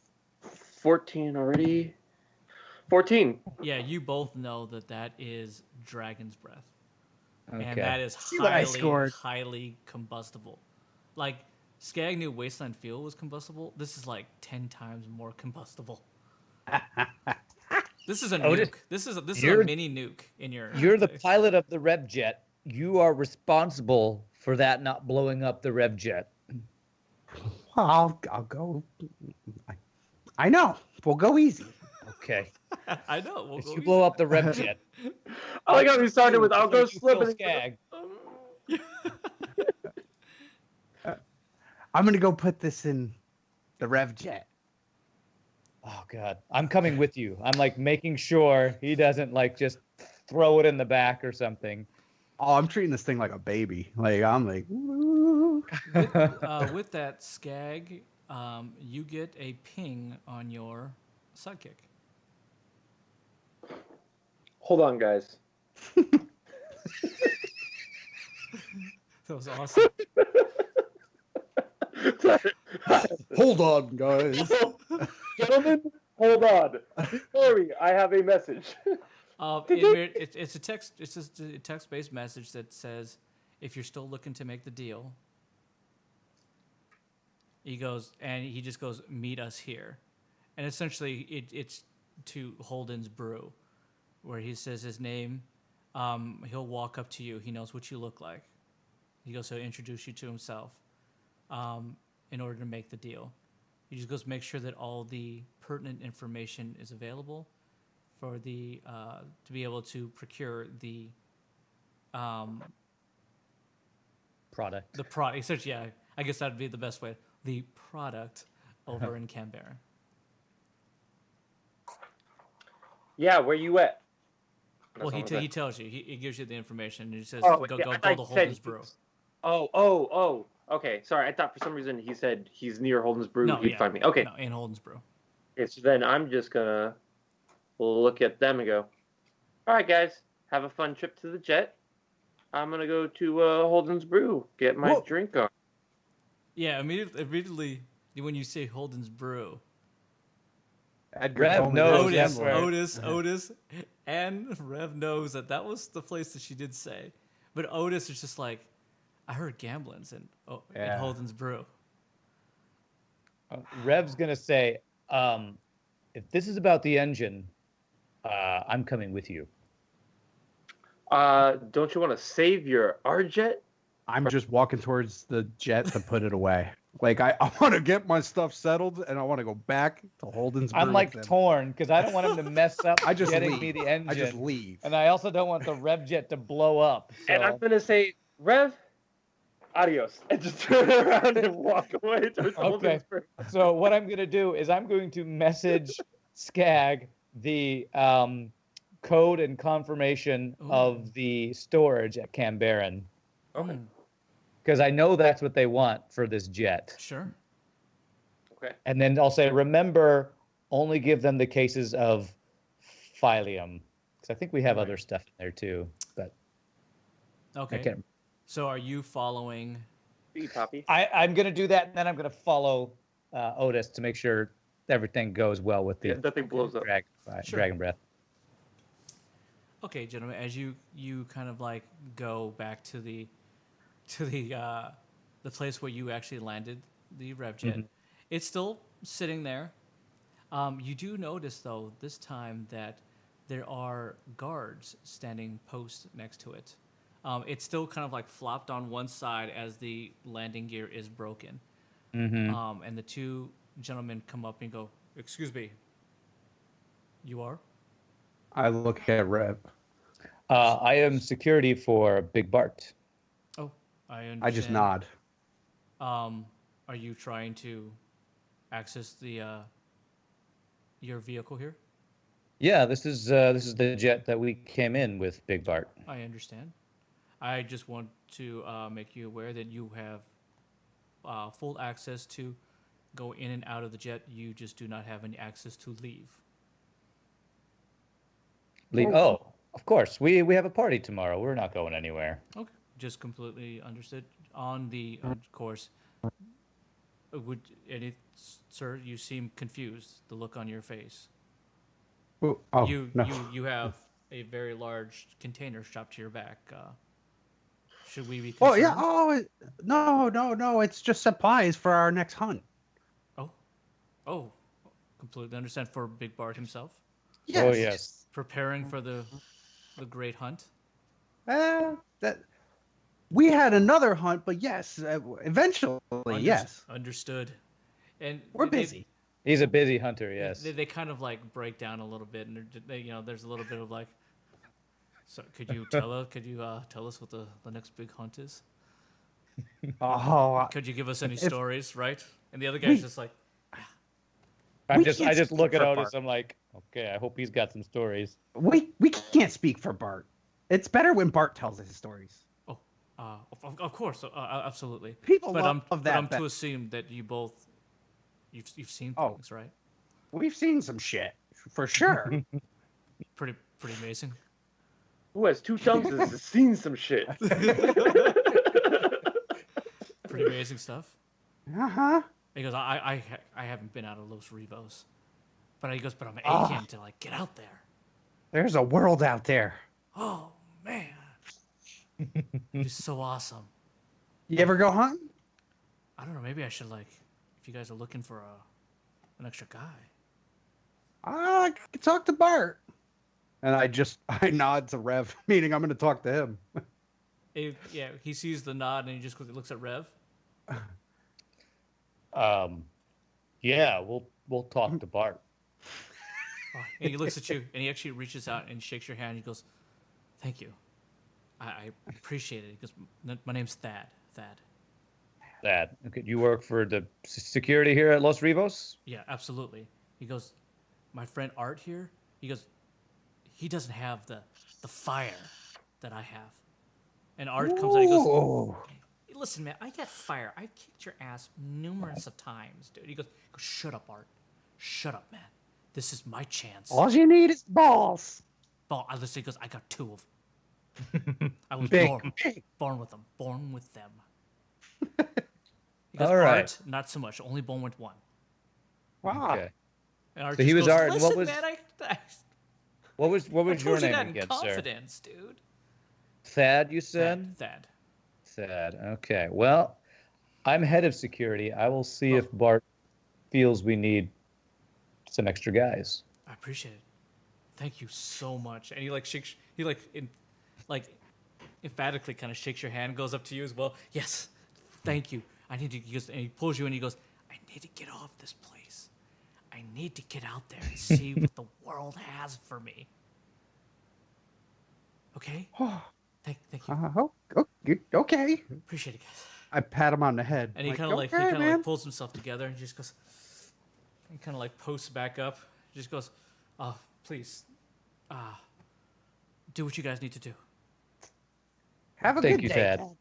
14 already. 14. Yeah, you both know that is dragon's breath, Okay. and that is what I scored. highly combustible. Like Skag knew wasteland fuel was combustible. This is like 10 times more combustible. This is a Otis, nuke. This is a you're- mini nuke in your. You're the pilot of the Rev jet. You are responsible for that not blowing up the Rev jet. Well, I'll go. I know. We'll go easy. Okay. I know. We'll If go you easy. blow up the Rev jet, I like how we started with I'll go you kill slipping. Skag. I'm gonna go put this in the Rev jet. Oh God, I'm coming with you. I'm like making sure he doesn't like just throw it in the back or something. Oh, I'm treating this thing like a baby. Like I'm like, "Ooh." With that, Skag, you get a ping on your sidekick. Hold on, guys. That was awesome. Hold on, guys. Gentlemen, hold on. Sorry, I have a message. It's a text. It's just a text-based message that says, "If you're still looking to make the deal," he just goes, "Meet us here," and essentially it's to Holden's Brew, where he says his name. He'll walk up to you. He knows what you look like. He goes to introduce you to himself in order to make the deal. He just goes to make sure that all the pertinent information is available for the to be able to procure the Product. the product. Essentially, yeah, I guess that'd be the best way. The product over in Canberra. Yeah, where you at? Well, That's he all I'm tells you. He gives you the information. And he says, saying. go Yeah, go I go thought to he said Holden's Brew. Oh. Okay, sorry. I thought for some reason he said he's near Holden's Brew. No, He'd yeah. find me. Okay. No, in Holden's Brew. Okay, so then I'm just gonna look at them and go, all right, guys, have a fun trip to the jet. I'm gonna go to Holden's Brew, get my Whoa. drink on. Yeah, immediately when you say Holden's Brew, Edgar Rev told me knows this. Otis, that's where- Otis, and Rev knows that was the place that she did say. But Otis is just like, I heard gamblings in Yeah. Holden's Brew. Rev's gonna say, if this is about the engine, I'm coming with you. Don't you want to save your R jet? I'm just walking towards the jet to put it away. Like I want to get my stuff settled and I want to go back to Holden's Brew I'm like with him. torn because I don't want him to mess up I just getting leave. me the engine. I just leave. And I also don't want the rev jet to blow up. So. And I'm gonna say, Rev, adios, and just turn around and walk away towards Holden's Brew. So what I'm going to do is I'm going to message Skag the code and confirmation Ooh. of the storage at Canberra Okay. because I know that's what they want for this jet. Sure. Okay. And then I'll say, remember, only give them the cases of Phyllium because I think we have Right. other stuff in there too. But Okay. I can't. So are you following? See, Poppy. I'm going to do that, and then I'm going to follow Otis to make sure everything goes well with the Yeah, nothing blows up. Sure. dragon breath. Okay, gentlemen, as you kind of like go back to the place where you actually landed the rev jet, it's still sitting there. You do notice though this time that there are guards standing post next to it. It's still kind of like flopped on one side as the landing gear is broken. And the two gentlemen come up and go, "Excuse me, you are?" I look at Rev. I am security for Big Bart. Oh, I understand. I just nod. Are you trying to access the your vehicle here? Yeah, this is the jet that we came in with Big Bart. I understand. I just want to make you aware that you have full access to go in and out of the jet. You just do not have any access to leave. Oh, of course. We have a party tomorrow. We're not going anywhere. Okay, just completely understood. On the course, sir, you seem confused. The look on your face. Oh, you no. you have a very large container strapped to your back. Should we be Oh concerned? yeah. Oh no. It's just supplies for our next hunt. Oh, completely understand. For Big Bart himself, Yes. Oh yes. preparing for the great hunt. That we had another hunt, but yes, eventually, yes. Understood. And We're they- busy. He's a busy hunter. Yes. They kind of like break down a little bit, and there's a little bit of like. So could you tell us what the next big hunt is? Oh, Could you give us any stories, right? And the other guy's just like, I we just can't look speak at for Otis. Bart. I'm like, okay, I hope he's got some stories. we can't speak for Bart. It's better when Bart tells his stories. oh, of course, absolutely. People But love I'm that. to assume that you both, you've seen Oh. things, right? We've seen some shit for sure. Pretty amazing. Who has two tongues has seen some shit. Pretty amazing stuff. Uh-huh. He goes, I haven't been out of Los Rivos, but he goes, but I'm Ah. aching to like get out there. There's a world out there. Oh man, it's so awesome. You ever go hunting? I don't know. Maybe I should like, if you guys are looking for an extra guy. I could talk to Bart. And I nod to Rev, meaning I'm going to talk to him. Yeah, he sees the nod and he just quickly looks at Rev. Yeah, we'll talk to Bart. And he looks at you and he actually reaches out and shakes your hand. He goes, "Thank you. I appreciate it." He goes, "My name's Thad. Thad." That okay? You work for the security here at Los Rivos? Yeah, absolutely. He goes, "My friend Art here." He goes, "He doesn't have the fire that I have." And Art comes out. He goes, Ooh. "Hey, listen, man, I got fire. I've kicked your ass numerous of times, dude." He goes, "Shut up, Art. Shut up, man. This is my chance." All you need is balls. Ball. I listen. He goes, "I got 2 of them. I was Big, born big. with them. Born with them." He goes, All right. "Art, not so much. Only born with 1." Wow. Okay. And Art So he just was goes, Art, and "Listen, what was- man, I What was I your told you name that in again, sir? confidence, dude." Thad, you said? Thad. Thad. Okay. Well, I'm head of security. I will see if Bart feels we need some extra guys. I appreciate it. Thank you so much. And he like shakes. He emphatically kind of shakes your hand, goes up to you as well. "Yes, thank you. I need to." He goes, and he pulls you in. He goes, "I need to get off this place. I need to get out there and see what the world has for me." Okay. Thank you. Okay. Appreciate it, guys. I pat him on the head. And he like, kind of okay, man. pulls himself together and just goes. He kind of like posts back up. Just goes, "Please, do what you guys need to do." Have a Thank good you, day. Thad. All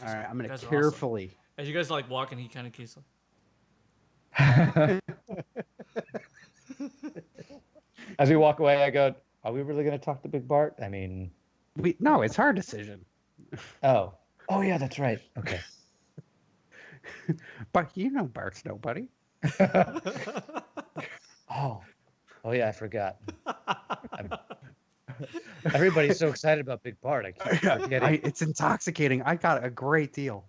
right, I'm You gonna guys are carefully. As you guys like walk, and he kind of keeps. As we walk away, I go, "Are we really going to talk to Big Bart?" I mean, No, it's our decision. oh yeah, that's right. Okay. But you know, Bart's nobody. Oh yeah, I forgot. Everybody's so excited about Big Bart. I keep forgetting. It's intoxicating. I got a great deal.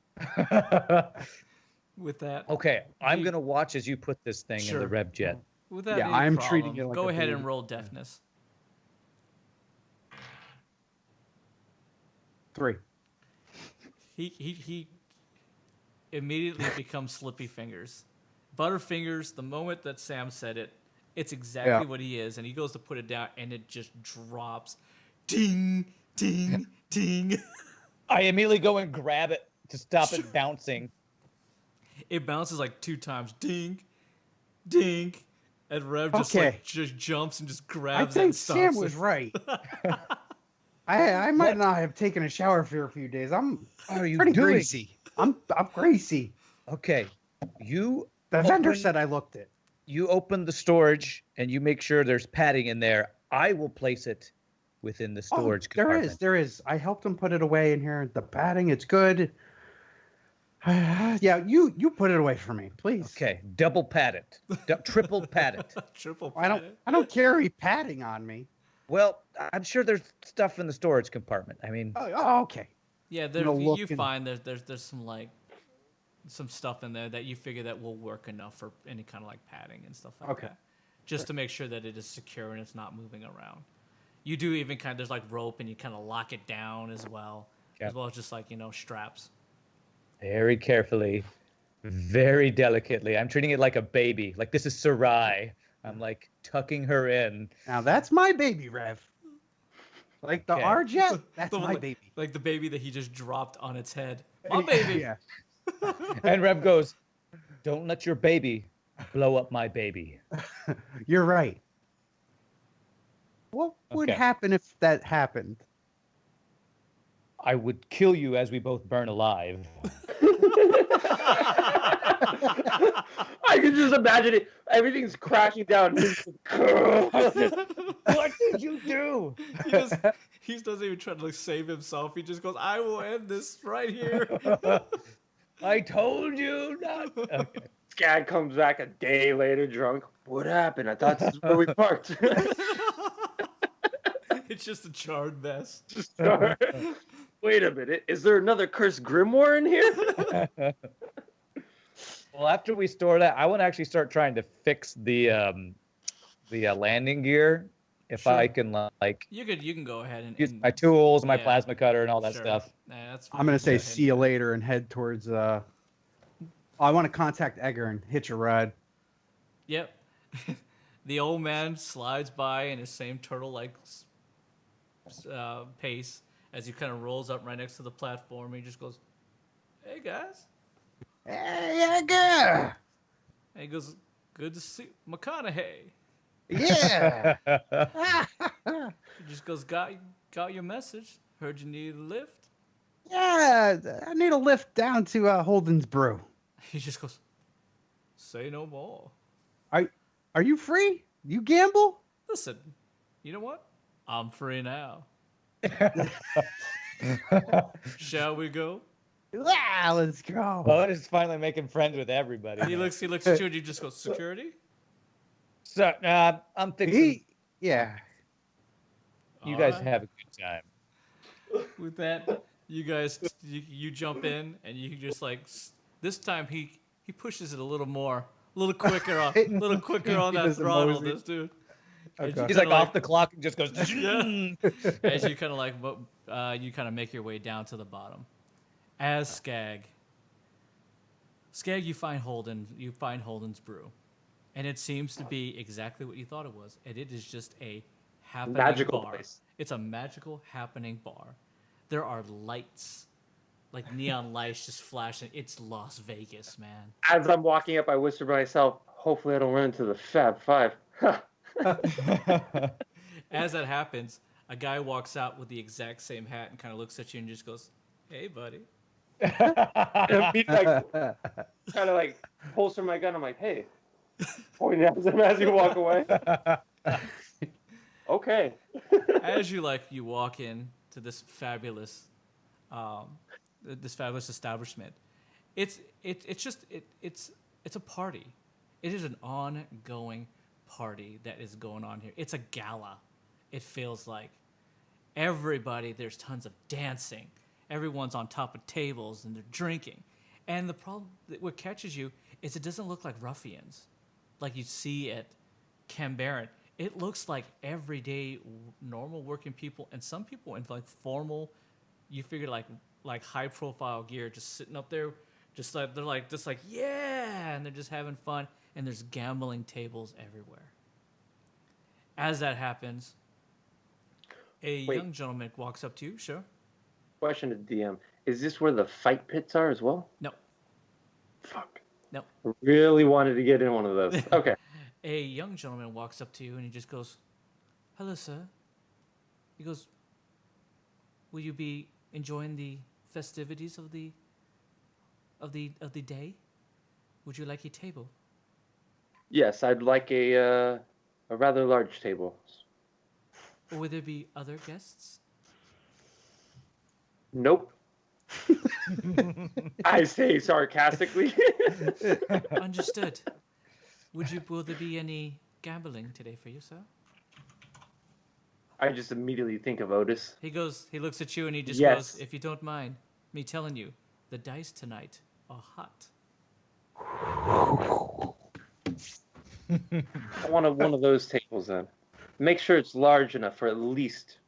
With that, Okay, I'm gonna watch as you put this thing in Sure. the Rev jet. without Yeah, any I'm problem, treating it like go a ahead baby. and roll deafness. 3. He immediately becomes Slippy Fingers. Butterfingers, the moment that Sam said it, it's exactly Yeah. what he is, and he goes to put it down, and it just drops. Ding, ding, ding. I immediately go and grab it to stop it bouncing. It bounces like 2 times. Ding, ding. And Rev just Okay. just jumps and just I grabs it think and stops Sam it. was right. I might not have taken a shower for a few days. I'm What are you pretty doing? greasy. I'm greasy. Okay, you The vendor Open- said I looked it. you open the storage and you make sure there's padding in there. I will place it within the storage compartment. There is. I helped him put it away in here. The padding, it's good. Yeah, you put it away for me, please. Okay, double pad it, triple pad it. Triple I pat. don't carry padding on me. Well, I'm sure there's stuff in the storage compartment. I mean, Oh, okay. Yeah, there, No you looking. find there's some stuff in there that you figure that will work enough for any kind of like padding and stuff like Okay. that. Just to make sure that it is secure and it's not moving around. You do even there's like rope and you kind of lock it down as well. Yeah. As well as just like, straps. very carefully, very delicately. I'm treating it like a baby. Like this is Sarai. I'm like tucking her in. Now that's my baby, Rev. Like the Okay. R-Jet, that's The one my like- baby. Like the baby that he just dropped on its head. My baby. Yeah. And Rev goes, "Don't let your baby blow up my baby." You're right. What would Okay. happen if that happened? I would kill you as we both burn alive. I can just imagine it. Everything's crashing down. What did you do? He doesn't even try to like save himself. He just goes, "I will end this right here." I told you not. Okay. Scad comes back a day later drunk. What happened? I thought this is where we parked. It's just a charred mess. Wait a minute. Is there another cursed grimoire in here? Well, after we store that, I want to actually start trying to fix the landing gear if Sure. I can like You can go ahead and use my tools, my yeah. plasma cutter, and all that Sure. stuff. Nah, that's I'm gonna fine. say Go ahead see you and do it. later and head towards. Oh, I want to contact Edgar and hitch a ride. Yep. The old man slides by in his same turtle-like pace as he kind of rolls up right next to the platform. He just goes, "Hey guys," Hey, Edgar. and he goes, "Good to see McConaughey." Yeah. He just goes, "Got your message. Heard you need a lift." Yeah. I need a lift down to Holden's Brew. He just goes, "Say no more." Are you free? You gamble? Listen, you know what? I'm free now. Shall we go? Yeah, let's go. Otis is finally making friends with everybody. He looks at you and he just goes, "Security?" So I'm thinking Yeah. you All guys right. have a good time. With that, you guys you jump in and you just like this time he pushes it a little more, a little quicker on He that does the throttle. mosey. This dude. Okay. He's like off the clock and just goes. Yeah. As you kind of like you kind of make your way down to the bottom. As Skag, you find Holden's Brew, and it seems to be exactly what you thought it was, and it is just a happening Magical bar. place. It's a magical happening bar. There are lights, like neon lights, just flashing. It's Las Vegas, man. As I'm walking up, I whisper to myself, hopefully I don't run into the Fab Five. As that happens, a guy walks out with the exact same hat and kind of looks at you and just goes, "Hey, buddy." And me, like, kind of like holster my gun. I'm like, hey, pointing at him as you walk away. Okay. As you walk in to this fabulous establishment, it's a party. It is an ongoing party that is going on here. It's a gala. It feels like there's tons of dancing. Everyone's on top of tables and they're drinking. And the problem what catches you is it doesn't look like ruffians like you see at Cambaron. It looks like everyday normal working people and some people in like formal, you figure like high profile gear just sitting up there just like they're like yeah, and they're just having fun, and there's gambling tables everywhere. As that happens, a Wait. young gentleman walks up to you. Sure. Question to DM. Is this where the fight pits are as well? No. Fuck. No. I really wanted to get in one of those. Okay. A young gentleman walks up to you and he just goes, "Hello, sir." He goes, "Will you be enjoying the festivities of the day? Would you like a table?" Yes, I'd like a rather large table. Or would there be other guests? Nope. I say sarcastically. Understood. Will there be any gambling today for you, sir? I just immediately think of Otis. He looks at you and he just Yes. goes, "If you don't mind me telling you, the dice tonight are hot." I want one of those tables then. Make sure it's large enough for at least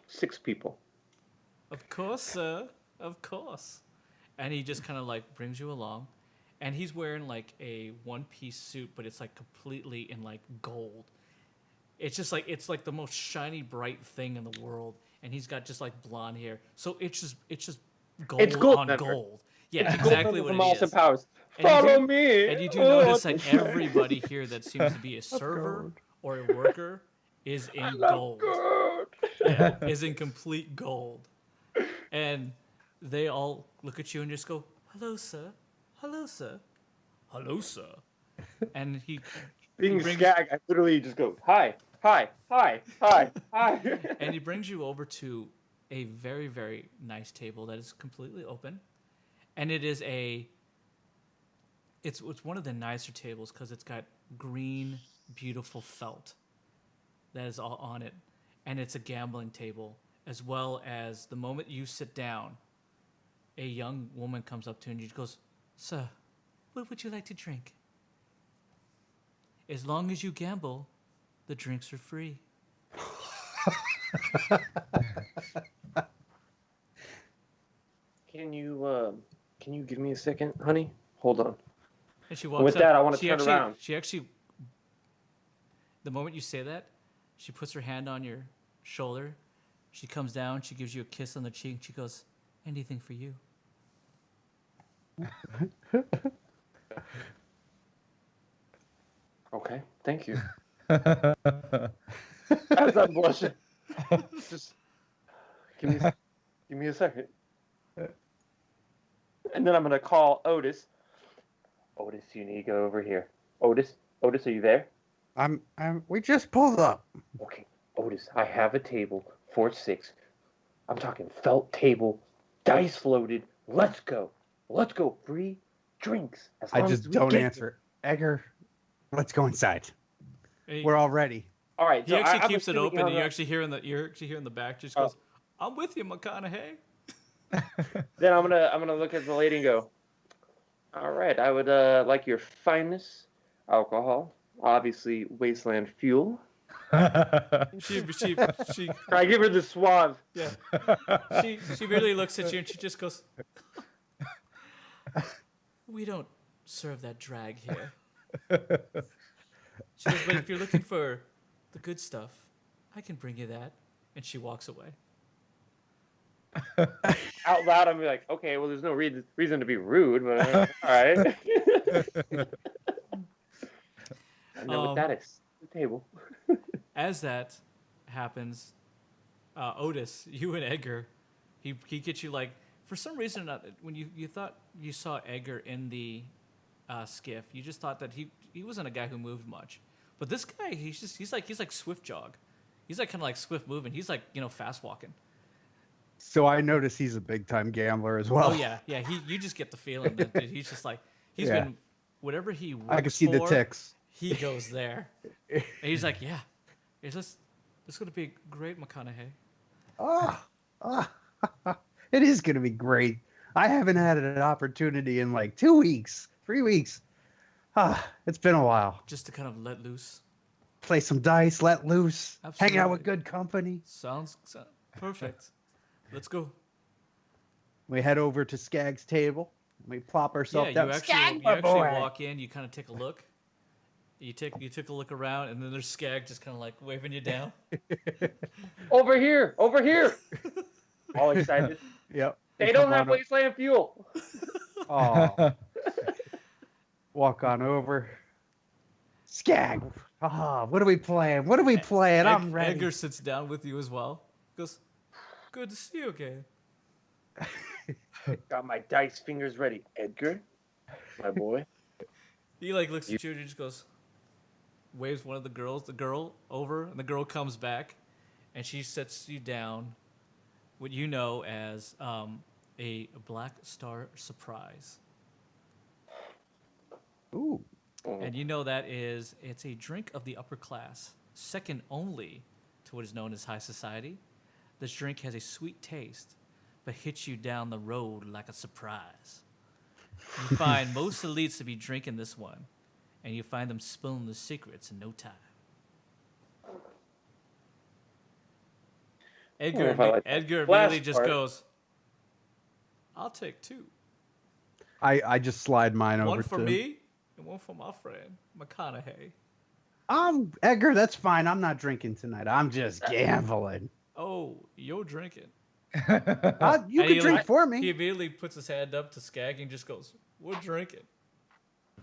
6 people. "Of course, sir. Of course." And he just kind of like brings you along. And he's wearing like a one-piece suit, but it's like completely in like gold. It's like the most shiny, bright thing in the world. And he's got just like blonde hair. So it's just gold It's gold, on member. gold. Yeah, It's exactly Goldberg what from it Austin is. Powers. And you Follow do- me. And you do Oh, notice that it's- everybody here that seems to be a server or a worker is in Love gold. gold. Yeah, is in complete gold. And they all look at you and just go, "Hello, sir. Hello, sir. Hello, sir." And he Being brings- Skag, I literally just go, hi, hi, hi, hi, hi. and he brings you over to a very, very nice table that is completely open. And it's one of the nicer tables because it's got green, beautiful felt that is all on it. And it's a gambling table, as well as the moment you sit down, a young woman comes up to you and she goes, "Sir, what would you like to drink? As long as you gamble, The drinks are free. Can you give me a second, honey? Hold on. And she walks With up. that, I want to She turn actually, around. She actually, the moment you say that, she puts her hand on your shoulder. She comes down. She gives you a kiss on the cheek. She goes, "Anything for you." Okay, thank you. As I'm blushing, just give me a second, and then I'm gonna call Otis. Otis, you need to go over here. Otis, Otis, are you there? We just pulled up. Okay, Otis, I have a table for 6. I'm talking felt table, dice floated. Let's go. Let's go. Free drinks. As I long just as we don't get answer. Edgar, let's go inside. Hey, We're all ready. All right. he So actually I'm keeps it assuming open, you're and you on actually hear in the back. Just Oh. goes, "I'm with you, McConaughey." Then I'm gonna look at the lady and go, all right, I would like your finest alcohol, obviously wasteland fuel. She I give her the suave. yeah. She really looks at you and she just goes, "We don't serve that drag here." She goes, "But if you're looking for the good stuff, I can bring you that." And she walks away. Out loud, I'm like, okay, well, there's no reason to be rude, but all right. And then with that, it's the table. As that happens, Otis, you and Edgar, he gets you like, for some reason, when you thought you saw Edgar in the skiff, you just thought that he wasn't a guy who moved much. But this guy, he's like swift jog. He's like kind of like swift moving. He's like, fast walking. So I notice he's a big time gambler as well. Oh yeah. You just get the feeling that he's just like he's Yeah. been whatever he works I can see the for, ticks. He goes there, and he's like, "Yeah, this gonna be great, McConaughey." It is going to be great. I haven't had an opportunity in like 2 weeks, 3 weeks. It's been a while. Just to kind of let loose. Play some dice, let loose, hang out with Absolutely. good company. Sounds perfect. Let's go. We head over to Skag's table. We plop ourselves Yeah, down. you Skag, my actually boy. walk in. You kind of take a look. You took a look around, and then there's Skag just kind of like waving you down. Over here, over here. All excited. Yep. They don't have wasteland fuel. Oh. Walk on over. Skag. What are we playing? What are we playing? I'm ready. Edgar sits down with you as well. Goes, "Good to see you again." Got my dice fingers ready. Edgar, my boy. He like looks at you and he just goes, waves one of the girl over, and the girl comes back, and she sets you down, what you know as a Black Star surprise. Ooh. And you know it's a drink of the upper class, second only to what is known as high society. This drink has a sweet taste, but hits you down the road like a surprise. You find most elites to be drinking this one, and you find them spilling the secrets in no time. Edgar, if I like that Edgar last immediately just part. goes, "I'll take 2. I just slide mine over One for to me and one for my friend, McConaughey." Edgar, that's fine. I'm not drinking tonight. I'm just gambling. "Oh, you're drinking." You And can he, drink like, for He me. immediately puts his hand up to Skag and just goes, "We're drinking."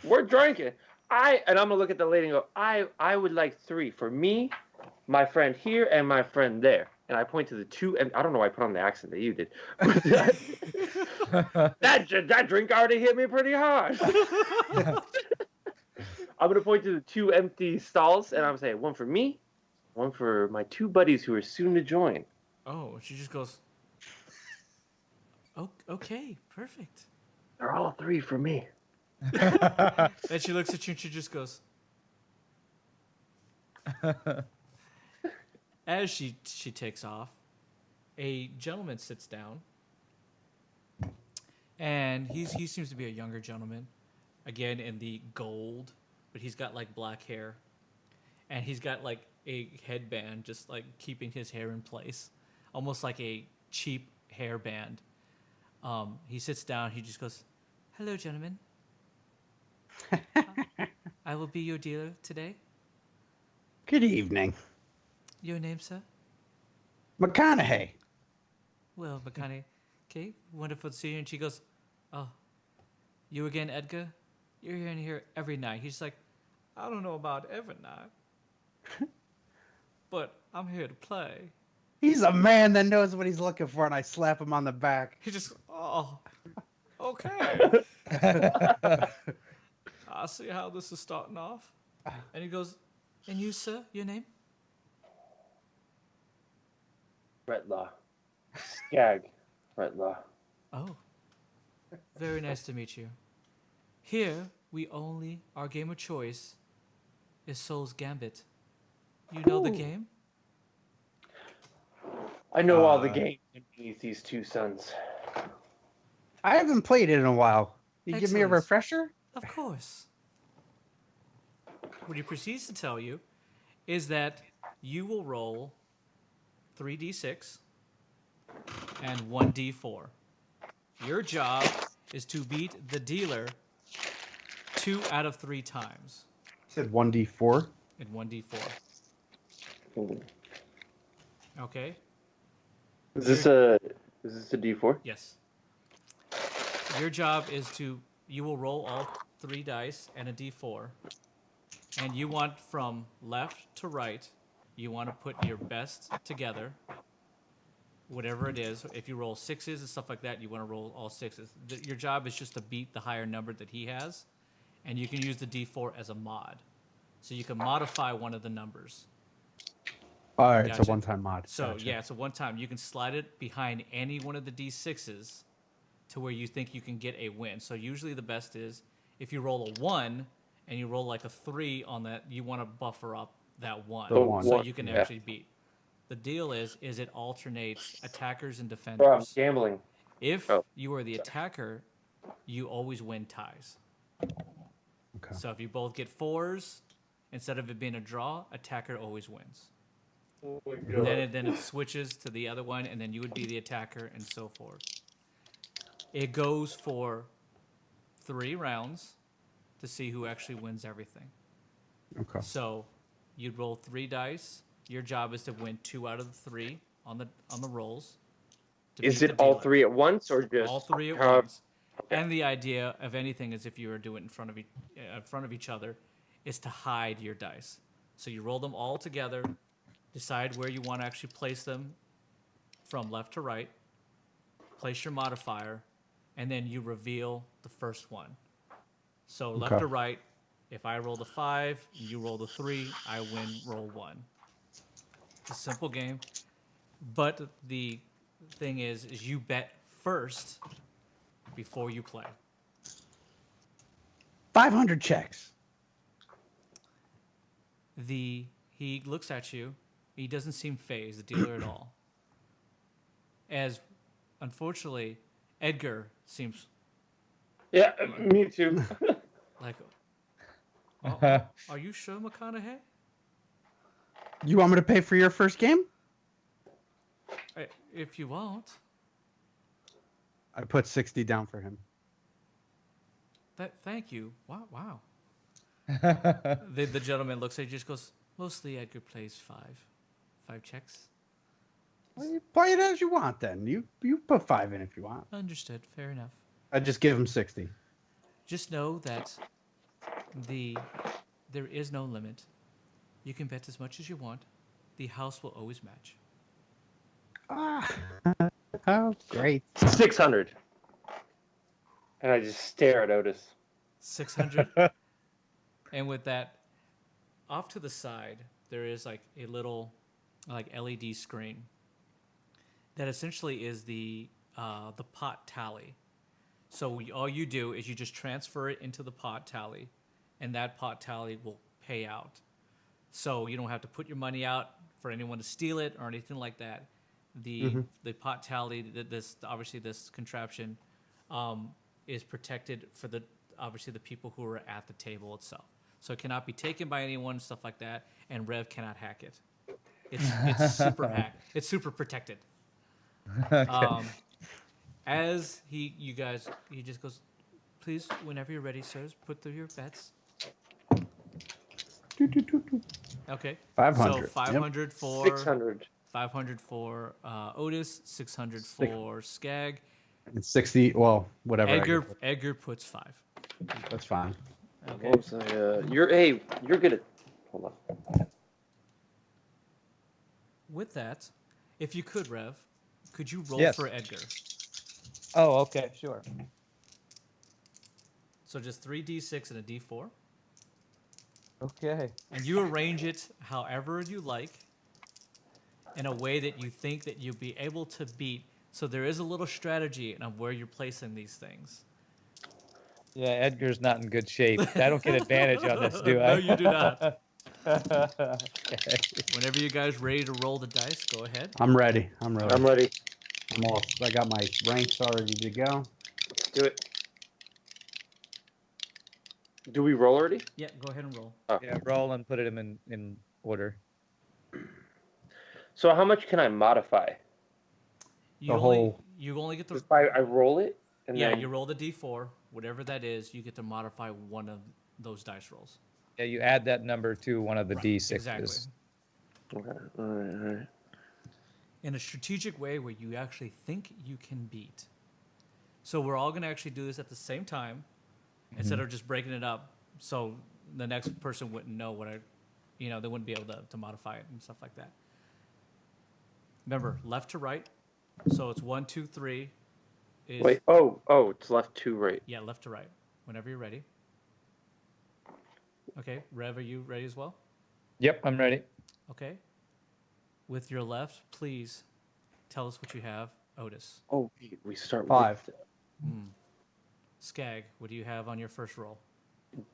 We're drinking. And I'm gonna look at the lady and go, I would like 3 for me, my friend here, and my friend there. And I point to the 2, and I don't know why I put on the accent that you did. that drink already hit me pretty hard. I'm gonna point to the 2 empty stalls, and I'm saying 1 for me, 1 for my 2 buddies who are soon to join. Oh, she just goes, "Oh, okay, perfect." They're all 3 for me. Then she looks at you and she just goes, as she takes off, a gentleman sits down, and he seems to be a younger gentleman, again in the gold, but he's got like black hair, and he's got like a headband, just like keeping his hair in place, almost like a cheap hairband. He sits down. He just goes, "Hello, gentlemen. I will be your dealer today. Good evening. Your name, sir?" McConaughey. "Well, McConaughey, okay, wonderful to see you." And she goes, "Oh, you again, Edgar? You're here in here every night." He's like, "I don't know about every night, but I'm here to play." He's a man that knows what he's looking for, and I slap him on the back. He just, "Oh, okay. I see how this is starting off." And he goes, "And you, sir, your name?" Retlaw. Skag. Retlaw. "Oh, very nice to meet you. Here, our game of choice is Soul's Gambit. You know the Ooh. game?" I know all the games beneath these two suns. I haven't played it in a while. You give me a Excellent. refresher? Of course. What he proceeds to tell you is that you will roll 3d6 and 1d4. Your job is to beat the dealer 2 out of 3 times You said 1d4. in 1d4. Ooh. Okay? Is this a D4? Yes. Your job is you will roll all 3 dice and a d4. And you want from left to right, you want to put your best together. Whatever it is, if you roll 6s and stuff like that, you want to roll all 6s. Your job is just to beat the higher number that he has, and you can use the d4 as a mod. So you can modify one of the numbers. All right, it's Gotcha. a one-time mod. So Gotcha. yeah, so one time you can slide it behind any one of the d6s to where you think you can get a win. So usually the best is if you roll a 1 and you roll like a 3 on that, you want to buffer up that 1 The one. so you can Yeah. actually beat. The deal is it alternates attackers and Bro, I'm defenders. gambling. If Oh, you are the attacker, you always win ties. Okay. So if you both get 4s, instead of it being a draw, attacker always wins. Oh my Then it switches to the other one, and then you would be the attacker, and so forth. It goes for 3 rounds to see who actually wins everything. Okay. So you'd roll 3 dice. Your job is to win 2 out of the 3 on the rolls. to Is beat it the all dealer. 3 at once or just All 3 at how- once? And the idea of anything is if you were doing it in front of each other, is to hide your dice. So you roll them all together, decide where you want to actually place them from left to right, place your modifier, and then you reveal the first one. So left Okay. to right, if I roll the 5, you roll the 3, I win, roll 1. It's a simple game, but the thing is you bet first before you play. 500 checks. He looks at you. He doesn't seem phased, the dealer, at all. As, unfortunately, Edgar seems Yeah, me too. like, are you sure, McConaughey? You want me to pay for your first game? If you want. I put 60 down for him. Thank you. Wow. The gentleman looks at you, just goes, mostly Edgar plays 5 checks. Well, you play it as you want then. You put 5 in if you want. Understood. Fair enough. I just give him 60. Just know that there is no limit. You can bet as much as you want. The house will always match. Ah, oh, great. 600. And I just stare at Otis. 600. And with that, off to the side, there is like a little like LED screen that essentially is the pot tally. So all you do is you just transfer it into the pot tally, and that pot tally will pay out. So you don't have to put your money out for anyone to steal it or anything like that. The pot tally, this contraption, is protected for the people who are at the table itself. so it cannot be taken by anyone, stuff like that. And Rev cannot hack it. It's super hacked. It's super protected. Okay. As he just goes, please, whenever you're ready, sirs, put through your bets. Okay. 500. So 500 for 600. 500 for Otis, 600 for Skag. And 60. Well, whatever. Edgar puts 5. That's fine. Okay. What was I, you're good at. Hold on. With that, if you could, Rev, could you roll Yes. for Edgar? Oh, okay, sure. So just 3d6 and a d4. Okay. And you arrange it however you like in a way that you think that you'll be able to beat. So there is a little strategy of where you're placing these things. Yeah, Edgar's not in good shape. I don't get advantage on this, do I? No, you do not. Okay. Whenever you guys ready to roll the dice, go ahead. I'm ready. I'm ready. I'm all. I got my ranks already to go. Let's do it. Do we roll already? Yeah, go ahead and roll. Yeah, roll and put them in order. So how much can I modify? You The only whole- you only get to Just I roll it, and yeah, then you roll the d4, whatever that is, you get to modify one of those dice rolls. Yeah, you add that number to one of the Right, D6s. Exactly. Okay. All right. In a strategic way where you actually think you can beat. So we're all going to actually do this at the same time instead of just breaking it up so the next person wouldn't know they wouldn't be able to modify it and stuff like that. Remember, left to right. So it's 1, 2, 3. Is, Wait. Oh, it's left 2 right. Yeah, left to right. Whenever you're ready. Okay, Rev, are you ready as well? Yep, I'm ready. Okay. With your left, please tell us what you have, Otis. Oh, we start 5. with. Skag, what do you have on your first roll?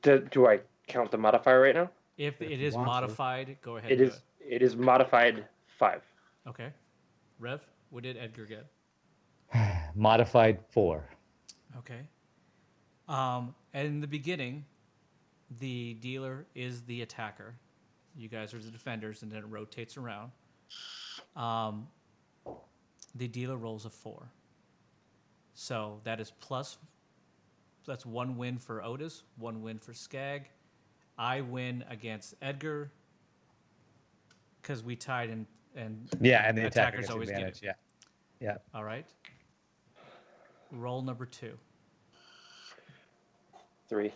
Do I count the modifier right now? If it you is want to. modified, go ahead It and is. It is modified 5. do it. Okay. Rev, what did Edgar get? Modified 4. Okay. In the beginning, the dealer is the attacker. You guys are the defenders, and then it rotates around. The dealer rolls a 4. So that is that's 1 win for Otis, 1 win for Skag. I win against Edgar because we tied and Yeah, and the attacker attackers gets always get advantage. it. Yeah. All right. Roll number 2. 3.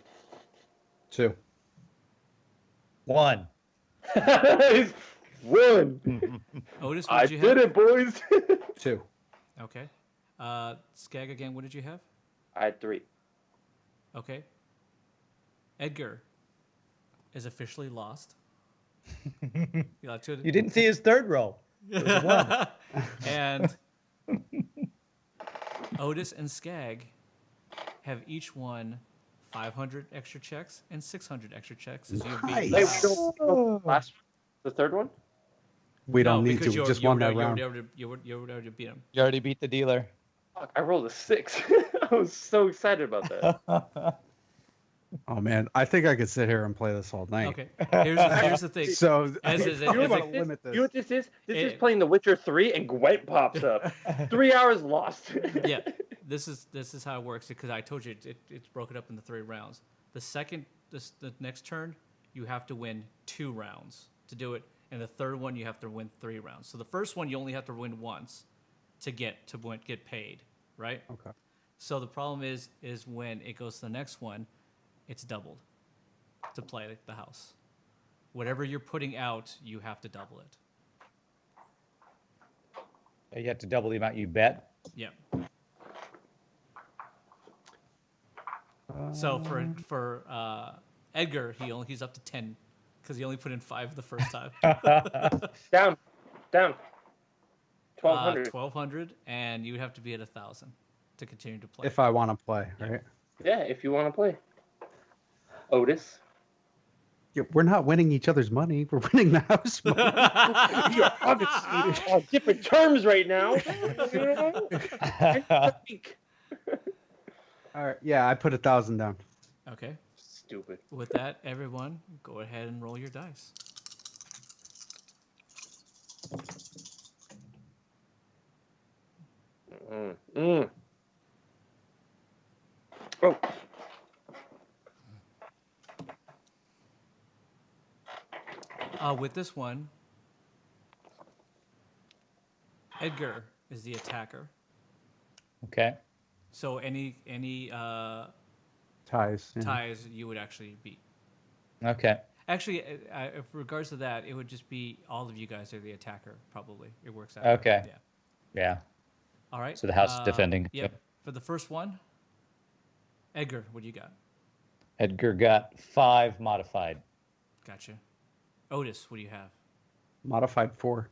2. 1. 1. Otis, what I did you have? did it, boys. 2. Okay. Skag again, what did you have? I had 3. Okay. Edgar is officially lost. You didn't see his third roll. And Otis and Skag have each won 500 extra checks and 600 extra checks as you've beaten Nice. Wait, them. we don't last the third one? We don't need to. because We just won that round. You already beat him. You already beat the dealer. Fuck, I rolled a 6. I was so excited about that. Oh man, I think I could sit here and play this all night. Okay. Here's the thing. So As you is- really as want it- to limit You know this. what this is? This is It- playing The Witcher 3 and Gwent pops up. 3 hours lost. Yeah, this is how it works because I told you it's broken up into 3 rounds. The next turn you have to win 2 rounds to do it, and the third one you have to win 3 rounds. So the first one you only have to win once to get paid, right? Okay. So the problem is when it goes to the next one, it's doubled to play the house. Whatever you're putting out, you have to double it. You have to double the amount you bet. Yeah. So for Edgar, he's up to 10 because he only put in 5 the first time. Down. 1,200. 1,200, and you would have to be at 1,000 to continue to play. If I want to play, right? Yeah, if you want to play. Otis. Yeah, we're not winning each other's money. We're winning the house money. You're obviously on different terms right now. All right. Yeah, I put 1,000 down. Okay. stupid. With that, everyone, go ahead and roll your dice. Oh. With this one, Edgar is the attacker. Okay. So any Ties. Yeah. ties you would actually beat. Okay. Actually, in regards to that, it would just be all of you guys are the attacker. Probably it works out. Okay. Yeah. Yeah. All right. So the house is defending. Yep. For the first one, Edgar, what do you got? Edgar got 5 modified. Gotcha. Otis, what do you have? Modified 4.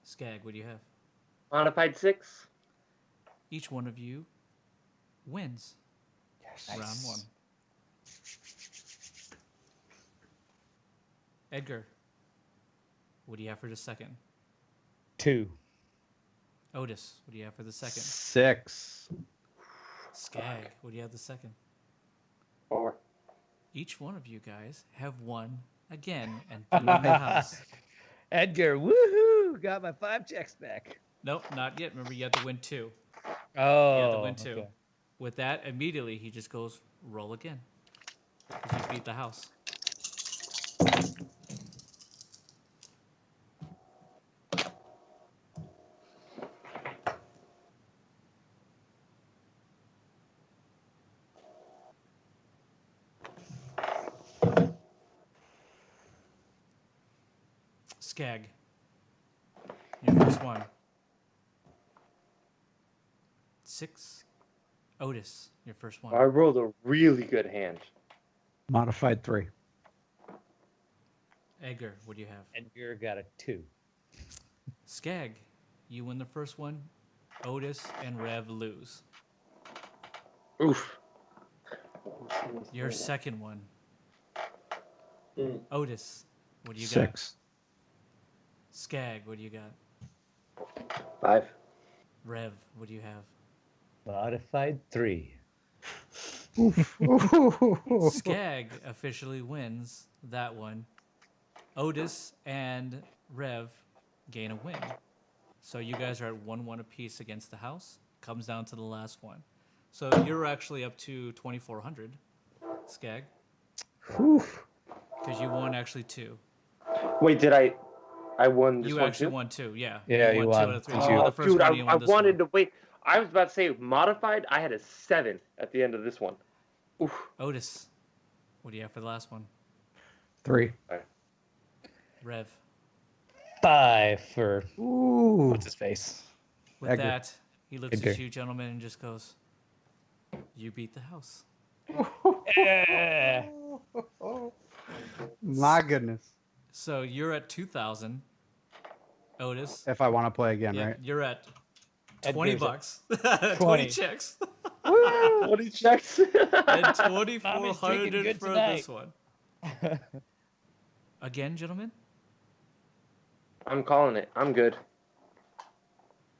Skag, what do you have? Modified 6. Each one of you wins Yes. round 1. Edgar, what do you have for the second? 2. Otis, what do you have for the second? 6. Skag, what do you have the second? 4. Each one of you guys have won again and beaten the house. Edgar, woohoo! Got my 5 checks back. Nope, not yet. Remember, you have to win 2. Oh. You have to win 2. okay. With that, immediately he just goes, roll again. 'Cause you beat the house. Skag, your first one. 6. Otis, your first one. I rolled a really good hand. Modified 3. Edgar, what do you have? Edgar got a 2. Skag, you win the first one. Otis and Rev lose. Oof. Your second one. Otis, what do you got? 6. Skag, what do you got? 5. Rev, what do you have? Modified 3. Skag officially wins that one. Otis and Rev gain a win. So you guys are at 1-1 apiece against the house. Comes down to the last one. So you're actually up to 2,400, Skag. Because you won actually 2. Wait, did I won this You one actually too? won 2, yeah. Yeah, you two won. out of 3. Did You you? won the first Dude, one, you I won this wanted one. to wait. I was about to say modified. I had a 7 at the end of this one. Oof. Otis, what do you have for the last one? 3. Rev. 5 for Ooh. what's his face? With Edgar. that, he looks Edgar. at you, gentlemen, and just goes, you beat the house. Yeah. My goodness. So you're at 2,000. Otis. If I want to play again, Yeah, right? you're at 20 Edgar's bucks. 20 20. checks. What he checks? And Mommy's drinking 2,400 good for tonight. this one. Again, gentlemen? I'm calling it. I'm good.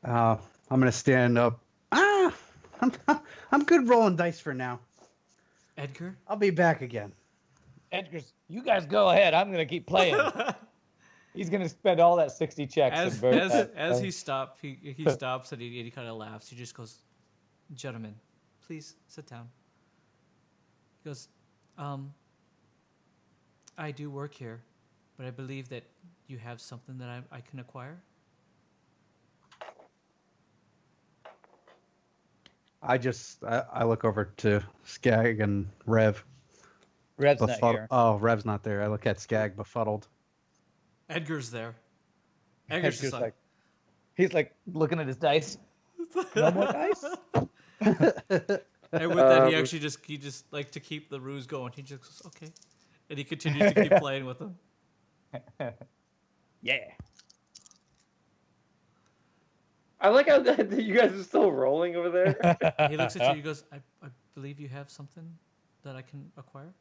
I'm gonna stand up. I'm good rolling dice for now. Edgar? I'll be back again. Edgar's, you guys go ahead. I'm gonna keep playing. He's gonna spend all that 60 checks. As, and burn as, that. as he stops, he stops and he kind of laughs. He just goes, gentlemen, please sit down. He goes, I do work here, but I believe that you have something that I can acquire. I look over to Skag and Rev. Rev's not here. Oh, Rev's not there. I look at Skag befuddled. Edgar's there. Edgar's just like, he's like looking at his dice. No more dice. and with that, he just like to keep the ruse going. He just goes, okay. And he continues to keep playing with them. Yeah. I like how you guys are still rolling over there. He looks at you. He goes, I believe you have something that I can acquire.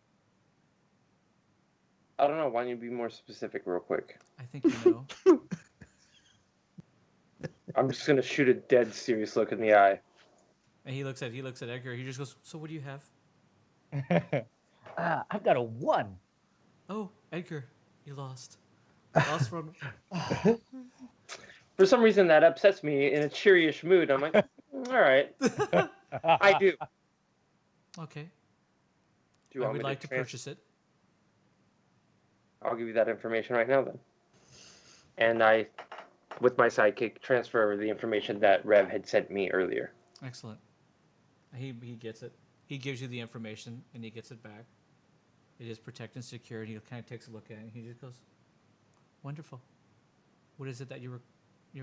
I don't know. Why don't you be more specific, real quick? I think you know. I'm just gonna shoot a dead serious look in the eye. And he looks at Edgar. He just goes, so what do you have? I've got a 1. Oh, Edgar, you lost. Lost from. For some reason, that upsets me in a cheeryish mood. I'm like, all right, I do. Okay. Do you I want would me like to purchase it. I'll give you that information right now then. And I, with my sidekick, transfer the information that Rev had sent me earlier. Excellent. He gets it. He gives you the information and he gets it back. It is protect and secure. And he kind of takes a look at it. And he just goes, "Wonderful. What is it that you're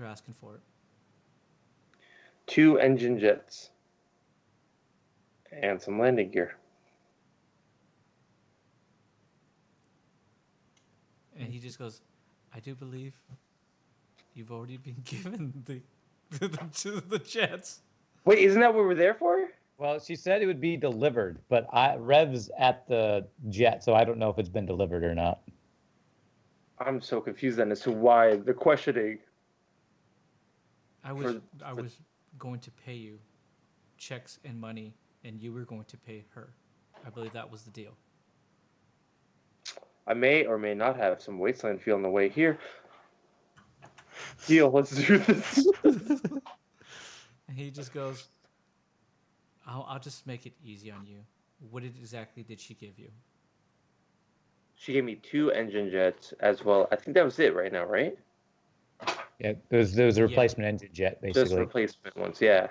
asking for?" 2 engine jets. And some landing gear. And he just goes, "I do believe you've already been given the jets." Wait, isn't that what we're there for? Well, she said it would be delivered, but Rev's at the jet, so I don't know if it's been delivered or not. I'm so confused then as to why the questioning. I was going to pay you checks and money, and you were going to pay her. I believe that was the deal. I may or may not have some wasteland feel on the way here. Deal, let's do this. And he just goes, I'll just make it easy on you. What exactly did she give you?" She gave me 2 engine jets as well. I think that was it right now, right? Yeah, there was a replacement engine jet, Just basically. replacement ones, yeah.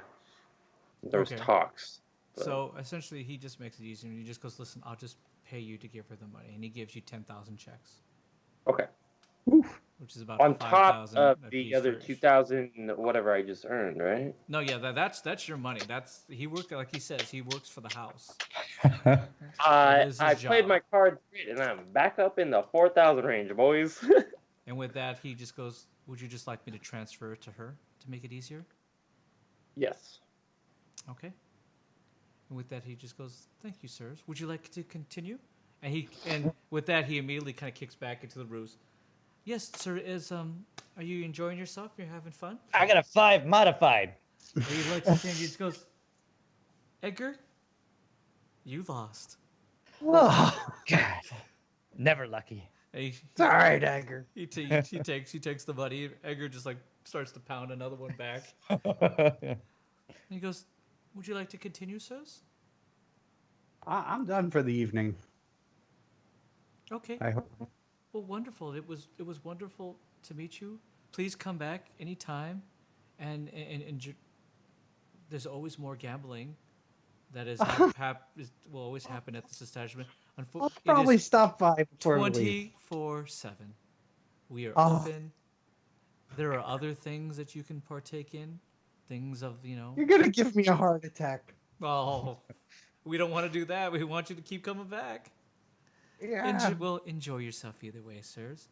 There was Okay. talks. But... So essentially, he just makes it easy, and he just goes, "Listen, I'll just pay you to give her the money," and he gives you 10,000 checks, Okay. which is about On top 5,000 of a the piece other for each. 2,000 whatever I just earned, right? No, yeah, that's your money. He worked, like he says, he works for the house. I is his played job. my cards right, and I'm back up in the 4,000 range, boys. And with that, he just goes, "Would you just like me to transfer it to her to make it easier?" Yes. Okay. And with that, he just goes, "Thank you, sirs. Would you like to continue?" And with that, he immediately kind of kicks back into the ruse. "Yes, sir. Are you enjoying yourself? You're having fun?" I got a 5 modified. And he looks at you and he just goes, "Edgar, you lost." Oh, God. Never lucky. And It's all right, Edgar. he takes the money. Edgar just like starts to pound another one back. And he goes, "Would you like to continue, sirs?" I'm done for the evening. Okay. I hope. Well, wonderful. It was wonderful to meet you. Please come back anytime, and there's always more gambling that will always happen at this establishment. I'll probably stop by before we leave. 24/7. We are Oh. open. There are other things that you can partake in. Things of, You're gonna give me a heart attack. Oh, we don't want to do that. We want you to keep coming back. Yeah. Enjoy yourself either way, sirs.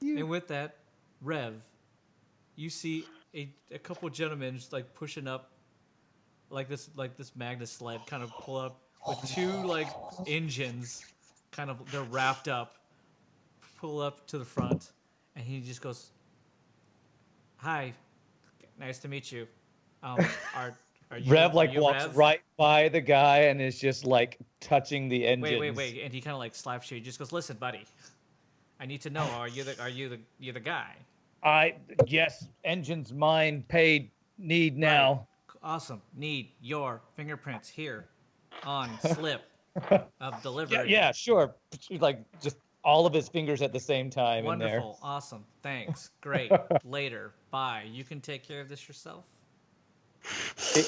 You- And with that, Rev, you see a couple of gentlemen just like pushing up like this Magnus sled kind of pull up with 2 like engines, kind of they're wrapped up, pull up to the front, and he just goes, "Hi, nice to meet you. Are you Rev like are you walks Rev?" right by the guy and is just like touching the engines. Wait, and he kind of like slaps you. He just goes, "Listen, buddy, I need to know. Are you the guy?" Yes, engines mine, paid, need now. Right. Awesome. Need your fingerprints here on slip of delivery. Yeah, sure. Like just all of his fingers at the same time in there. Wonderful. Awesome. Thanks. Great. Later. Bye. You can take care of this yourself.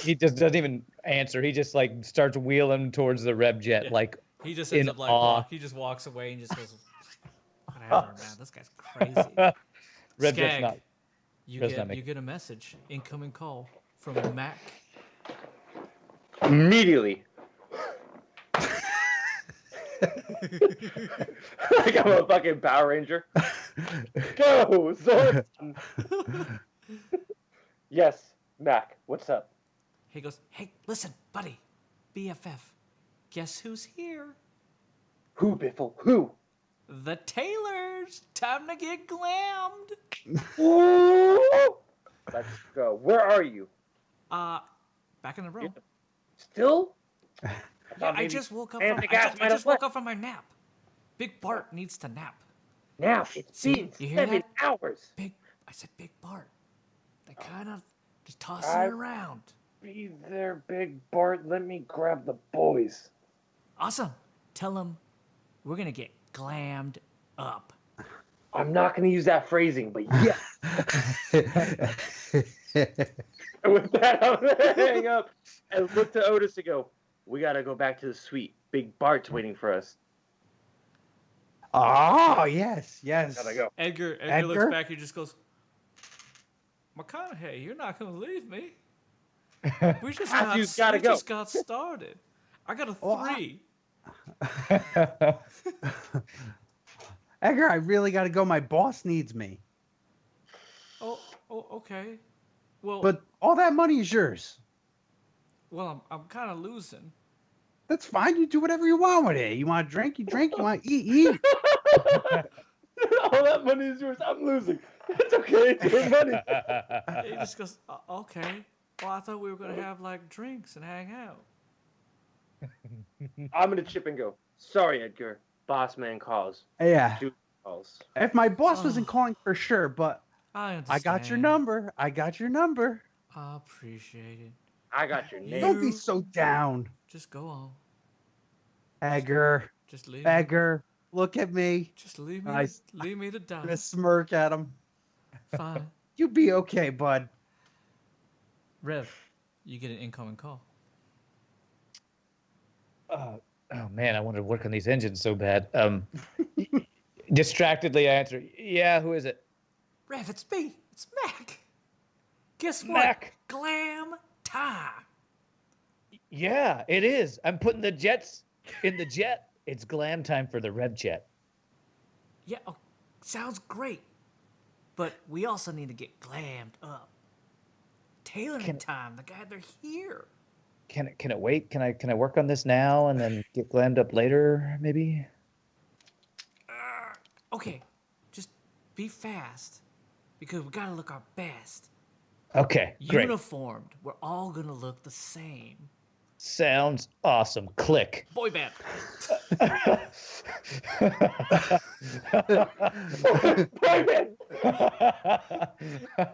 He just doesn't even answer. He just like starts wheeling towards the Rev jet, Yeah. like He just in ends up like awe. he just walks away and just goes, "Whatever, man. This guy's crazy." Rev jet's Skag, not. you does not make get a message. Incoming call from Mac. Immediately. Like I'm a fucking Power Ranger. Go, Zord! Yes, Mac, what's up? He goes, "Hey, listen, buddy, BFF. Guess who's here? Who, Biffle? Who? The Taylors. Time to get glammed." Ooh! Let's go. Where are you? Back in the room. Still? Yeah, thought I maybe just woke up and from. the I gas just, might I have just woke left. up from my nap. Big Bart needs to nap. Now it's See, been you hear 7 that? hours. I said Big Bart. They kind of just tossing I- it around. Be there, Big Bart. Let me grab the boys. Awesome. Tell them we're gonna get glammed up. I'm not going to use that phrasing, but yeah. And with that, I'm going to hang up and look to Otis and go, we got to go back to the suite. Big Bart's waiting for us. Oh, yes, yes. Gotta go. Edgar Edgar? looks back and just goes, McConaughey, you're not gonna leave me. We just Matthew's got, gotta we go. just got started. I got a Oh, I- 3. Edgar, I really got to go. My boss needs me. Oh, okay. Well, But all that money is yours. well, I'm kind of losing. That's fine. You do whatever you want with it. You want to drink, you drink. You want to eat. All that money is yours. I'm losing. It's okay. It's your money. He just goes, okay. Well, I thought we were gonna have like drinks and hang out. I'm going to chip and go. Sorry, Edgar. Boss man calls. Yeah. Dude calls. If my boss wasn't calling for sure, but I understand. I got your number. I got your number. I appreciate it. I got your name. Don't be so down. Just go on. Edgar. Just leave. Me. Edgar. Look at me. Just leave me. Nice. Leave me to I'm die. gonna smirk at him. Fine. You be okay, bud. Rev, you get an incoming call. Oh man, I want to work on these engines so bad. Distractedly, I answer. Yeah, who is it? Rev, it's me. It's Mac. Guess what? Mac. Glam time. Yeah, it is. I'm putting the jets in the jet. It's glam time for the Rev jet. Yeah, sounds great. But we also need to get glammed up. Tailoring time. The guy, they're here. Can it wait? Can I work on this now and then get glammed up later, maybe? Okay, just be fast because we gotta look our best. Okay, great. Uniformed. We're all gonna look the same. Sounds awesome. Click. Boy band. Boy band.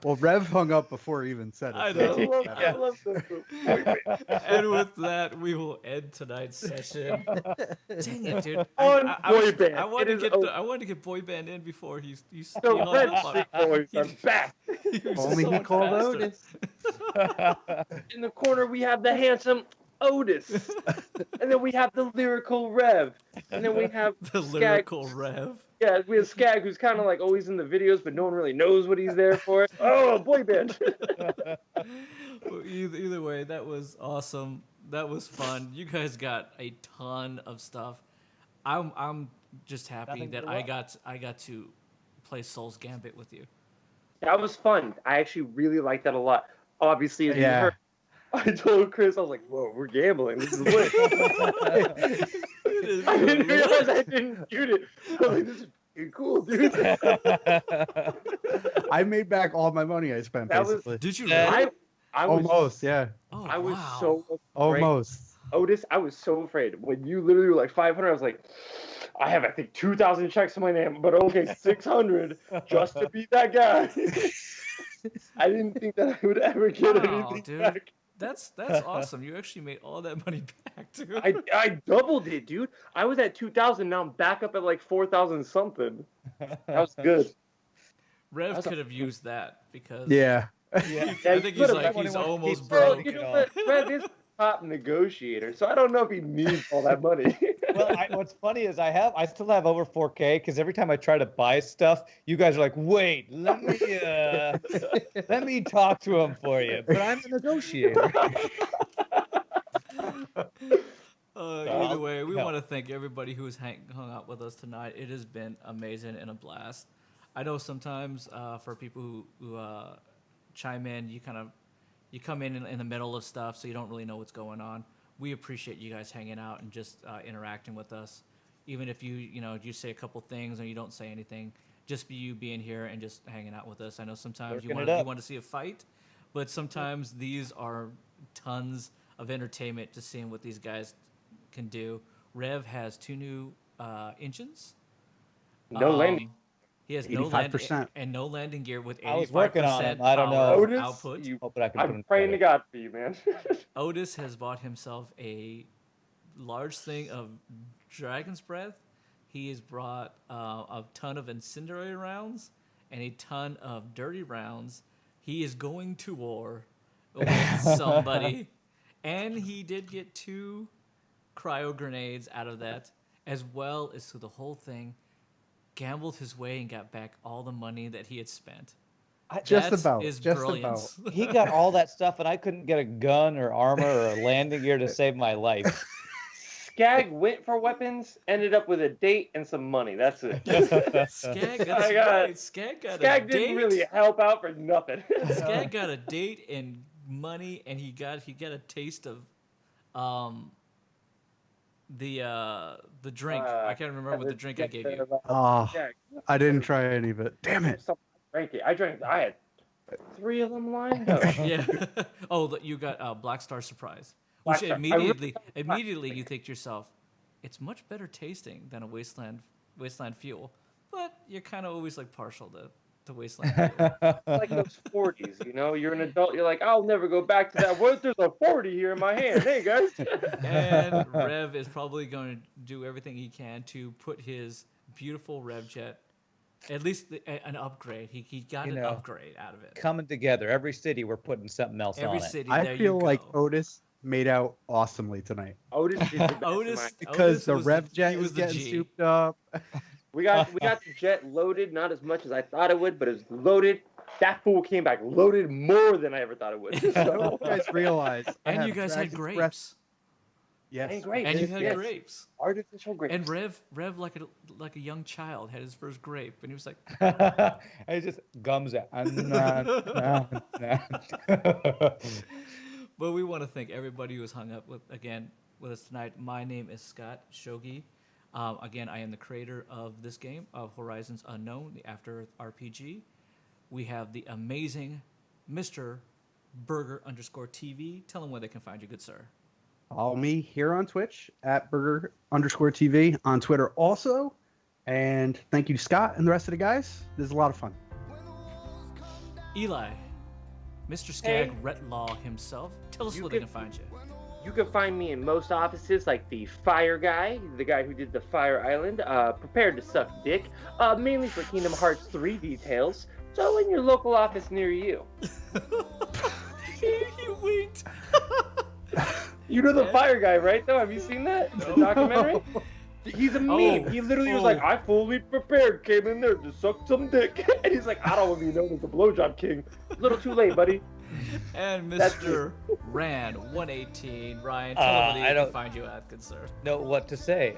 Well, Rev hung up before he even said it. I I know. love, I love the boy band. And with that, we will end tonight's session. Dang it, dude! On boy band. I wanted It to is get over. I wanted to get boy band in before he The hung Red up on Street Boys are back. He was Only so he much called faster. Otis. In the corner, we have the handsome Otis. And then we have the lyrical Rev. And then we have The Skag. lyrical Rev. Yeah, we have Skag, who's kind of like always in the videos, but no one really knows what he's there for. Oh, boy band. Well, either way, that was awesome. That was fun. You guys got a ton of stuff. I'm just happy Nothing that but I got to play Soul's Gambit with you. That was fun. I actually really liked that a lot. Obviously, as you Yeah. heard, I told Chris, I was like, whoa, we're gambling. This is lit. I didn't realize I didn't shoot it. I was like, this is fucking cool, dude. I made back all my money I spent, That was- basically. Did you? Yeah. really? I was, Almost, yeah. Oh, I was wow. so afraid. Almost. Otis, I was so afraid. When you literally were like 500, I was like, I have, I think, 2,000 checks in my name, but okay, 600 just to beat that guy. I didn't think that I would ever get Wow, anything dude. back. That's awesome. You actually made all that money back, dude. I doubled it, dude. I was at 2,000. Now I'm back up at like 4,000 something. That was good. Rev That's a- could have used that because Yeah. Yeah. I think he's like Everyone he's wants to almost keep Well, broke. you know what? Rev is a top negotiator, so I don't know if he needs all that money. Well, what's funny is I still have over 4K because every time I try to buy stuff, you guys are like, wait, let me talk to him for you. But I'm a negotiator. Either way, we no. want to thank everybody who has hung out with us tonight. It has been amazing and a blast. I know sometimes for people who chime in, you come in the middle of stuff, so you don't really know what's going on. We appreciate you guys hanging out and just interacting with us. Even if you say a couple things or you don't say anything, just you being here and just hanging out with us. I know sometimes you Working it up. want to see a fight, but sometimes these are tons of entertainment just seeing what these guys can do. Rev has 2 new engines. No landing. He has no landing 85%. and no landing gear with 85% I was working on it. I don't power know. Otis, output. Hoping I can put I'm him praying to together. God for you, man. Otis has bought himself a large thing of Dragon's Breath. He has brought a ton of incendiary rounds and a ton of dirty rounds. He is going to war with somebody. And he did get 2 cryo grenades out of that, as well as through the whole thing, gambled his way and got back all the money that he had spent. Just That about. is Just brilliance. He got all that stuff, and I couldn't get a gun or armor or a landing gear to save my life. Skag went for weapons, ended up with a date and some money. That's it. Skag, that's I got- right. Skag got a Skag date. didn't really help out for nothing. Skag got a date and money, and he got a taste of the drink. I can't remember what the drink I gave you. Oh, Skag, I didn't try any of it. Damn it. I drank. I had 3 of them lined up. Yeah. Oh, you got Black Star Surprise. Black Which Star. immediately you think to yourself, it's much better tasting than a Wasteland Fuel. But you're kind of always like partial to Wasteland Fuel. Like those 40s, you know? You're an adult. You're like, I'll never go back to that. What if there's a 40 here in my hand? Hey, guys. And Rev is probably going to do everything he can to put his beautiful RevJet, at least an upgrade. He got an upgrade out of it. Coming together. Every city, we're putting something else Every on it. city, I there feel you like go. Otis made out awesomely tonight Otis did the best in Otis, my- because the was rev jet he is was the getting G. souped up. We got the jet loaded, not as much as I thought it would, but it was loaded. That fool came back loaded more than I ever thought it would. I don't know if you guys realize. I And have you guys had Dragon's grapes. Breath- Yes. And grapes. And you Yes, had yes. grapes. Artificial grapes. And Rev like a young child had his first grape, and he was like, And it just gums out. But we want to thank everybody who has hung up with us tonight. My name is Scott Shogi. Again, I am the creator of this game, of Horizons Unknown, the After Earth RPG. We have the amazing Mr. Burgher_TV. Tell them where they can find you, good sir. Follow me here on Twitch at Burgher_TV, on Twitter also. And thank you to Scott and the rest of the guys. This is a lot of fun. Eli, Mr. Skag Hey. Retlaw himself. Tell us You where they can- can find you. You can find me in most offices, like the Fire Guy, the guy who did the Fire Island, prepared to suck dick, mainly for Kingdom Hearts 3 details. So in your local office near you. He winked. You know the Fire Guy, right? Though, have you seen that the documentary? He's a meme. He literally was like, "I fully prepared, came in there to suck some dick," and he's like, "I don't want to be known as the blowjob king." A little too late, buddy. And That's Mr. Rand 118. Ryan, tell them where I they can don't- find you at, good sir. Know what to say.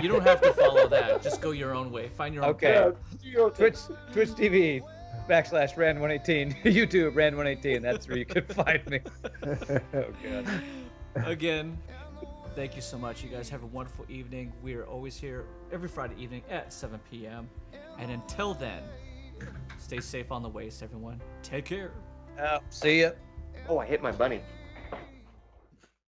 You don't have to follow that. Just go your own way. Find your own Okay. path. Twitch TV /Rand118. YouTube Rand118. That's where you can find me. Oh god. Again, thank you so much. You guys have a wonderful evening. We are always here every Friday evening at 7 p.m. And until then, stay safe on the waste, everyone. Take care. See ya. Oh, I hit my bunny.